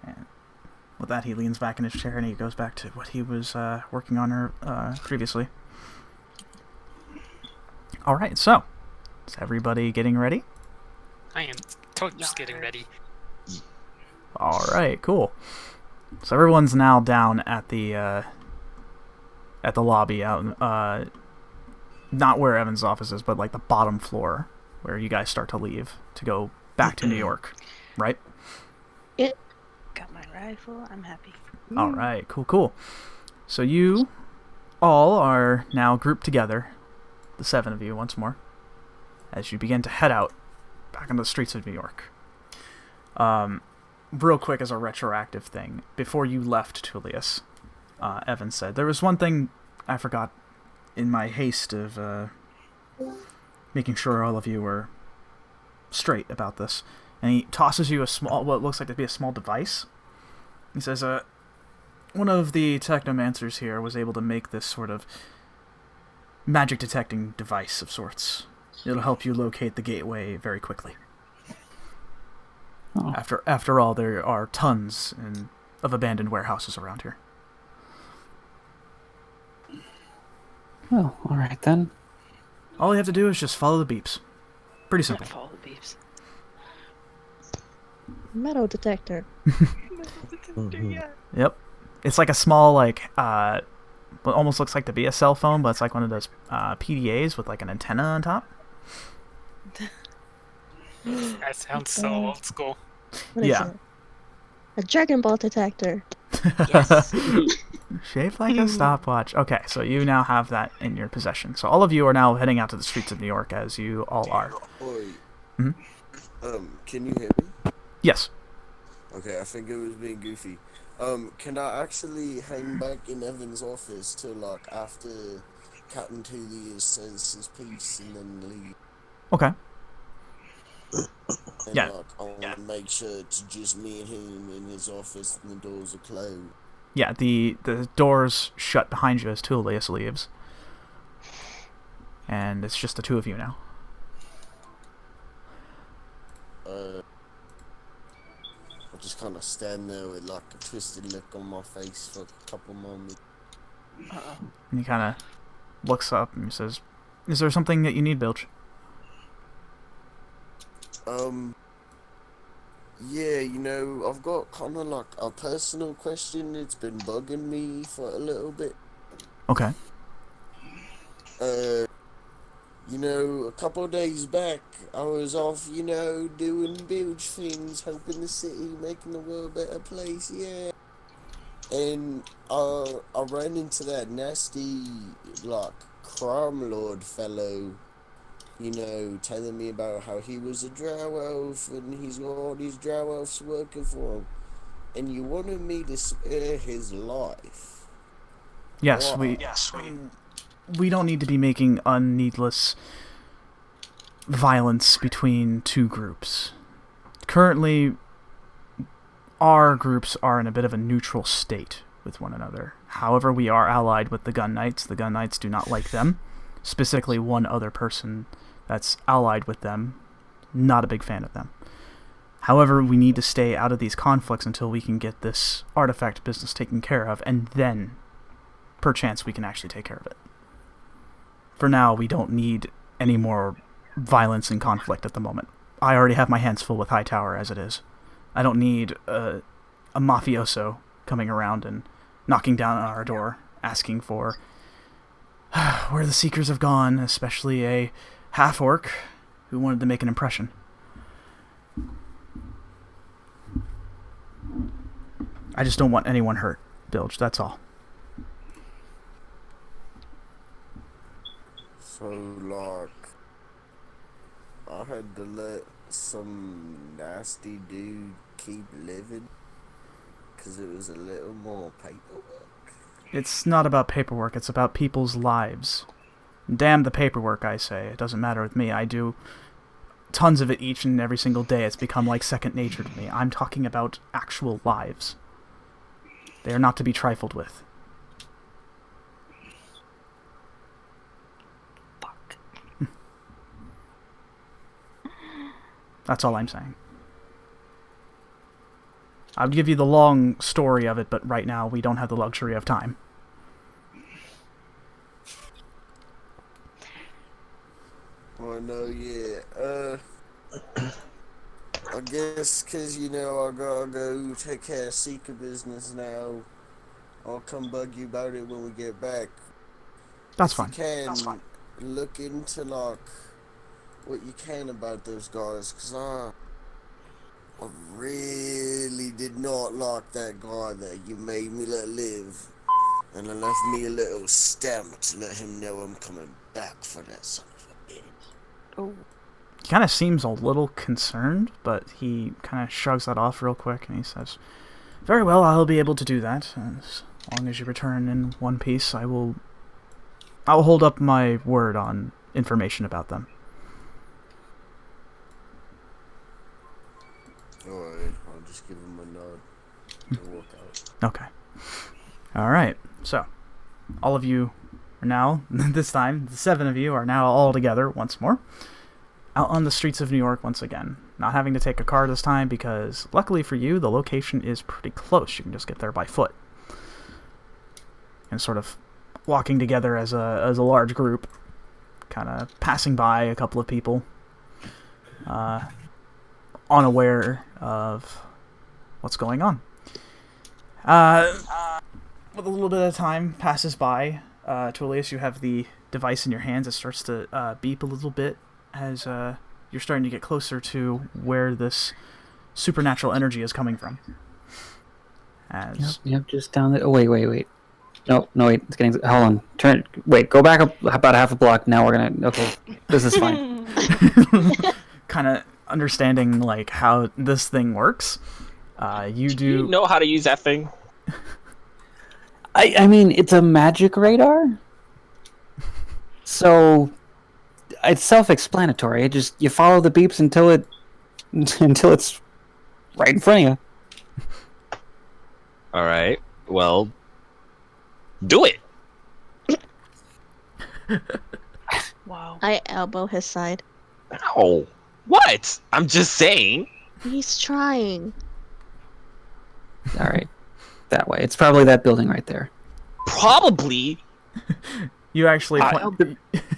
And with that, he leans back in his chair and he goes back to what he was working on previously. Alright, so, is everybody getting ready? I am totally just getting ready. Alright, cool. So everyone's now down at the lobby out not where Evan's office is, but like the bottom floor where you guys start to leave to go back to New York, right? Yeah. Got my rifle. I'm happy. Alright, cool. So you all are now grouped together, the 7 of you once more, as you begin to head out back on the streets of New York. Real quick as a retroactive thing, before you left Tulius, Evan said, there was one thing I forgot in my haste of making sure all of you were straight about this. And he tosses you what looks like to be a small device. He says, one of the technomancers here was able to make this sort of magic detecting device of sorts. It'll help you locate the gateway very quickly. Oh. After all, there are tons of abandoned warehouses around here. Well, all right then. All you have to do is just follow the beeps. Pretty simple. Follow the beeps. Metal detector. Yeah. Yep. It's like a small, what almost looks like to be a cell phone, but it's like one of those PDAs with like an antenna on top. That sounds so old school. What is it? A Dragon Ball detector. Yes. Shaped like a stopwatch. Okay, so you now have that in your possession. So all of you are now heading out to the streets of New York, as you all are. Oi. Mm-hmm. Can you hear me? Yes. Okay, I think it was being goofy. Can I actually hang back in Evan's office till like after Captain Tulius says his piece and then leave? Okay. And Yeah. like, I want to make sure it's just me and him in his office and the doors are closed. Yeah, the doors shut behind you as Tulius leaves. And it's just the two of you now. I'll just kind of stand there with like a twisted look on my face for a couple moments. And he kind of looks up and says, "Is there something that you need, Bilge?" Yeah, you know, I've got kind of like a personal question that's been bugging me for a little bit. Okay. You know, a couple of days back, I was off, you know, doing bilge things, helping the city, making the world a better place, yeah. And I ran into that nasty, like, crime lord fellow, you know, telling me about how he was a drow elf and he's got all these drow elves working for him. And you wanted me to spare his life. Yes, we don't need to be making unneedless violence between two groups. Currently, our groups are in a bit of a neutral state with one another. However, we are allied with the Gun Knights. The Gun Knights do not like them. Specifically, one other person that's allied with them, not a big fan of them. However, we need to stay out of these conflicts until we can get this artifact business taken care of, and then, perchance, we can actually take care of it. for now, we don't need any more violence and conflict at the moment. I already have my hands full with Hightower as it is. I don't need a mafioso coming around and knocking down on our door, asking for where the Seekers have gone, especially a half-orc who wanted to make an impression. I just don't want anyone hurt, Bilge, that's all. So, like, I had to let some nasty dude keep living because it was a little more paperwork. It's not about paperwork, it's about people's lives. Damn the paperwork, I say. It doesn't matter with me. I do tons of it each and every single day. It's become like second nature to me. I'm talking about actual lives. They are not to be trifled with. Fuck. That's all I'm saying. I'll give you the long story of it, but right now we don't have the luxury of time. I know, yeah. I guess because, I gotta go take care of Seeker business now. I'll come bug you about it when we get back. That's fine. That's fine. Look into, like, what you can about those guys, because I really did not like that guy that you made me let live. And I left me a little stamp to let him know I'm coming back for that son of a bitch. Oh. He kind of seems a little concerned, but he kind of shrugs that off real quick and he says, "Very well, I'll be able to do that. As long as you return in one piece, I will hold up my word on information about them." Alright, I'll just give him a nod and walk out. Okay. Alright, so all of you are now, this time, the 7 of you are now all together once more, out on the streets of New York once again. Not having to take a car this time because, luckily for you, the location is pretty close. You can just get there by foot. And sort of walking together as a large group, kind of passing by a couple of people, unaware of what's going on. With a little bit of time passes by, Tulius, you have the device in your hands. It starts to beep a little bit as you're starting to get closer to where this supernatural energy is coming from. Yep, just down there. Oh, wait. No, wait, it's getting... Hold on. Go back up about half a block. Now we're gonna... Okay, this is fine. Kind of understanding, like, how this thing works. You do... You know how to use that thing? I mean, it's a magic radar. So it's self-explanatory. You follow the beeps until it's right in front of you. All right. Well, do it. Wow. I elbow his side. Ow. What? I'm just saying. He's trying. All right. That way. It's probably that building right there. Probably. You actually... The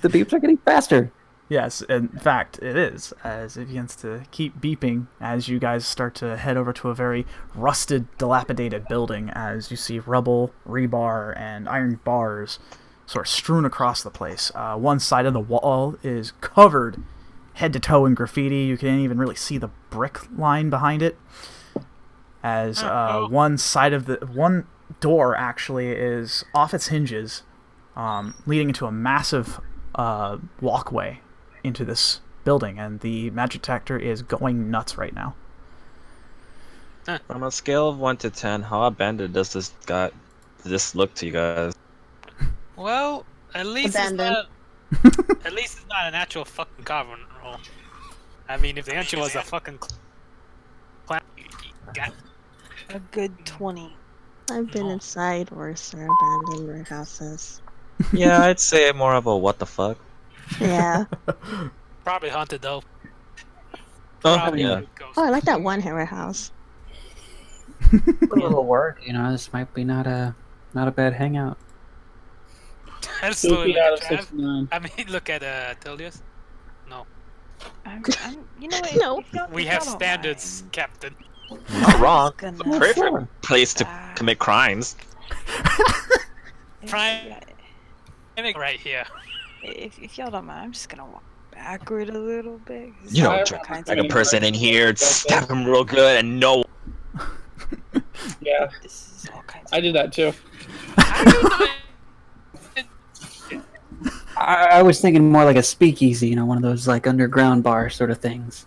beeps are getting faster. Yes, in fact, it is, as it begins to keep beeping as you guys start to head over to a very rusted, dilapidated building as you see rubble, rebar, and iron bars sort of strewn across the place. One side of the wall is covered head to toe in graffiti. You can't even really see the brick line behind it. As one door actually is off its hinges, leading into a massive walkway into this building, and the magic detector is going nuts right now. On a scale of 1 to 10, how abandoned does this look to you guys? Well, at least Abandoned. it's not an actual fucking carbon roll. I mean, if the answer was a fucking clown, you got A good 20. I've been inside worse abandoned warehouses. Yeah, I'd say more of a what the fuck. Yeah. probably haunted though. Oh, Probably yeah. ghost. Oh, I like that one warehouse. A little work, this might be not a bad hangout. Let's 2 slowly feet look out at of Trav. 69. I mean, look at Tulius. No. You know what? No. We have standards, Captain. Not wrong. Gonna Perfect place to commit crimes. Prime right here. If y'all don't mind, I'm just gonna walk backward a little bit. You know, There's all kinds like a of- person in here, stab him real good, and no. Yeah, This is all kinds. I did that too. I was thinking more like a speakeasy, you know, one of those like underground bar sort of things.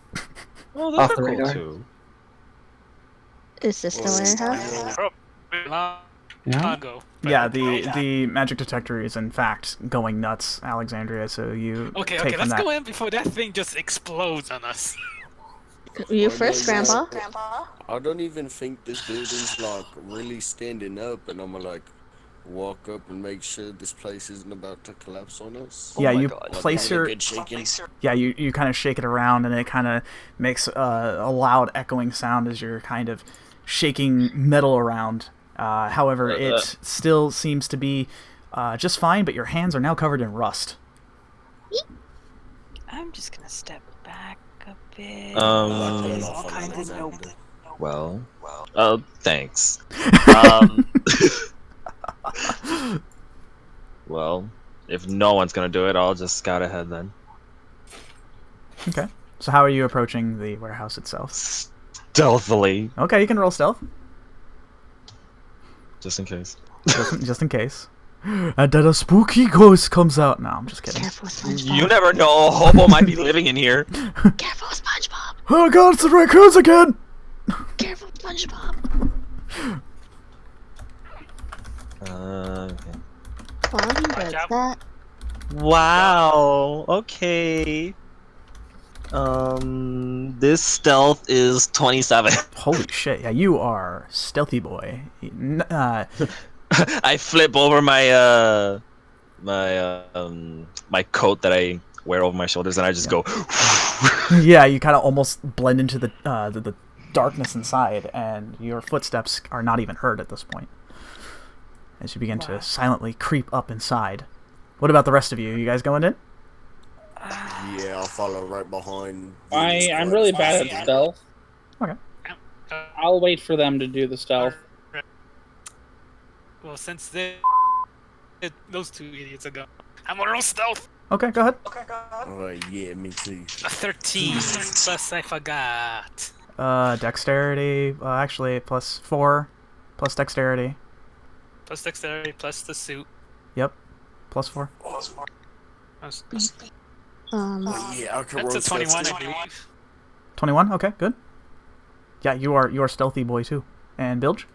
Well, Off those the are cool radar. too. Is this the warehouse? Yeah. Yeah, the magic detector is in fact going nuts, Alexandria. So you Okay, take from let's that. go in before that thing just explodes on us. You Oh, first, no, no. Grandpa. I don't even think this building's like really standing up, and I'm gonna like walk up and make sure this place isn't about to collapse on us. Yeah, you Like, place give it a your good shaking. yeah you kind of shake it around, and it kind of makes a loud echoing sound as you're kind of shaking metal around. However, it still seems to be just fine, but your hands are now covered in rust. I'm just gonna step back a bit. Um, All kinds of nope. Well, thanks. Well, if no one's gonna do it, I'll just scout ahead then. Okay. So how are you approaching the warehouse itself? Stealthily, Okay, you can roll stealth, just in case. just in case. And then a spooky ghost comes out. No, I'm just kidding. Careful, SpongeBob. You never know. A hobo might be living in here. Careful, SpongeBob. Oh god, it's the raccoons again! Careful, SpongeBob. Okay. Well, he does out. that. Wow. Okay. This stealth is 27. Holy shit, yeah, you are stealthy boy. I flip over my my coat that I wear over my shoulders, and I just go. Yeah, you kind of almost blend into the darkness inside, and your footsteps are not even heard at this point. As you begin to silently creep up inside. What about the rest of you? You guys going in? Yeah, I'll follow right behind. I'm really bad at stealth. Okay. I'll wait for them to do the stealth. Well, since those two idiots are gone, I'm gonna roll stealth. Okay, go ahead. Oh yeah, me too. A 13 plus I forgot. Dexterity, actually, +4, plus dexterity. Plus dexterity plus the suit. Yep, +4. Oh yeah, I can roll That's a 21, stealth I too. believe. 21. Okay, good. Yeah, you are stealthy boy too. And Bilge?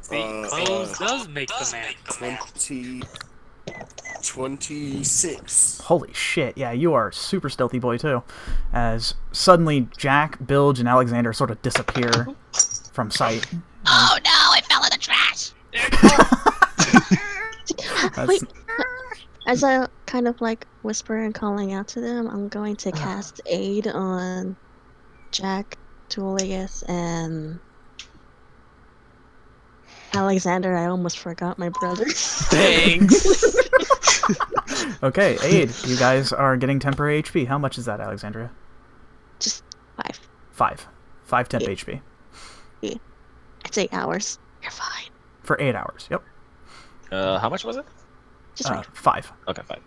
See, clothes does make the man. 26. Holy shit, yeah, you are super stealthy boy too. As suddenly Jack, Bilge, and Alexander sort of disappear from sight. Oh no, I fell in the trash. Wait. As I kind of like whisper and calling out to them, I'm going to cast aid on Jack, Tulius, and Alexander. I almost forgot my brother. Thanks. Okay, aid. You guys are getting temporary HP. How much is that, Alexandria? Just 5. 5. 5 temp Yeah. HP. It's 8 hours. You're fine. For 8 hours, yep. How much was it? Just 5. 5. Okay, fine.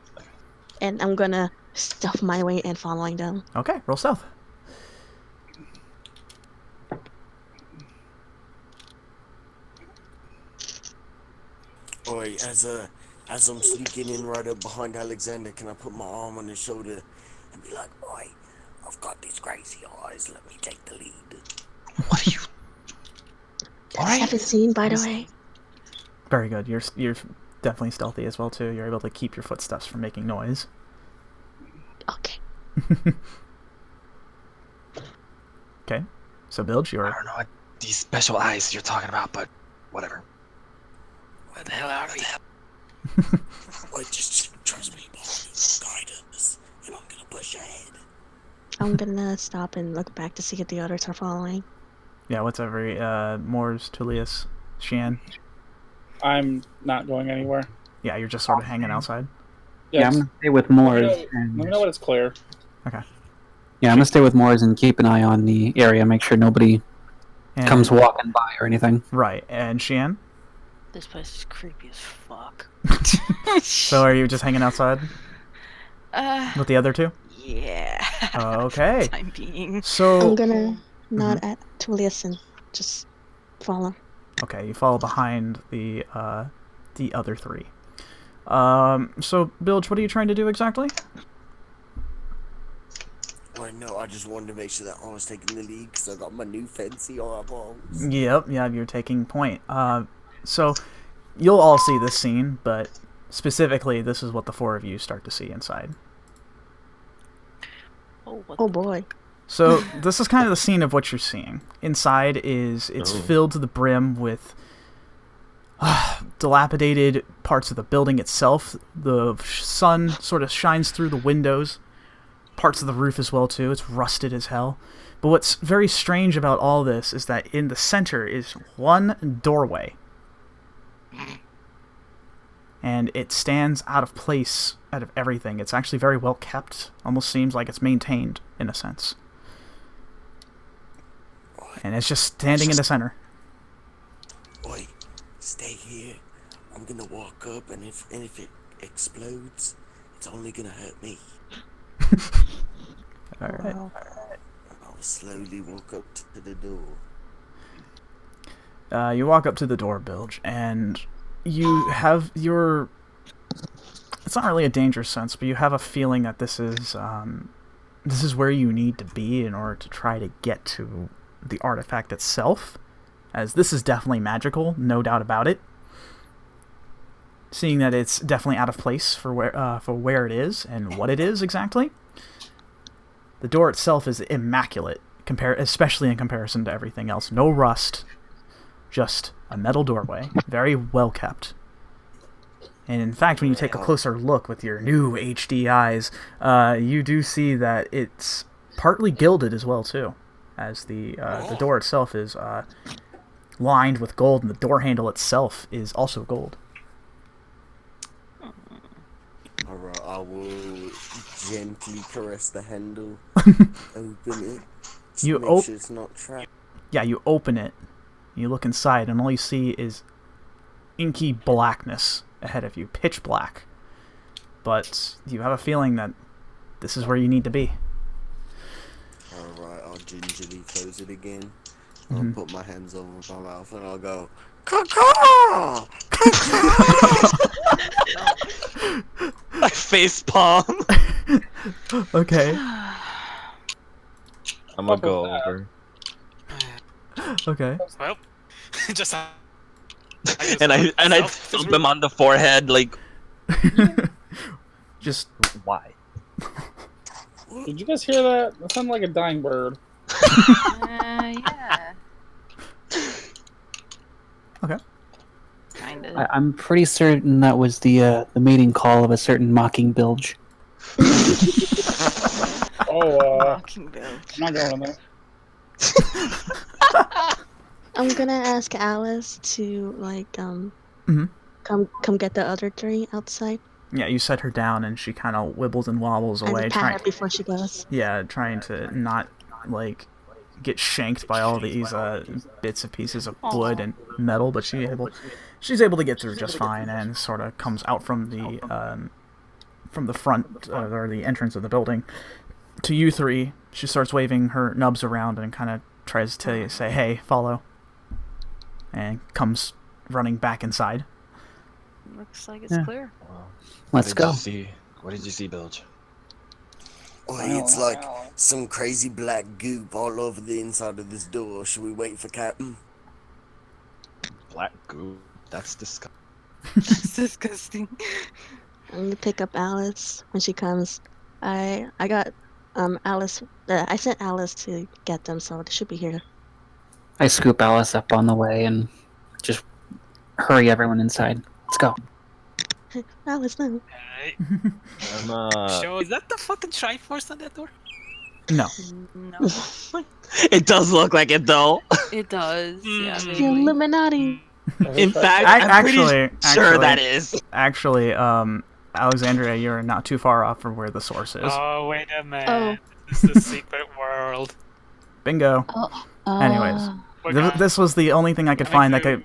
And I'm gonna stuff my way in following them. Okay, roll stealth. Oi, as I'm sneaking in right up behind Alexander, can I put my arm on his shoulder and be like, "Oi, I've got these crazy eyes. Let me take the lead." What are you? That's 17, by the way. Very good. You're definitely stealthy as well too. You're able to keep your footsteps from making noise. Okay. Okay. So Bilge, I you're don't know what these special eyes you're talking about, but whatever. What the hell are we? Oi, just trust me, boss. Guide us, and I'm gonna push ahead. I'm gonna stop and look back to see if the others are following. yeah. What's every Moors, Tulius, Xian? I'm not going anywhere. Yeah, you're just sort of hanging outside. Yeah, I'm gonna stay with Moors. Let me know when it's clear. Okay. Yeah, I'm gonna stay with Moors and keep an eye on the area, make sure nobody comes walking by or anything. Right, and Xian? This place is creepy as fuck. So are you just hanging outside with the other two? Yeah. Okay. Time being. So I'm gonna nod at Tulius and just follow. Okay, you follow behind the other three. So Bilge, what are you trying to do exactly? Well, no, I just wanted to make sure that I was taking the lead because I got my new fancy eyeballs. Yep, yeah, you're taking point. So you'll all see this scene, but specifically, this is what the four of you start to see inside. Oh boy. So this is kind of the scene of what you're seeing. Inside it's filled to the brim with dilapidated parts of the building itself. The sun sort of shines through the windows. Parts of the roof as well, too. It's rusted as hell. But what's very strange about all this is that in the center is one doorway. And it stands out of place out of everything. It's actually very well kept. Almost seems like it's maintained, in a sense. And it's just standing in the center. Oi, stay here. I'm gonna walk up, and if it explodes, it's only gonna hurt me. Alright. I'll slowly walk up to the door. You walk up to the door, Bilge, and you have your... It's not really a dangerous sense, but you have a feeling that this is where you need to be in order to try to get to the artifact itself, as this is definitely magical, no doubt about it. Seeing that it's definitely out of place for where it is and what it is exactly. The door itself is immaculate, especially in comparison to everything else. No rust, just a metal doorway, very well kept. And in fact, when you take a closer look with your new HD eyes, you do see that it's partly gilded as well too, as the door itself is lined with gold, and the door handle itself is also gold. Alright, I will gently caress the handle, open it, You make sure it's not trapped. Yeah, you open it, you look inside, and all you see is inky blackness ahead of you, pitch black. But you have a feeling that this is where you need to be. Alright, I'll gingerly close it again. I'll put my hands over my mouth and I'll go, caw-caw! I face palm. Okay. I'm gonna go over. Okay. Well, just And I thump him on the forehead, like. Just why? Did you guys hear that? That sounded like a dying bird. Yeah. Okay. Kinda. I'm pretty certain that was the mating call of a certain mocking bilge. Mocking bilge. I'm not going there. I'm gonna ask Alice to come get the other three outside. Yeah, you set her down, and she kind of wibbles and wobbles away, And pat her before she goes. Yeah, trying to not get shanked by all these bits and pieces of wood and metal, but she's able to get through just fine, and sort of comes out from the front or the entrance of the building to you three. She starts waving her nubs around and kind of tries to say, "Hey, follow," and comes running back inside. Looks like it's clear. Wow. Let's go. What did you see, Bilge? Oi, it's like some crazy black goop all over the inside of this door. Should we wait for Captain? Black goo. That's disgusting. It's disgusting. I'm gonna pick up Alice when she comes. I got Alice. I sent Alice to get them, so they should be here. I scoop Alice up on the way and just hurry everyone inside. Let's go. Alice, no. Show, is that the fucking Triforce on that door? No. No. It does look like it, though. It does. Yeah, The vaguely. Illuminati. In fact, I'm pretty sure that is. Actually, Alexandria, you're not too far off from where the source is. Oh, wait a minute. Oh. This is a secret world. Bingo. Anyways, this was the only thing I could find that could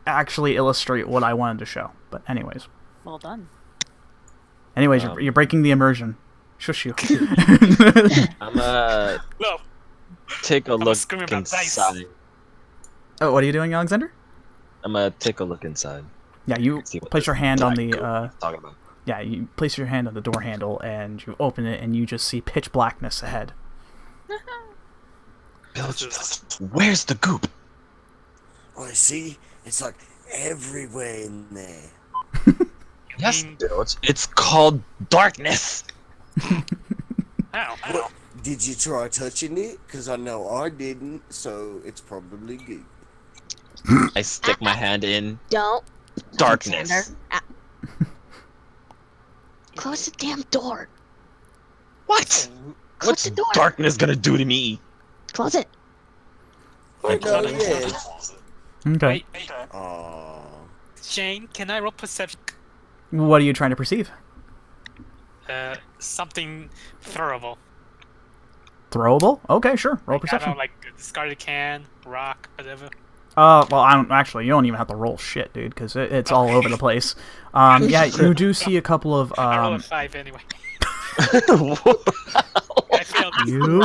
actually illustrate what I wanted to show. But anyways. Well done. Anyways, you're breaking the immersion. Shush you. I'm take a look inside. Oh, what are you doing, Alexander? I'm gonna take a look inside. Yeah, you place your hand on the. Talking about. Yeah, you place your hand on the door handle and you open it and you just see pitch blackness ahead. Where's the goop? Oh, see, it's like everywhere in there. Yes, it's called darkness. Ow. Did you try touching it? Because I know I didn't, so it's probably good. I stick my hand in. Don't. Darkness. Close the damn door. What? Close What's the door. darkness gonna do to me? Close it. I know, yeah. Okay. Wait. Aww. Shane, can I roll perception? What are you trying to perceive? Something throwable. Throwable? Okay, sure. Roll I perception. don't know, like a discarded can, rock, whatever. Well, I don't actually. You don't even have to roll shit, dude, because it's all over the place. Yeah, you do see a couple of. I rolled a 5 anyway. I failed. You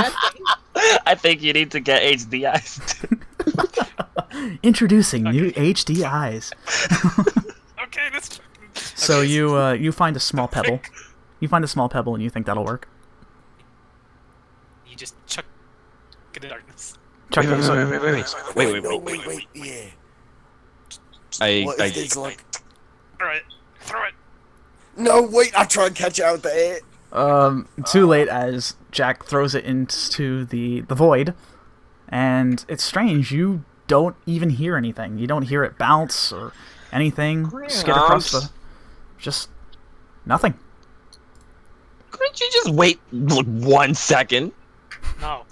I think you need to get HDIs. introducing new HD eyes. Okay, let's. So you find a small pebble. You find a small pebble, and you think that'll work. You just chuck it in darkness. Chuck it. Wait. Yeah. I It's like... Throw it. No, wait, I try and catch it out the air. Too late, as Jack throws it into the void, and it's strange. You don't even hear anything. You don't hear it bounce or anything. Skid across the. Just nothing. Couldn't you just wait like 1 second? No.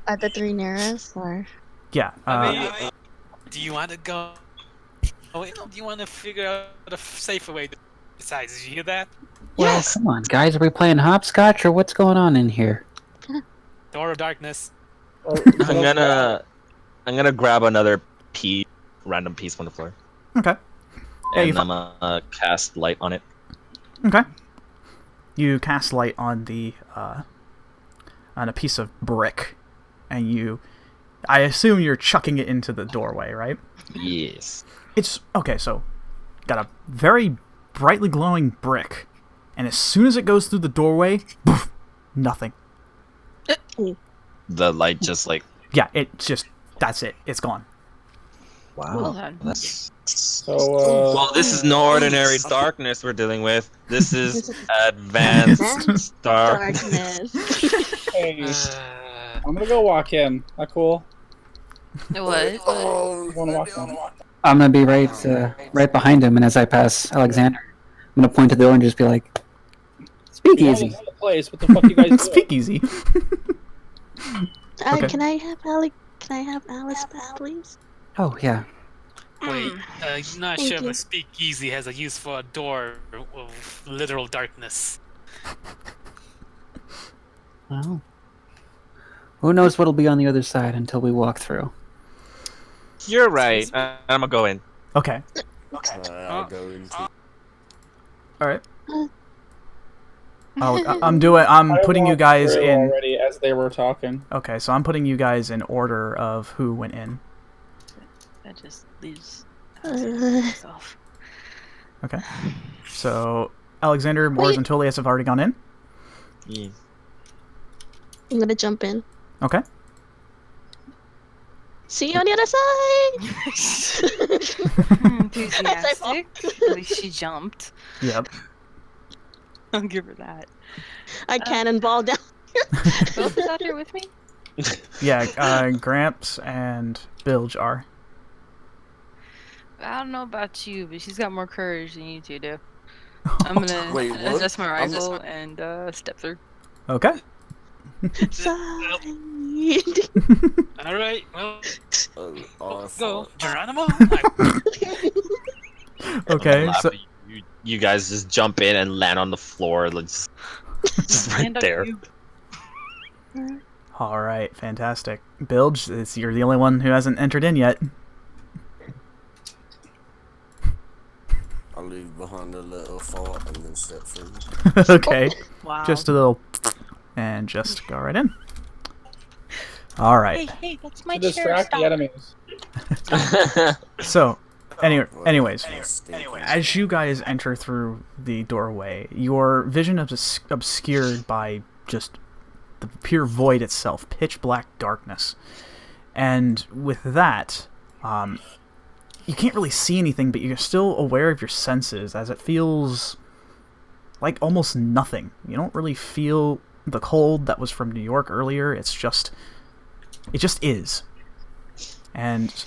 Are the three nearest, or? Yeah. I mean, do you want to go? Oh, wait, do you want to figure out a safer way? Besides, did you hear that? Well, come on, guys. Are we playing hopscotch or what's going on in here? Door of darkness. I'm gonna grab another random piece from the floor. Okay. Yeah, And I'm gonna cast light on it. Okay. You cast light on the on a piece of brick, and I assume you're chucking it into the doorway, right? Yes. It's okay. So, got a very brightly glowing brick, and as soon as it goes through the doorway, poof, nothing. The light just like. Yeah, that's it. It's gone. Wow. Well, That's. So, Well, this is no ordinary darkness we're dealing with. This is advanced darkness. hey, I'm gonna go walk in. That cool? What? Oh, I wanna walk in. I'm gonna be right behind him, and as I pass Alexander, I'm gonna point to the door and just be like, "Speakeasy." You know the place. What the fuck you guys doing? Speakeasy. Okay. Can I have Alice back, please? Oh yeah. Wait, I'm not Thank sure if you. a speakeasy has a use for a door of literal darkness. Well, who knows what'll be on the other side until we walk through. You're right. I'm gonna go in. Okay. I'll go into... All right. I'm putting you guys through in. already as they were talking. Okay, so I'm putting you guys in order of who went in. That just leaves Uh, myself. Okay. So Alexander, Moors, and Tulius have already gone in. Yes. I'm gonna jump in. Okay. See you on the other side. Enthusiastic. At least she jumped. Yep. I'll give her that. I cannonball down. Both is out here with me? Yeah. Gramps and Bilge are. I don't know about you, but she's got more courage than you two do. I'm gonna Wait, what? adjust my rifle and step through. Okay. Side. Alright, well, I Go, thought. Geronimo. Okay, I'm so laughing. You guys just jump in and land on the floor, like, just right Stand up, there. you. all right, fantastic. Bilge, you're the only one who hasn't entered in yet. I leave behind a little fart and then step through. Okay, Wow. just a little, and just go right in. All right. Hey, that's my To chair. distract the Stop. enemies. So, anyways, Stinky. as you guys enter through the doorway, your vision is obscured by just the pure void itself, pitch black darkness. And with that, you can't really see anything, but you're still aware of your senses, as it feels like almost nothing. You don't really feel the cold that was from New York earlier. It just is. And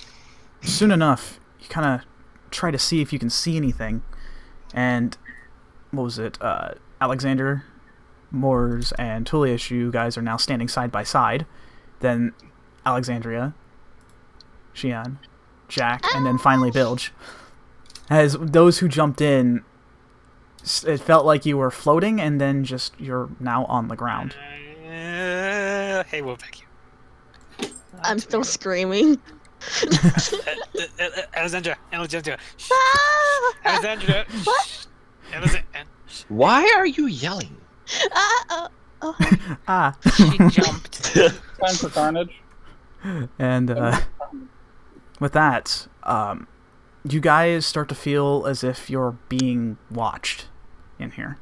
soon enough, you kind of try to see if you can see anything. And what was it? Alexander Moors and Tulius, you guys are now standing side by side. Then Alexandria, Xian, Jack, and then finally Bilge. As those who jumped in, it felt like you were floating, and then just you're now on the ground. Hey, Wolfgang. I'm still screaming. Alexandria. Shh. Ah! Alexandria. What? Why are you yelling? Oh. Ah. She jumped. Time for carnage. And with that, you guys start to feel as if you're being watched in here.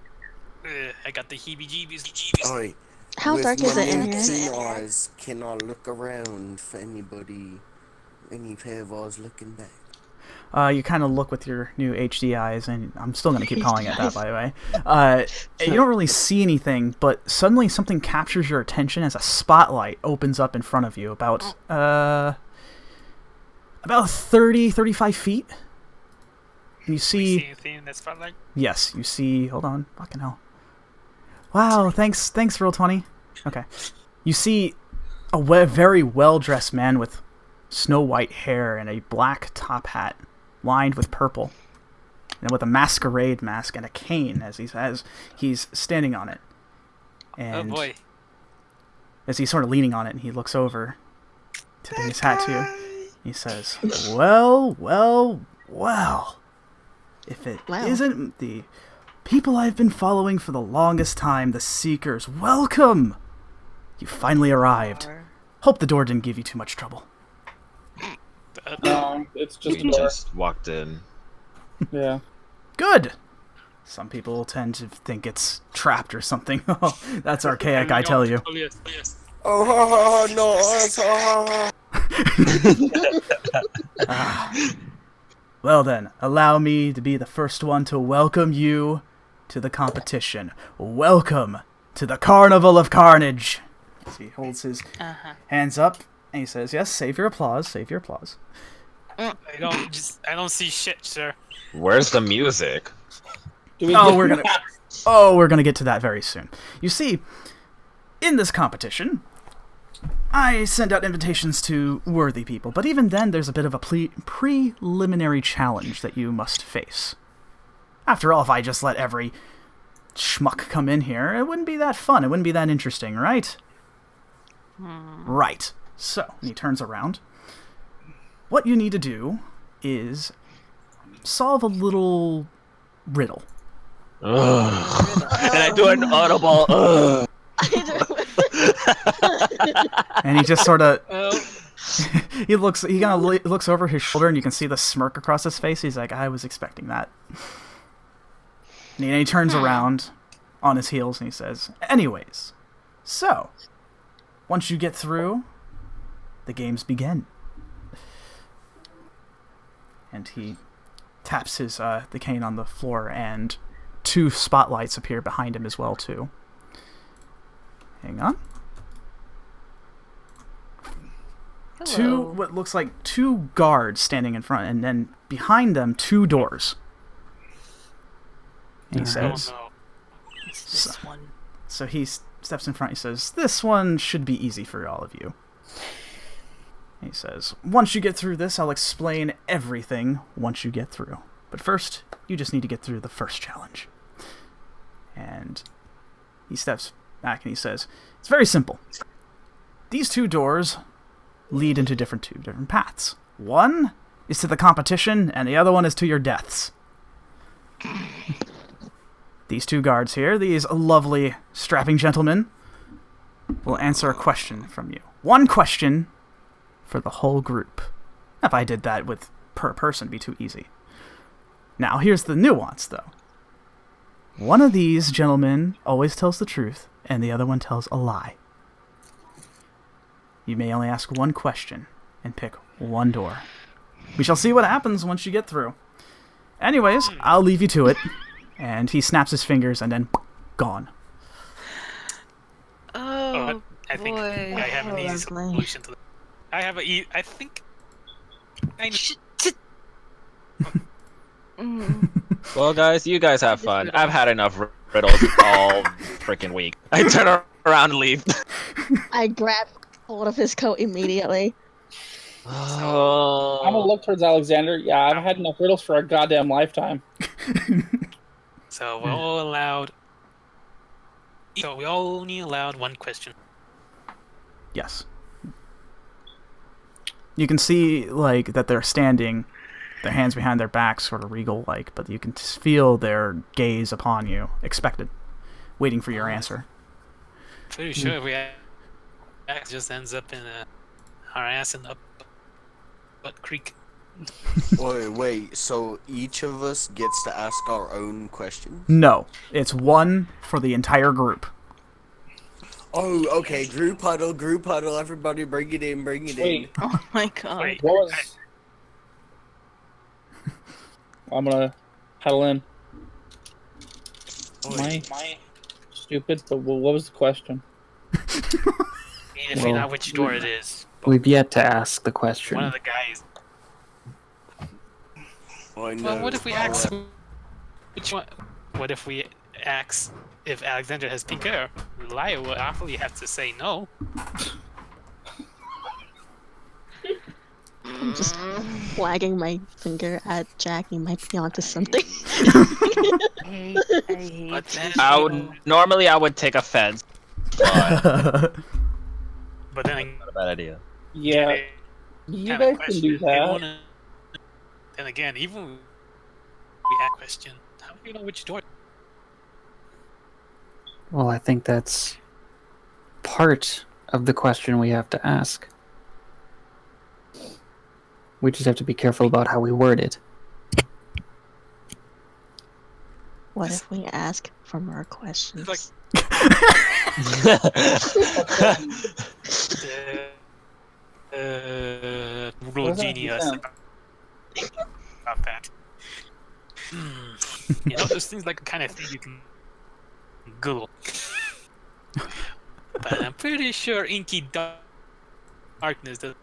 I got the heebie-jeebies. Oi, How with dark is my it in naked here? eyes, can I look around for anybody, any pair of eyes looking back? You kind of look with your new HD eyes, and I'm still going to keep calling it that, by the way. You don't really see anything, but suddenly something captures your attention as a spotlight opens up in front of you, about 30, 35 feet. You see... See anything in that spotlight? Yes, you see... Hold on. Fucking hell. Wow, thanks, Roll20. Okay. You see a very well-dressed man with snow-white hair and a black top hat lined with purple, and with a masquerade mask and a cane as he's standing on it. And Oh boy. as he's sort of leaning on it, and he looks over to his hat too. He says, well, if it Wow. isn't the people I've been following for the longest time, the Seekers, welcome! You finally arrived. Hope the door didn't give you too much trouble. No, it's just a We door. just walked in. Yeah. Good! Some people tend to think it's trapped or something. Oh, that's archaic, I tell you. Oh, no, Well then, allow me to be the first one to welcome you to the competition. Welcome to the Carnival of Carnage! As he holds his hands up, and he says, yes, save your applause, save your applause. I don't see shit, sir. Where's the music? Do we We're gonna get to that very soon. You see, in this competition, I send out invitations to worthy people, but even then there's a bit of a preliminary challenge that you must face. After all, if I just let every schmuck come in here, it wouldn't be that fun, it wouldn't be that interesting, right? Right. So, and he turns around. What you need to do is solve a little riddle. Ugh. And I do an audible. Ugh. And he just sort of he looks over his shoulder, and you can see the smirk across his face. He's like, I was expecting that. And he turns around on his heels and he says, anyways, so once you get through, the games begin. And he taps his the cane on the floor, and 2 spotlights appear behind him as well too. Hang on. Hello. What looks like 2 guards standing in front, and then behind them 2 doors. And he says, Oh It's this one. so he steps in front, he says, this one should be easy for all of you. He says, once you get through this, I'll explain everything once you get through. But first, you just need to get through the first challenge. And he steps back and he says, it's very simple. These two doors lead into two different paths. One is to the competition, and the other one is to your deaths. These two guards here, these lovely, strapping gentlemen, will answer a question from you. One question for the whole group. If I did that with per person, it'd be too easy. Now, here's the nuance, though. One of these gentlemen always tells the truth, and the other one tells a lie. You may only ask one question and pick one door. We shall see what happens once you get through. Anyways, I'll leave you to it. And he snaps his fingers and then gone. Oh, I think I have an easy solution to that. I think I Well, guys, you guys have fun. I've had enough riddles all freaking week. I turn around and leave. I grab hold of his coat immediately. Oh. I'm gonna look towards Alexander. Yeah, I've had enough riddles for a goddamn lifetime. So we're all allowed. So we all only allowed one question. Yes. You can see, like, that they're standing, their hands behind their backs, sort of regal-like, but you can feel their gaze upon you, expected, waiting for your answer. Pretty sure we just ends up in our ass in the butt creek. Wait, so each of us gets to ask our own questions? No, it's one for the entire group. Oh, okay, group huddle, everybody bring it in. Wait, Oh my god. Wait, what was... I'm gonna huddle in. Am I stupid? But what was the question? if you know which door it is. We've yet to ask the question. One of the guys. I know. Well, what if we ask which one? What if we ask if Alexandra has pink hair? Liar will awfully have to say no. I'm just wagging my finger at Jack. He might be onto something. I hate But then, Normally I would take offense, but but then not a bad idea. Yeah, you guys can do that. Then again, even we ask question, how do you know which door? Well, I think that's part of the question we have to ask. We just have to be careful about how we word it. What if we ask for more questions? It's real genius about that. You know, this thing's like the kind of thing you can Google. But I'm pretty sure Inky Darkness does.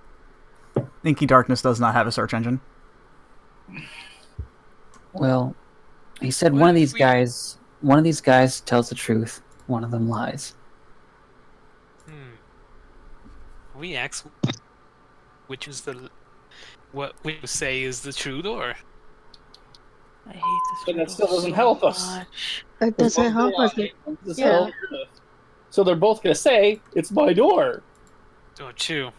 Inky Darkness does not have a search engine. Well, he said What one of if these guys tells the truth, one of them lies. We ask which is what we say is the true door. I hate this. But that riddle still doesn't so help us. much. It doesn't help us. Yeah. So they're both gonna say it's my door. Don't you?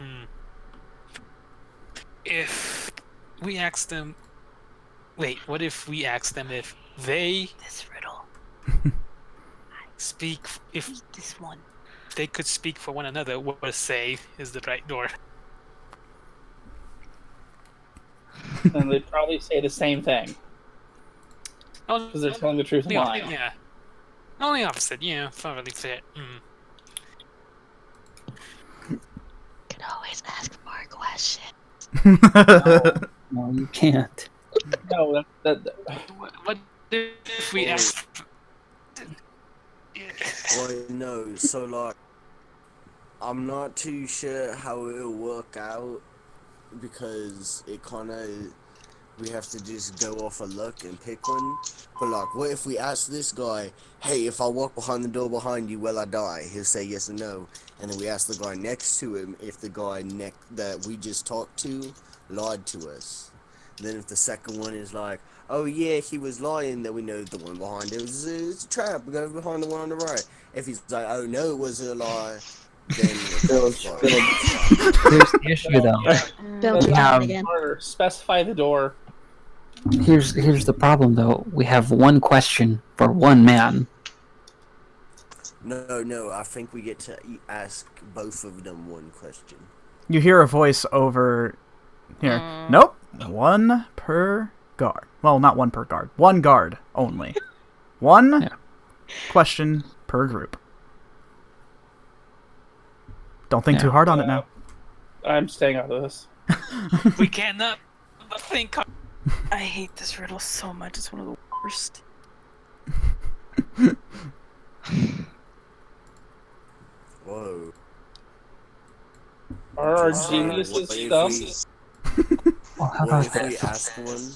If we ask them, wait, what if we ask them if they This riddle. speak, if This one. they could speak for one another, what would say is the right door? And they'd probably say the same thing. Because they're telling the truth and lying. Yeah. Only opposite, yeah, probably fair. Can always ask more questions. No, you can't. No, What if we ask? Well, no, so like, I'm not too sure how it'll work out because it kind of we have to just go off of luck and pick one. But like, what if we ask this guy, hey, if I walk behind the door behind you, will I die? He'll say yes or no. And then we ask the guy next to him if the guy that we just talked to lied to us. And then if the second one is like, oh yeah, he was lying, then we know the one behind it was it's a trap. We go behind the one on the right. If he's like, oh no, it was a lie, then Here's the issue, though. Don't We do have- that again. Specify the door. Here's the problem, though. We have one question for one man. No, I think we get to ask both of them one question. You hear a voice over here. Nope. One per guard. Well, not one per guard. One guard only. One question per group. Don't think too hard on it now. I'm staying out of this. We cannot think. I hate this riddle so much. It's one of the worst. Whoa. Are our geniuses stuff? Well, how What about if we this? ask one?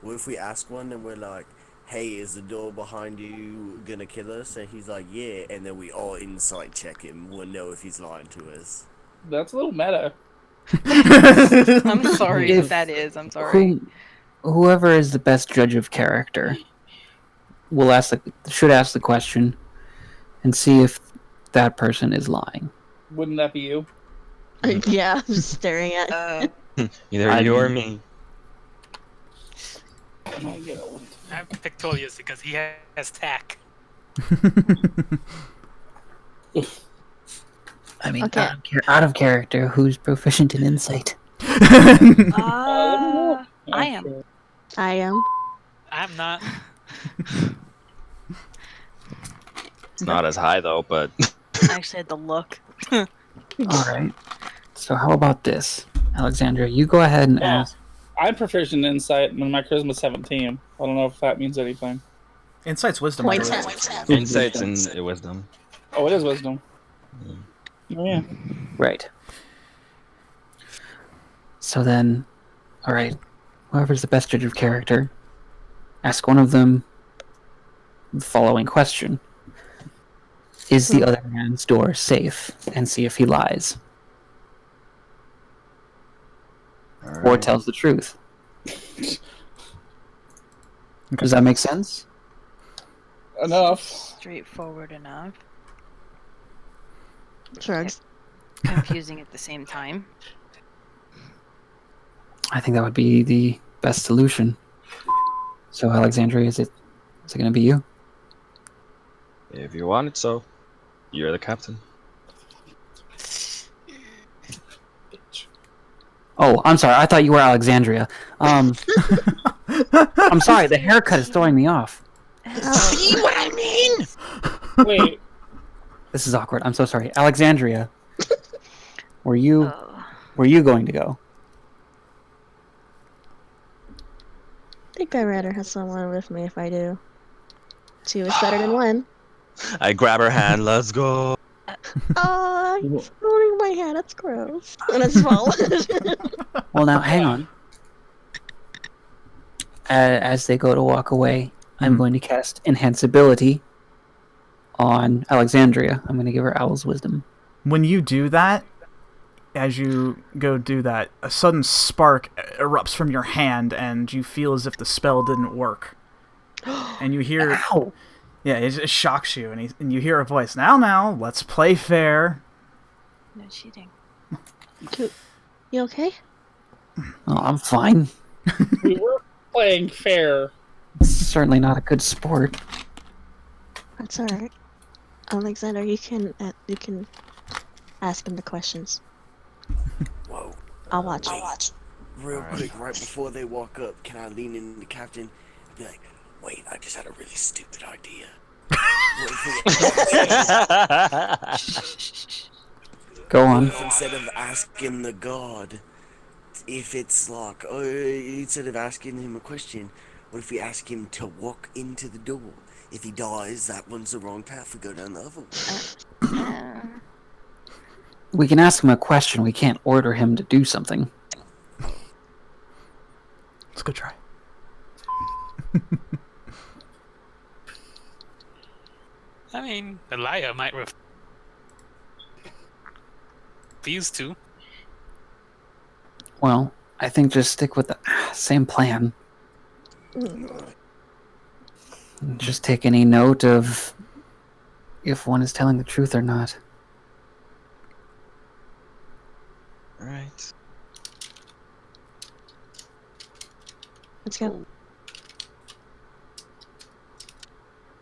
What if we ask one and we're like, hey, is the door behind you gonna kill us? And he's like, yeah, and then we all insight check him. We'll know if he's lying to us. That's a little meta. I'm sorry If- if that is. I'm sorry. Whoever is the best judge of character should ask the question and see if that person is lying. Wouldn't that be you? Yeah, I'm just staring at. Either you or me. I picked Tulius because he has tack. I mean, Okay. out of character, who's proficient in insight? I am. I am. I'm not. It's not as high though, but I actually had to look. All right. So how about this, Alexandria? You go ahead and Yeah. ask. I'm proficient in insight, and my charisma's 17. I don't know if that means anything. Insight's wisdom. I Points believe. insights and wisdom. Oh, it is wisdom. Oh, yeah. Right. So then, all right. Whoever's the best judge of character, ask one of them the following question: is the other man's door safe? And see if he lies or tells the truth. Does that make sense? Enough. Straightforward enough. Shrugs. Confusing at the same time. I think that would be the best solution. So, Alexandria, is it going to be you? If you want it so, you're the captain. Oh, I'm sorry. I thought you were Alexandria. I'm sorry. The haircut is throwing me off. See what I mean? Wait. This is awkward. I'm so sorry. Alexandria, were you Oh. going to go? I think I'd rather have someone with me if I do. Two is better than one. I grab her hand. Let's go. He's holding my hand. That's gross. And it's small. Well, now hang on. As they go to walk away, I'm going to cast Enhanceability on Alexandria. I'm going to give her Owl's Wisdom. When you do that, as you go do that, a sudden spark erupts from your hand, and you feel as if the spell didn't work. And you hear, Ow! yeah, it shocks you, and you hear a voice. Now, let's play fair. No cheating. You okay? Oh, I'm fine. We were playing fair. It's certainly not a good sport. That's alright. Alexander, you can ask him the questions. Whoa. I'll watch. Real quick, right before they walk up, can I lean in the captain and be like, wait, I just had a really stupid idea. Go on. If instead of asking the god, if it's like, oh, instead of asking him a question, what if we ask him to walk into the door? If he dies, that one's the wrong path. We go down the other one. We can ask him a question. We can't order him to do something. It's a good try. I mean, Elia might refuse to. Well, I think just stick with the same plan. Just take any note of if one is telling the truth or not. All right. Let's go.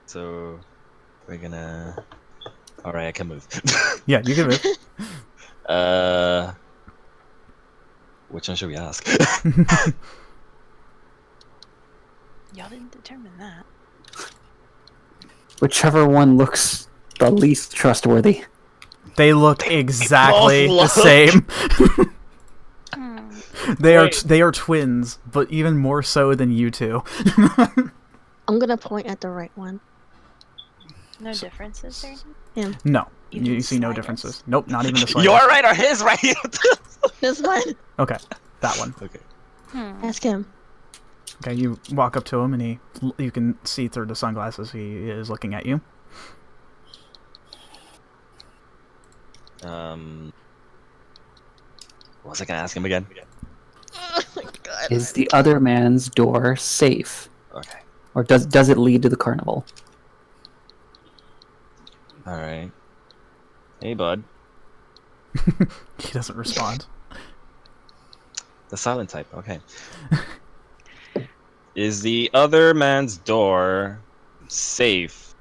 So we're gonna. All right, I can move. Yeah, you can move. Which one should we ask? Y'all didn't determine that. Whichever one looks the least trustworthy. They look exactly the same. They are twins, but even more so than you two. I'm gonna point at the right one. No differences there? Him. No, Even you see no slightest? differences. Nope, not even the slightest. Your right or his right? This one. Okay, that one. Okay. Ask him. Okay, you walk up to him, and you can see through the sunglasses. He is looking at you. What was I gonna ask him again? Oh my god. Is the other man's door safe? Okay. Or does it lead to the carnival? All right. Hey, bud. He doesn't respond. The silent type. Okay. Is the other man's door safe?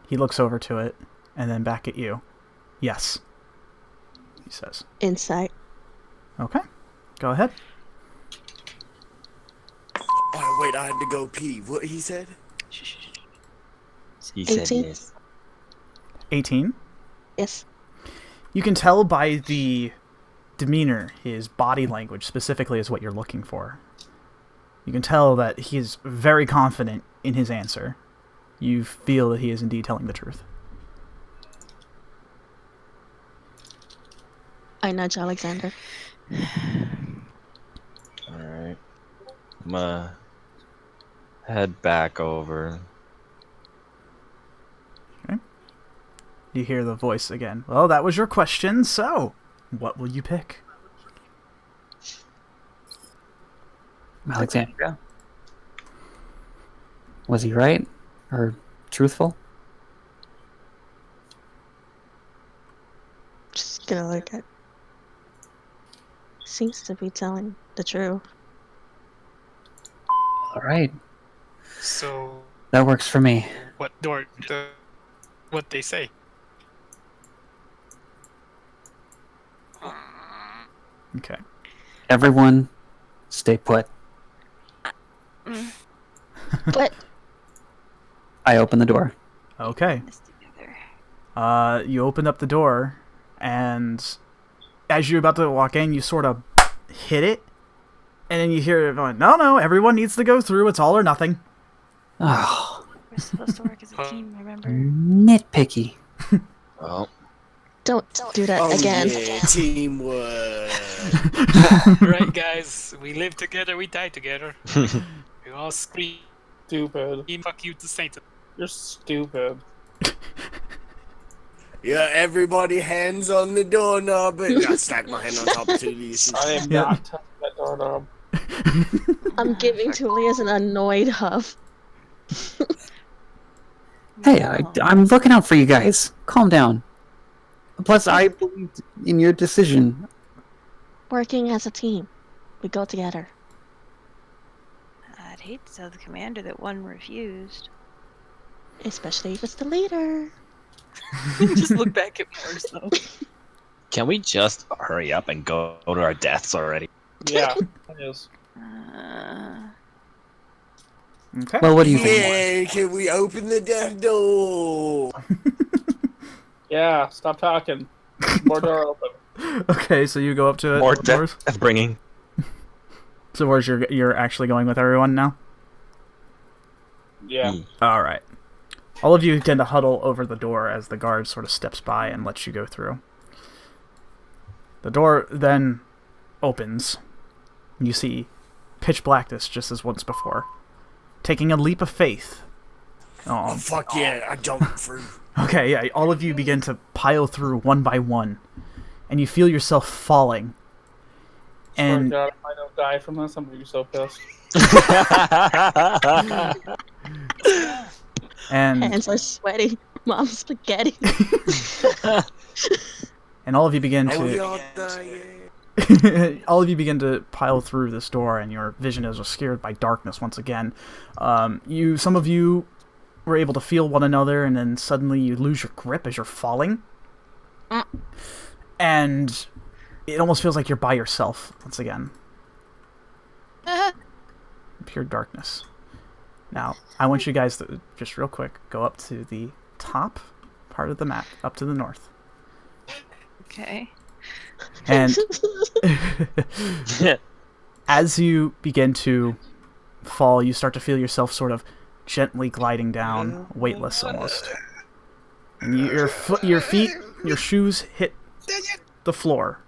He looks over to it, and then back at you. Yes, he says. Insight. Okay, go ahead. Oh, wait, I had to go pee. What he said? He said 18? yes. 18. Yes. You can tell by the demeanor, his body language specifically is what you're looking for. You can tell that he is very confident in his answer. You feel that he is indeed telling the truth. I nudge Alexander. Alright. I'm gonna head back over. Okay. You hear the voice again. Well, that was your question, so what will you pick? Alexandria? Was he right? Or truthful? Just gonna look at. Seems to be telling the truth. Alright. So, That works for me. what they say? Okay. Everyone, stay put. But I open the door. Okay. This together. You open up the door, and as you're about to walk in, you sort of hit it, and then you hear it going, no, everyone needs to go through. It's all or nothing. Oh, We're supposed to work as a team, remember? nitpicky. Well, don't do that Oh, again. yeah, teamwork. Right, guys? We live together, we die together. We all scream, Stupid. fuck you to Satan. You're stupid. Yeah, everybody hands on the doorknob, and I stack my hand on top of Tulius. I am Yeah. not touching that doorknob. I'm giving Tulius an annoyed huff. Hey, No. I'm looking out for you guys. Calm down. Plus, I believed in your decision. Working as a team. We go together. I'd hate to tell the commander that one refused. Especially if it's the leader. Just look back at Mars, though. can we just hurry up and go to our deaths already? Yeah, it is. Okay. Well, what do you think? Yeah, can we open the death door? Yeah, stop talking. More door open. Okay, so you go up to it. More Morris? death bringing. So where's you're actually going with everyone now? Yeah. All right. All of you tend to huddle over the door as the guard sort of steps by and lets you go through. The door then opens. You see pitch blackness just as once before. Taking a leap of faith. Oh, fuck yeah, I jumped through. Okay, yeah, all of you begin to pile through one by one, and you feel yourself falling. And God, if I don't die from this, I'm gonna be so pissed. and Hands are sweaty. Mom's spaghetti. and all of you begin to all of you begin to pile through this door, and your vision is obscured by darkness once again. Some of you were able to feel one another, and then suddenly you lose your grip as you're falling. And it almost feels like you're by yourself once again. Pure darkness. Now, I want you guys to, just real quick, go up to the top part of the map, up to the north. Okay. And as you begin to fall, you start to feel yourself sort of gently gliding down, weightless almost. And your feet, your shoes hit the floor.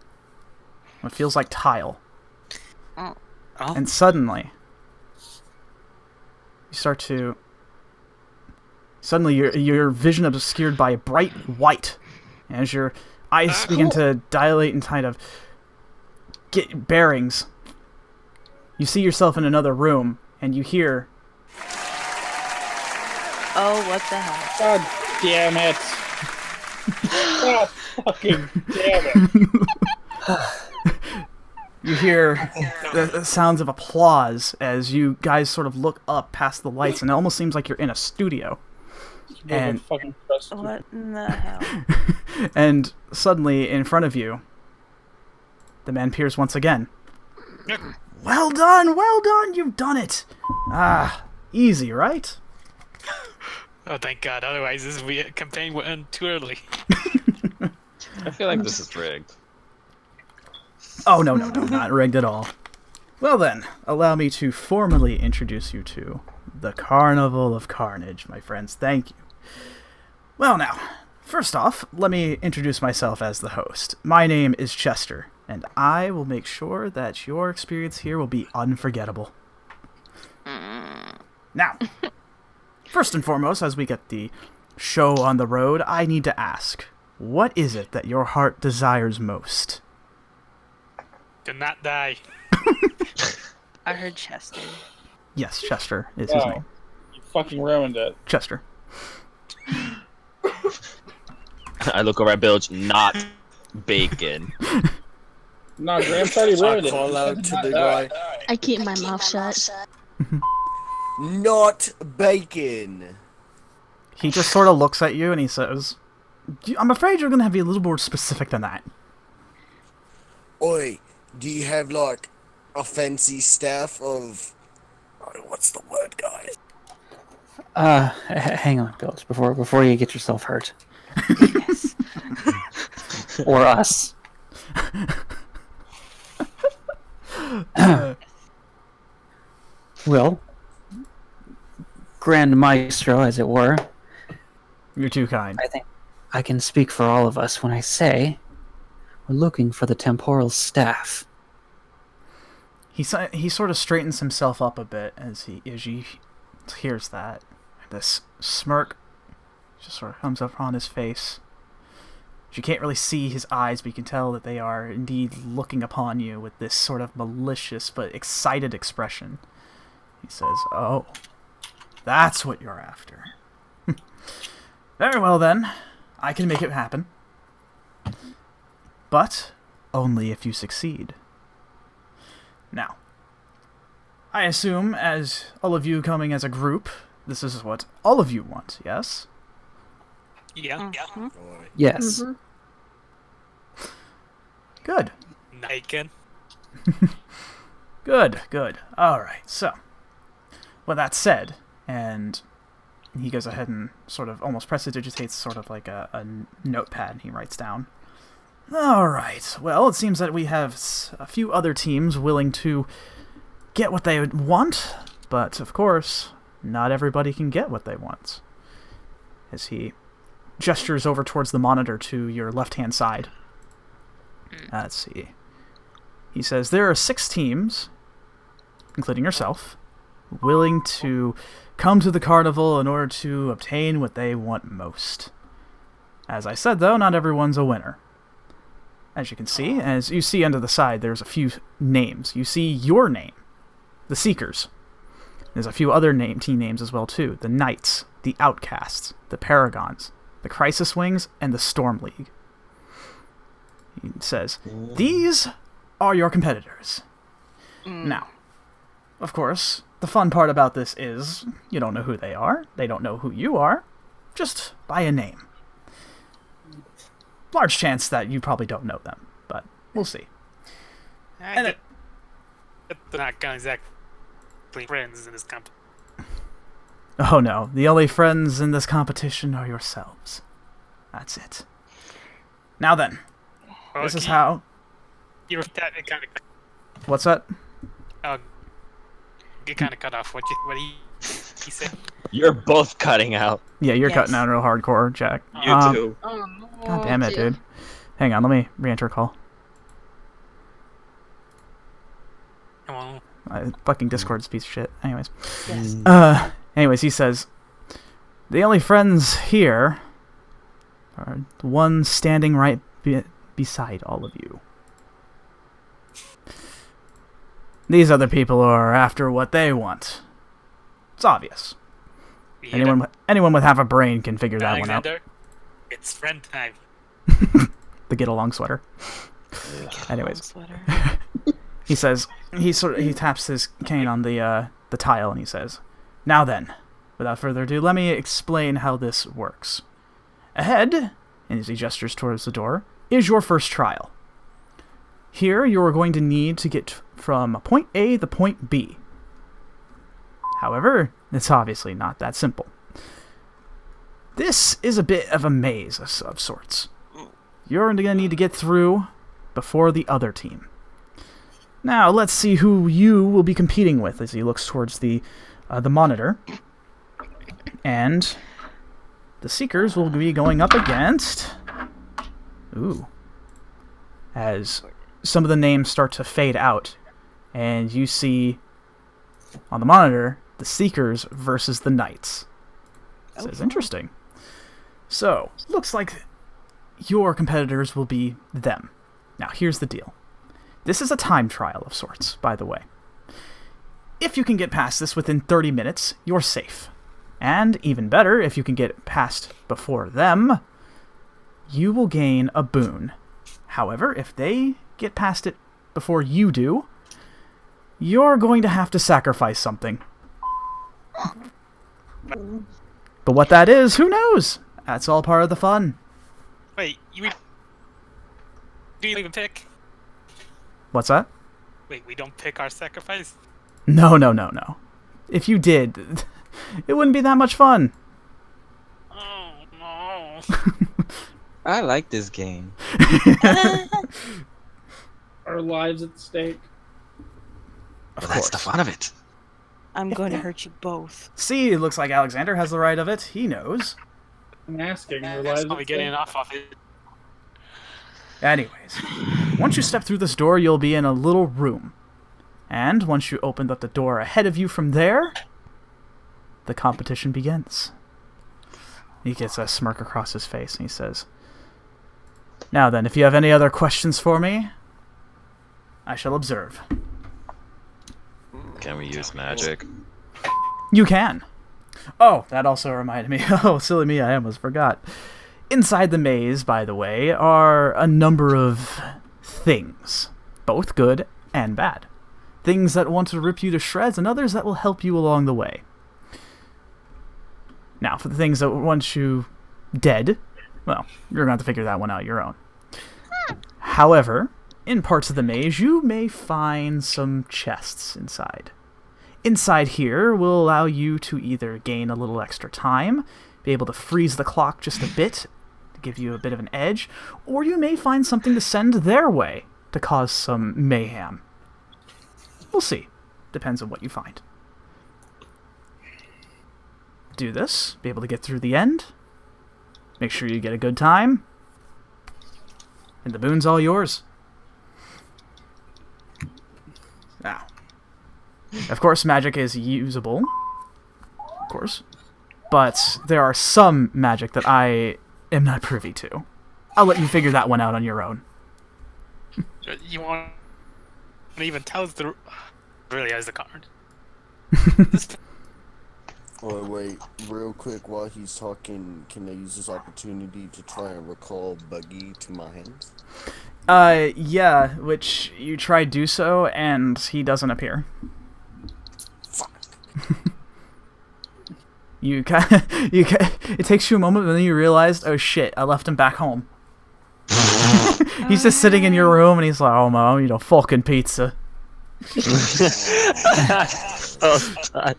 It feels like tile. Oh. And suddenly, your vision is obscured by a bright white. As your eyes begin to dilate and kind of get bearings, you see yourself in another room, and you hear... Oh, what the hell? God damn it. God fucking damn it. You hear the sounds of applause as you guys sort of look up past the lights, and it almost seems like you're in a studio. And fucking what in the hell? And suddenly, in front of you, the man appears once again. Well done, you've done it. Easy, right? Oh, thank God. Otherwise, this campaign would end too early. I feel like this is rigged. Oh, no, not rigged at all. Well then, allow me to formally introduce you to the Carnival of Carnage, my friends. Thank you. Well now, first off, let me introduce myself as the host. My name is Chester, and I will make sure that your experience here will be unforgettable. Now, first and foremost, as we get the show on the road, I need to ask, what is it that your heart desires most? Do not die. I heard Chester. Yes, Chester is his name. You fucking ruined it. Chester. I look over at Bilge, not bacon. No, Graham's already ruined it. Call out to the guy. I keep my mouth shut. Not bacon. He just sort of looks at you and he says, I'm afraid you're going to have to be a little more specific than that. Oi, do you have, like, a fancy staff of... what's the word, guys? Hang on, Bilge, before you get yourself hurt. Yes. Or us. Well, Grand Maestro, as it were. You're too kind. I think I can speak for all of us when I say we're looking for the temporal staff. He sort of straightens himself up a bit as he hears that. This smirk just sort of comes up on his face. You can't really see his eyes, but you can tell that they are indeed looking upon you with this sort of malicious but excited expression. He says, "Oh, that's what you're after. Very well then, I can make it happen. But only if you succeed. Now, I assume, as all of you coming as a group, this is what all of you want, yes? Yeah. Mm-hmm. Yes. Mm-hmm. Good. Bacon. Good. Alright, so, with that said, and he goes ahead and sort of almost prestidigitates sort of like a notepad, and he writes down, alright, well, it seems that we have a few other teams willing to get what they want, but of course, not everybody can get what they want. As he gestures over towards the monitor to your left-hand side. Let's see. He says, there are 6 teams including yourself, willing to come to the carnival in order to obtain what they want most. As I said, though, not everyone's a winner. As you can see, as you see under the side, there's a few names. You see your name, the Seekers. There's a few other team names as well, too. The Knights, the Outcasts, the Paragons, the Crisis Wings, and the Storm League. He says, these are your competitors. Now, of course, the fun part about this is you don't know who they are. They don't know who you are. Just by a name. Large chance that you probably don't know them, but we'll see. They're not exactly friends in this company. Oh no, the only friends in this competition are yourselves. That's it. Now then, this is how... You're kind of... What's that? You kind of cut off what he said. You're both cutting out. Yeah, you're cutting out real hardcore, Jack. You too. Oh, no. God damn it, dude. Hang on, let me re-enter call. Come on. Fucking Discord's a piece of shit. Anyways. Yes. Anyways, he says, the only friends here are the one standing right beside all of you. These other people are after what they want. It's obvious. Anyone with half a brain can figure that one out. It's friend time. The get along sweater. Anyways, Sweater. he says he taps his cane on the tile and he says, "Now then, without further ado, let me explain how this works. Ahead," and as he gestures towards the door, "is your first trial. Here, you are going to need to get from point A to point B. However, it's obviously not that simple. This is a bit of a maze of sorts. You're going to need to get through before the other team. Now, let's see who you will be competing with," as he looks towards the monitor. And the Seekers will be going up against... Ooh. As some of the names start to fade out, and you see on the monitor the Seekers versus the Knights. This is interesting. So, looks like your competitors will be them. Now, here's the deal. This is a time trial of sorts, by the way. If you can get past this within 30 minutes, you're safe. And even better, if you can get past before them, you will gain a boon. However, if they get past it before you do, you're going to have to sacrifice something. But what that is, who knows? That's all part of the fun. Wait, do you even pick? What's that? Wait, we don't pick our sacrifice? No. If you did, it wouldn't be that much fun. Oh, no. I like this game. Our lives at stake. Well, that's the fun of it. I'm going to hurt you both. See, it looks like Alexander has the right of it. He knows. I'm asking. Our That's lives probably at getting stake. off of it. Anyways, once you step through this door, you'll be in a little room. And once you open up the door ahead of you from there, the competition begins. He gets a smirk across his face and he says, "Now then, if you have any other questions for me, I shall observe." Can we use magic? You can. Oh, that also reminded me. Oh, silly me, I almost forgot. Inside the maze, by the way, are a number of things. Both good and bad. Things that want to rip you to shreds and others that will help you along the way. Now, for the things that want you dead, well, you're going to have to figure that one out your own. However, in parts of the maze, you may find some chests inside. Inside here will allow you to either gain a little extra time, be able to freeze the clock just a bit, to give you a bit of an edge, or you may find something to send their way to cause some mayhem. We'll see. Depends on what you find. Do this, be able to get through the end, make sure you get a good time, and the boon's all yours. Now, Of course, magic is usable. Of course. But there are some magic that I am not privy to. I'll let you figure that one out on your own. You won't even tell us the... Really has the card. Oh, wait, real quick, while he's talking, can I use this opportunity to try and recall Buggy to my hands? Yeah, which you try do so, and he doesn't appear. Fuck. It takes you a moment, but then you realize, oh shit, I left him back home. He's just sitting in your room, and he's like, oh, Mom, you know, fucking pizza. Oh, God.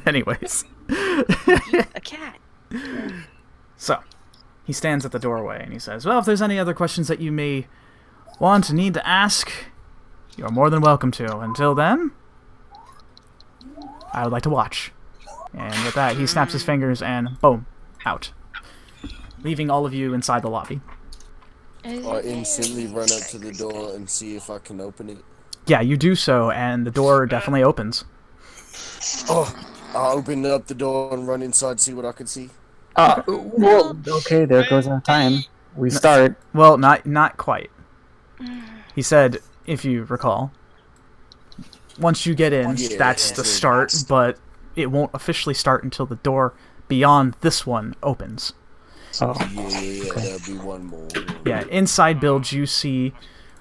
Anyways. A cat. So, he stands at the doorway, and he says, well, if there's any other questions that you may want or need to ask, you're more than welcome to. Until then, I would like to watch. And with that, he snaps his fingers, and boom, out. Leaving all of you inside the lobby. I instantly run up to the door and see if I can open it. Yeah, you do so, and the door definitely opens. Oh, I open up the door and run inside to see what I can see. Well, okay, there goes our time. We start. Well, not quite. He said, if you recall, once you get in, that's the start, but it won't officially start until the door beyond this one opens. Oh. Yeah, there'll be one more. Yeah, inside builds you see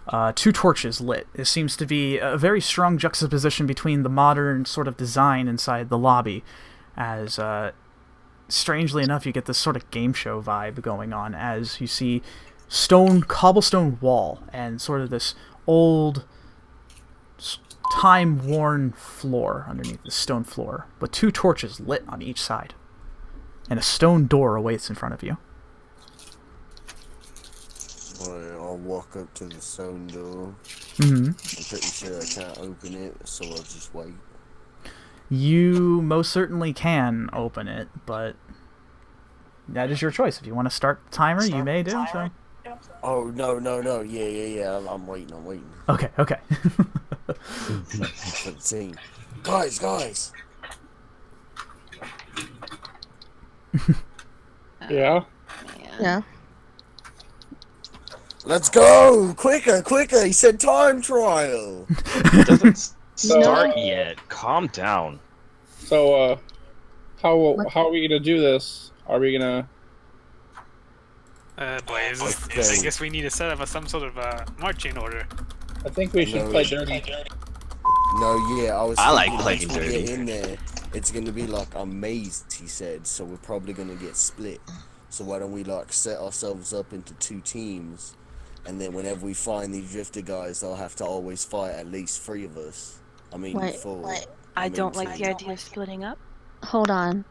2 torches lit. It seems to be a very strong juxtaposition between the modern sort of design inside the lobby, as strangely enough you get this sort of game show vibe going on as you see cobblestone wall and sort of this old time-worn floor underneath the stone floor, with 2 torches lit on each side. And a stone door awaits in front of you. I'll walk up to the stone door. Mm-hmm. I'm pretty sure I can't open it, so I'll just wait. You most certainly can open it, but that is your choice. If you want to start the timer, you may do so. Oh, no. Yeah. I'm waiting. Okay. For the team. Guys! Yeah? Yeah. Let's go! Quicker! He said time trial! It doesn't start yet. Calm down. So, how are we gonna do this? Are we gonna... Boy, I guess we need to set up some sort of marching order. I think we should play dirty. No, yeah, I like thinking playing once we dirty. get in there, it's gonna be like a maze, he said, so we're probably gonna get split. So why don't we like set ourselves up into 2 teams, and then whenever we find these drifter guys, they'll have to always fight at least 3 of us. I mean, Wait, 4. I don't like the idea of splitting up. Hold on.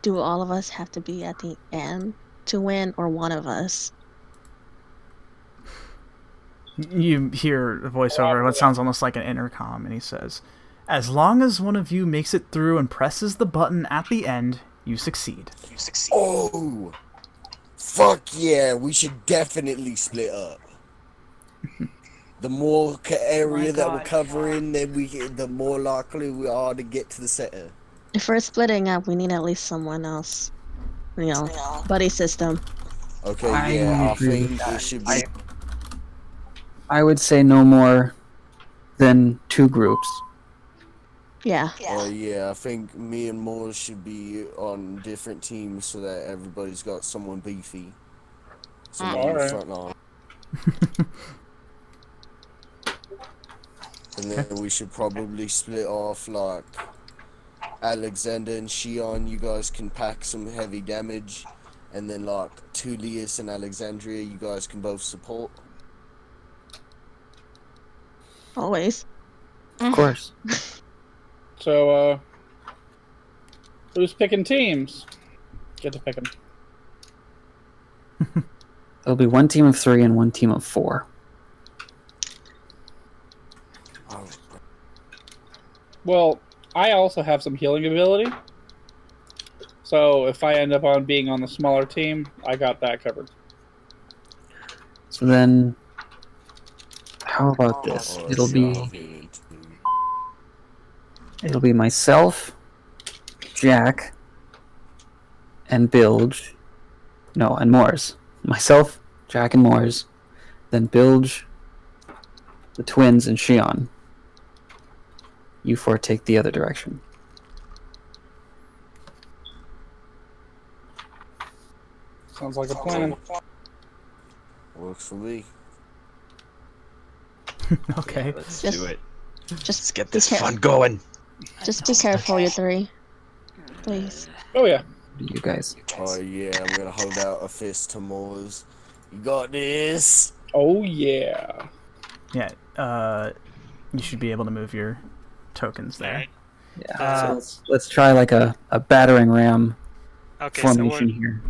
Do all of us have to be at the end to win, or one of us? You hear a voiceover, what sounds almost like an intercom, and he says, as long as one of you makes it through and presses the button at the end, you succeed. Oh! Fuck yeah, we should definitely split up. The more area that we're covering, then the more likely we are to get to the center. If we're splitting up, we need at least someone else. You know, buddy system. Okay, I I agree think it should be... I would say no more than 2 groups. Yeah. I think me and Moore should be on different teams so that everybody's got someone beefy. Someone in the front line. And then we should probably split off, like, Alexander and Xian, you guys can pack some heavy damage. And then, like, Tulius and Alexandria, you guys can both support. Always. Of course. So, who's picking teams? Get to pick them. There'll be 1 team of 3 and 1 team of 4. Oh. Well, I also have some healing ability. So if I end up being on the smaller team, I got that covered. So then, How about this? Oh, It'll shit, be I'm feeling too. it'll be myself, Jack, and Bilge. No, and Moors. Myself, Jack, and Moors. Then Bilge, the twins, and Xian. You four take the other direction. Sounds like a plan. Works for me. Okay. Let's Just- do it. Just Let's get be this care- fun going. Just be careful, you three. Please. Oh yeah. You guys. Oh yeah, I'm gonna hold out a fist to Moors. You got this. Oh yeah. Yeah. You should be able to move your tokens there. Alright. Yeah. So let's try like a battering ram Okay, so formation here.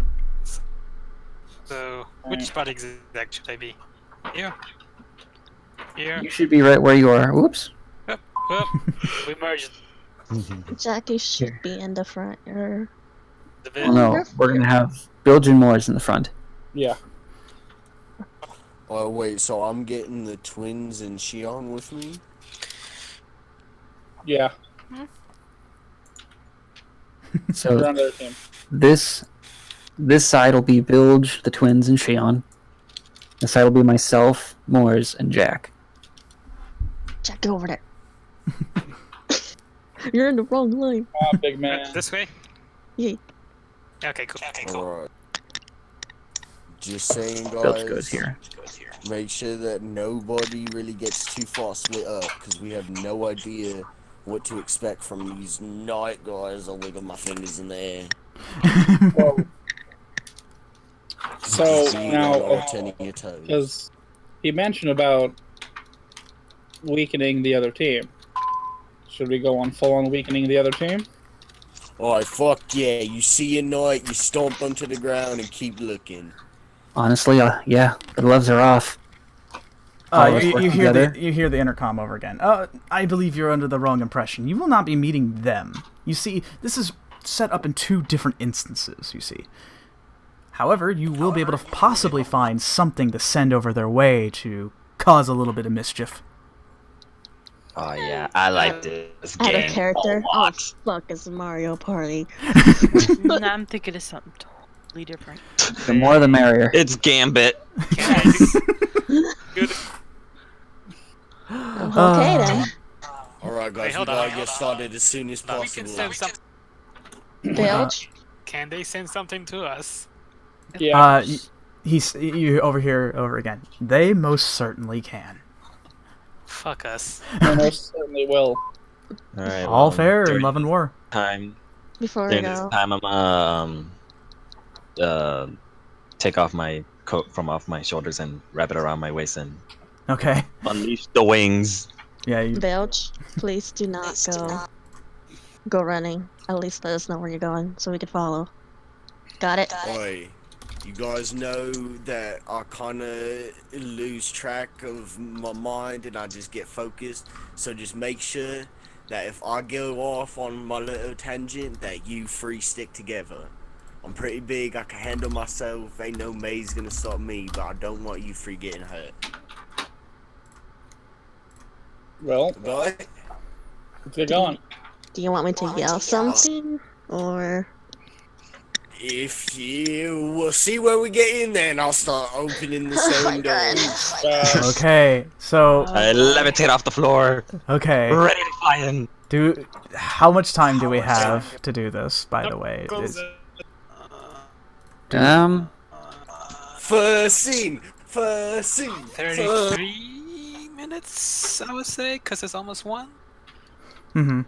which spot exact should I be? Here. Here. You should be right where you are. Whoops. Whoop, we merged Jackie should be in the front. Or the Oh no, we're gonna have Bilge and Moors in the front. Yeah. Oh wait, so I'm getting the twins and Xian with me? Yeah. You're So on their team. this side will be Bilge, the twins, and Xian. This side will be myself, Moors, and Jack. Jack, go over there. You're in the wrong line. Ah, big man. this way? Yeah. Okay, cool. Alright. Just saying, Bilge goes guys. here. Make sure that nobody really gets too far split up, because we have no idea what to expect from these night guys. I'll wiggle my fingers in the air. Whoa. So See you now, all turning your toes. because he mentioned about weakening the other team. Should we go on full on weakening the other team? Alright, fuck yeah. You see a knight, you stomp them to the ground and keep looking. Honestly, yeah, the gloves are off. All of us work You together. hear the intercom over again. I believe you're under the wrong impression. You will not be meeting them. You see, this is set up in two different instances, you see. However, you will be able to possibly find something to send over their way to cause a little bit of mischief. Oh yeah, I like this Add a game. character. Oh fuck, it's Mario Party. No, I'm thinking of something totally different. The more the merrier. It's Gambit. Good. Okay then. Alright guys, we hold gotta on. get started as soon as We can possible. send some. Bilge. Can they send something to us? Yeah. You over again. They most certainly can. Fuck us. I most certainly will. Alright, All fair in during love and war. time. Before we During this go. time, I'm take off my coat from off my shoulders and wrap it around my waist and Okay. unleash the wings. Yeah. Bilge, please do not go running. At least let us know where you're going so we can follow. Got it? Oi, you guys know that I kinda lose track of my mind and I just get focused. So just make sure that if I go off on my little tangent, that you three stick together. I'm pretty big, I can handle myself, ain't no maze gonna stop me, but I don't want you three getting hurt. Well, Right? let's get going. Do you want me to yell something? Or If you will see where we get in there and I'll start opening the stone doors. Okay. So I levitate off the floor, okay. ready to fly in. How much time do we have to do this? By the way, First scene! First scene! 33 minutes, I would say, because it's almost 1. Mm-hmm.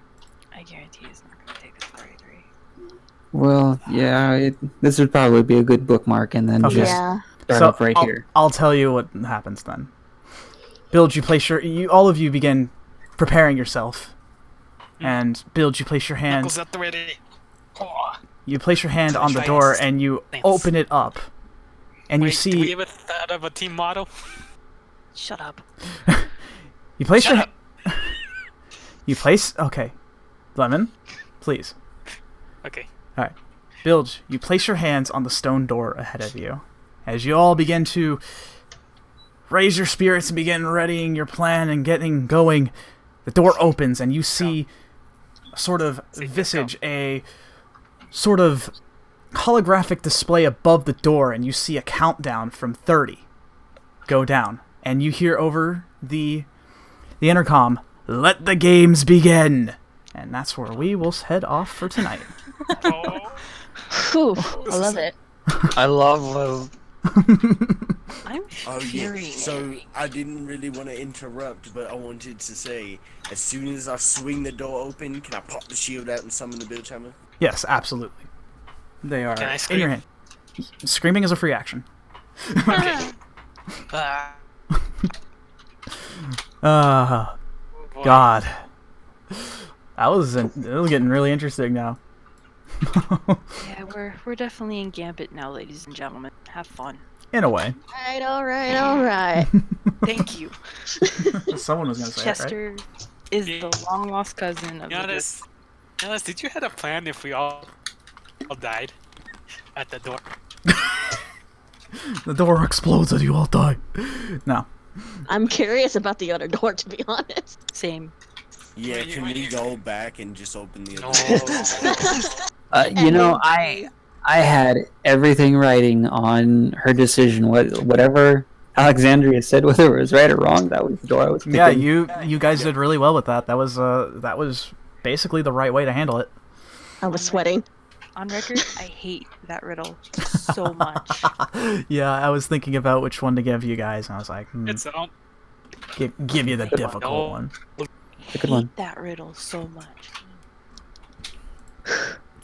I guarantee it's not going to take us 33. Well, yeah, this would probably be a good bookmark, and then Okay. just yeah. start up right here. I'll tell you what happens then. Bilge, you place all of you begin preparing yourself, and Bilge, you place your hand. Knuckles at the ready. Oh. You place your hand on the door and you open it up, and Wait, you see. do we ever thought of a team model? Shut up. You place Shut your. up. You place. Okay, Lemon, please. Okay. All right, Bilge, you place your hands on the stone door ahead of you, as you all begin to raise your spirits and begin readying your plan and getting going, the door opens and you see a sort of visage, a sort of holographic display above the door, and you see a countdown from 30 go down, and you hear over the intercom, "Let the games begin!" And that's where we will head off for tonight. Whew, I love it. I love I'm furious. So I didn't really want to interrupt, but I wanted to say, as soon as I swing the door open, can I pop the shield out and summon the bilge hammer? Yes, absolutely. They are Can I in scream? your hand. Screaming is a free action. Okay. God. It was getting really interesting now. Yeah, we're definitely in Gambit now, ladies and gentlemen. Have fun. In a way. All right. Thank you. Someone was going to say Chester is the long lost cousin of Giannis, did you have a plan if we all died at the door? it, right? The door explodes and you all die. No. I'm curious about the other door, to be honest. Same. Yeah, can we go back and just open the No. You know, I had everything writing on her decision. Whatever Alexandria said, whether it was right or wrong, that was the door I was picking. Yeah, you guys did really well with that. That was basically the right way to handle it. I was sweating. On record, I hate that riddle so much. Yeah, I was thinking about which one to give you guys, and I was like, It's give you the difficult one. a good one. Hate that riddle so much.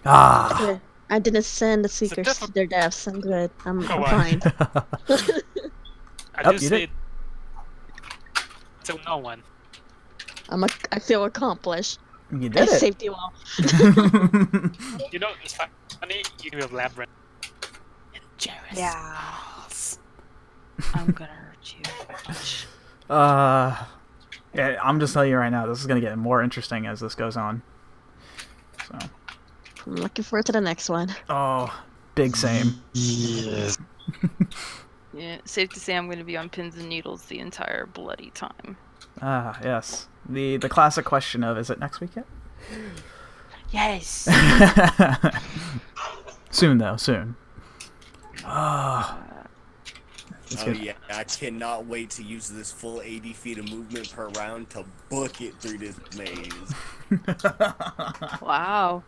Ah. I didn't send the seekers to their deaths. I'm good. I'm fine. I Oh, just you said to no one. I feel accomplished. You I did it. saved you all. You know, it's funny. You have labyrinth. Yeah. I'm gonna hurt you. Yeah, I'm just telling you right now, this is gonna get more interesting as this goes on. So. I'm looking forward to the next one. Oh, big same. Yes. Yeah, safe to say I'm gonna be on pins and needles the entire bloody time. Ah, yes. The classic question of, is it next week yet? Yes. Soon though, soon. Ah. Oh yeah, I cannot wait to use this full 80 feet of movement per round to book it through this maze. Wow.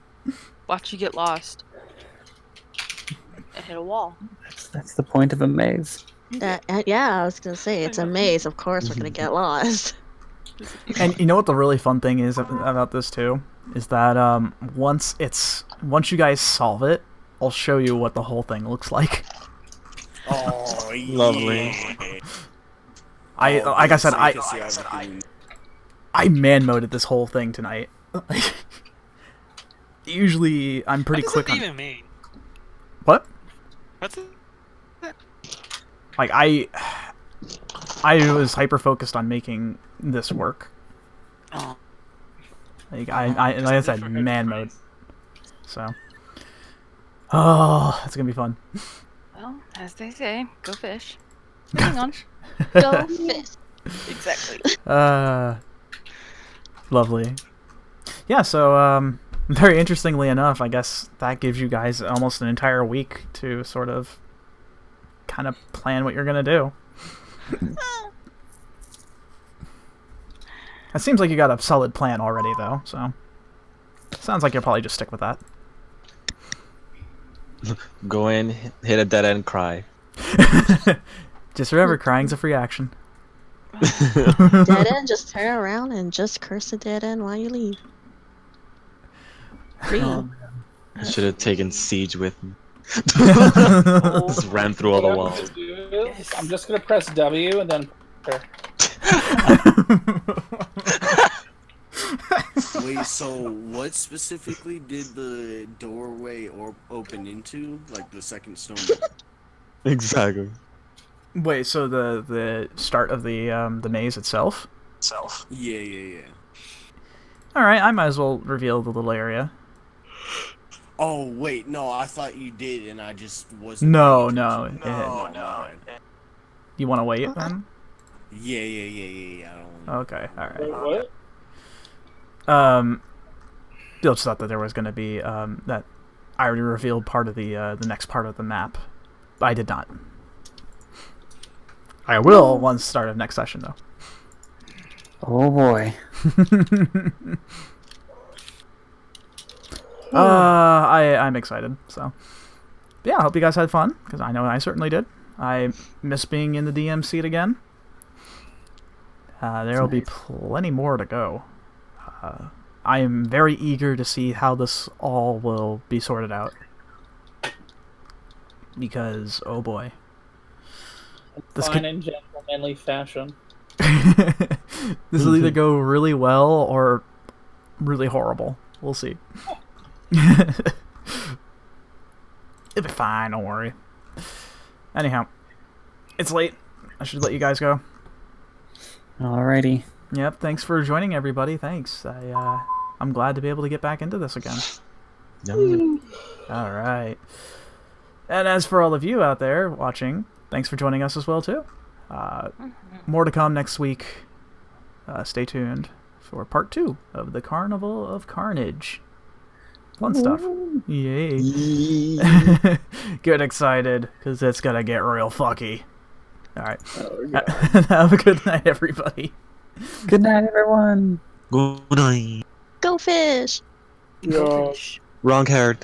Watch you get lost. And hit a wall. That's the point of a maze. Yeah, I was gonna say it's a maze. Of course, we're gonna get lost. And you know what the really fun thing is about this too? Is that once you guys solve it, I'll show you what the whole thing looks like. Oh, Lovely. Like I said, I man moded this whole thing tonight. Usually, I'm pretty quick What on. does it even mean? What? What's it? Like I was hyper focused on making this work. Oh. Like I said, man mode. So. Oh, it's gonna be fun. Well, as they say, go fish. Hang on. Go fish. Exactly. Lovely. Yeah, so very interestingly enough, I guess that gives you guys almost an entire week to sort of kind of plan what you're gonna do. It seems like you got a solid plan already, though, so sounds like you'll probably just stick with that. Go in, hit a dead end, cry. Just remember, crying's a free action. Dead end, just turn around and just curse the dead end while you leave. Free. I should have taken Siege with me. Oh. Just ran through all the walls. I'm just gonna press W and then. Wait, so what specifically did the doorway open into? Like the second stone? Exactly. Wait, so the start of the maze itself? Yeah. All right, I might as well reveal the little area. Oh wait, no, I thought you did, and I just wasn't. No. paying No. attention. No. You want to wait then? Yeah. Okay, alright. Wait, what? Still just thought that there was going to be that I already revealed part of the next part of the map. I did not. I will once start of next session though. Oh boy. I'm excited. So yeah, I hope you guys had fun because I know I certainly did. I miss being in the DM seat again. There will be plenty more to go. I am very eager to see how this all will be sorted out. Because, oh boy. Fine and gentlemanly fashion. This will either go really well or really horrible. We'll see. It'll be fine, don't worry. Anyhow, it's late. I should let you guys go. Alrighty. Yep, thanks for joining, everybody. Thanks. I'm glad to be able to get back into this again. All right. And as for all of you out there watching, thanks for joining us as well, too. More to come next week. Stay tuned for part 2 of the Carnival of Carnage. Fun stuff. Yay. Get excited, because it's going to get real fucky. All right. Have a good night, everybody. Good night, everyone. Good night. Go fish! Yeah. Wrong character.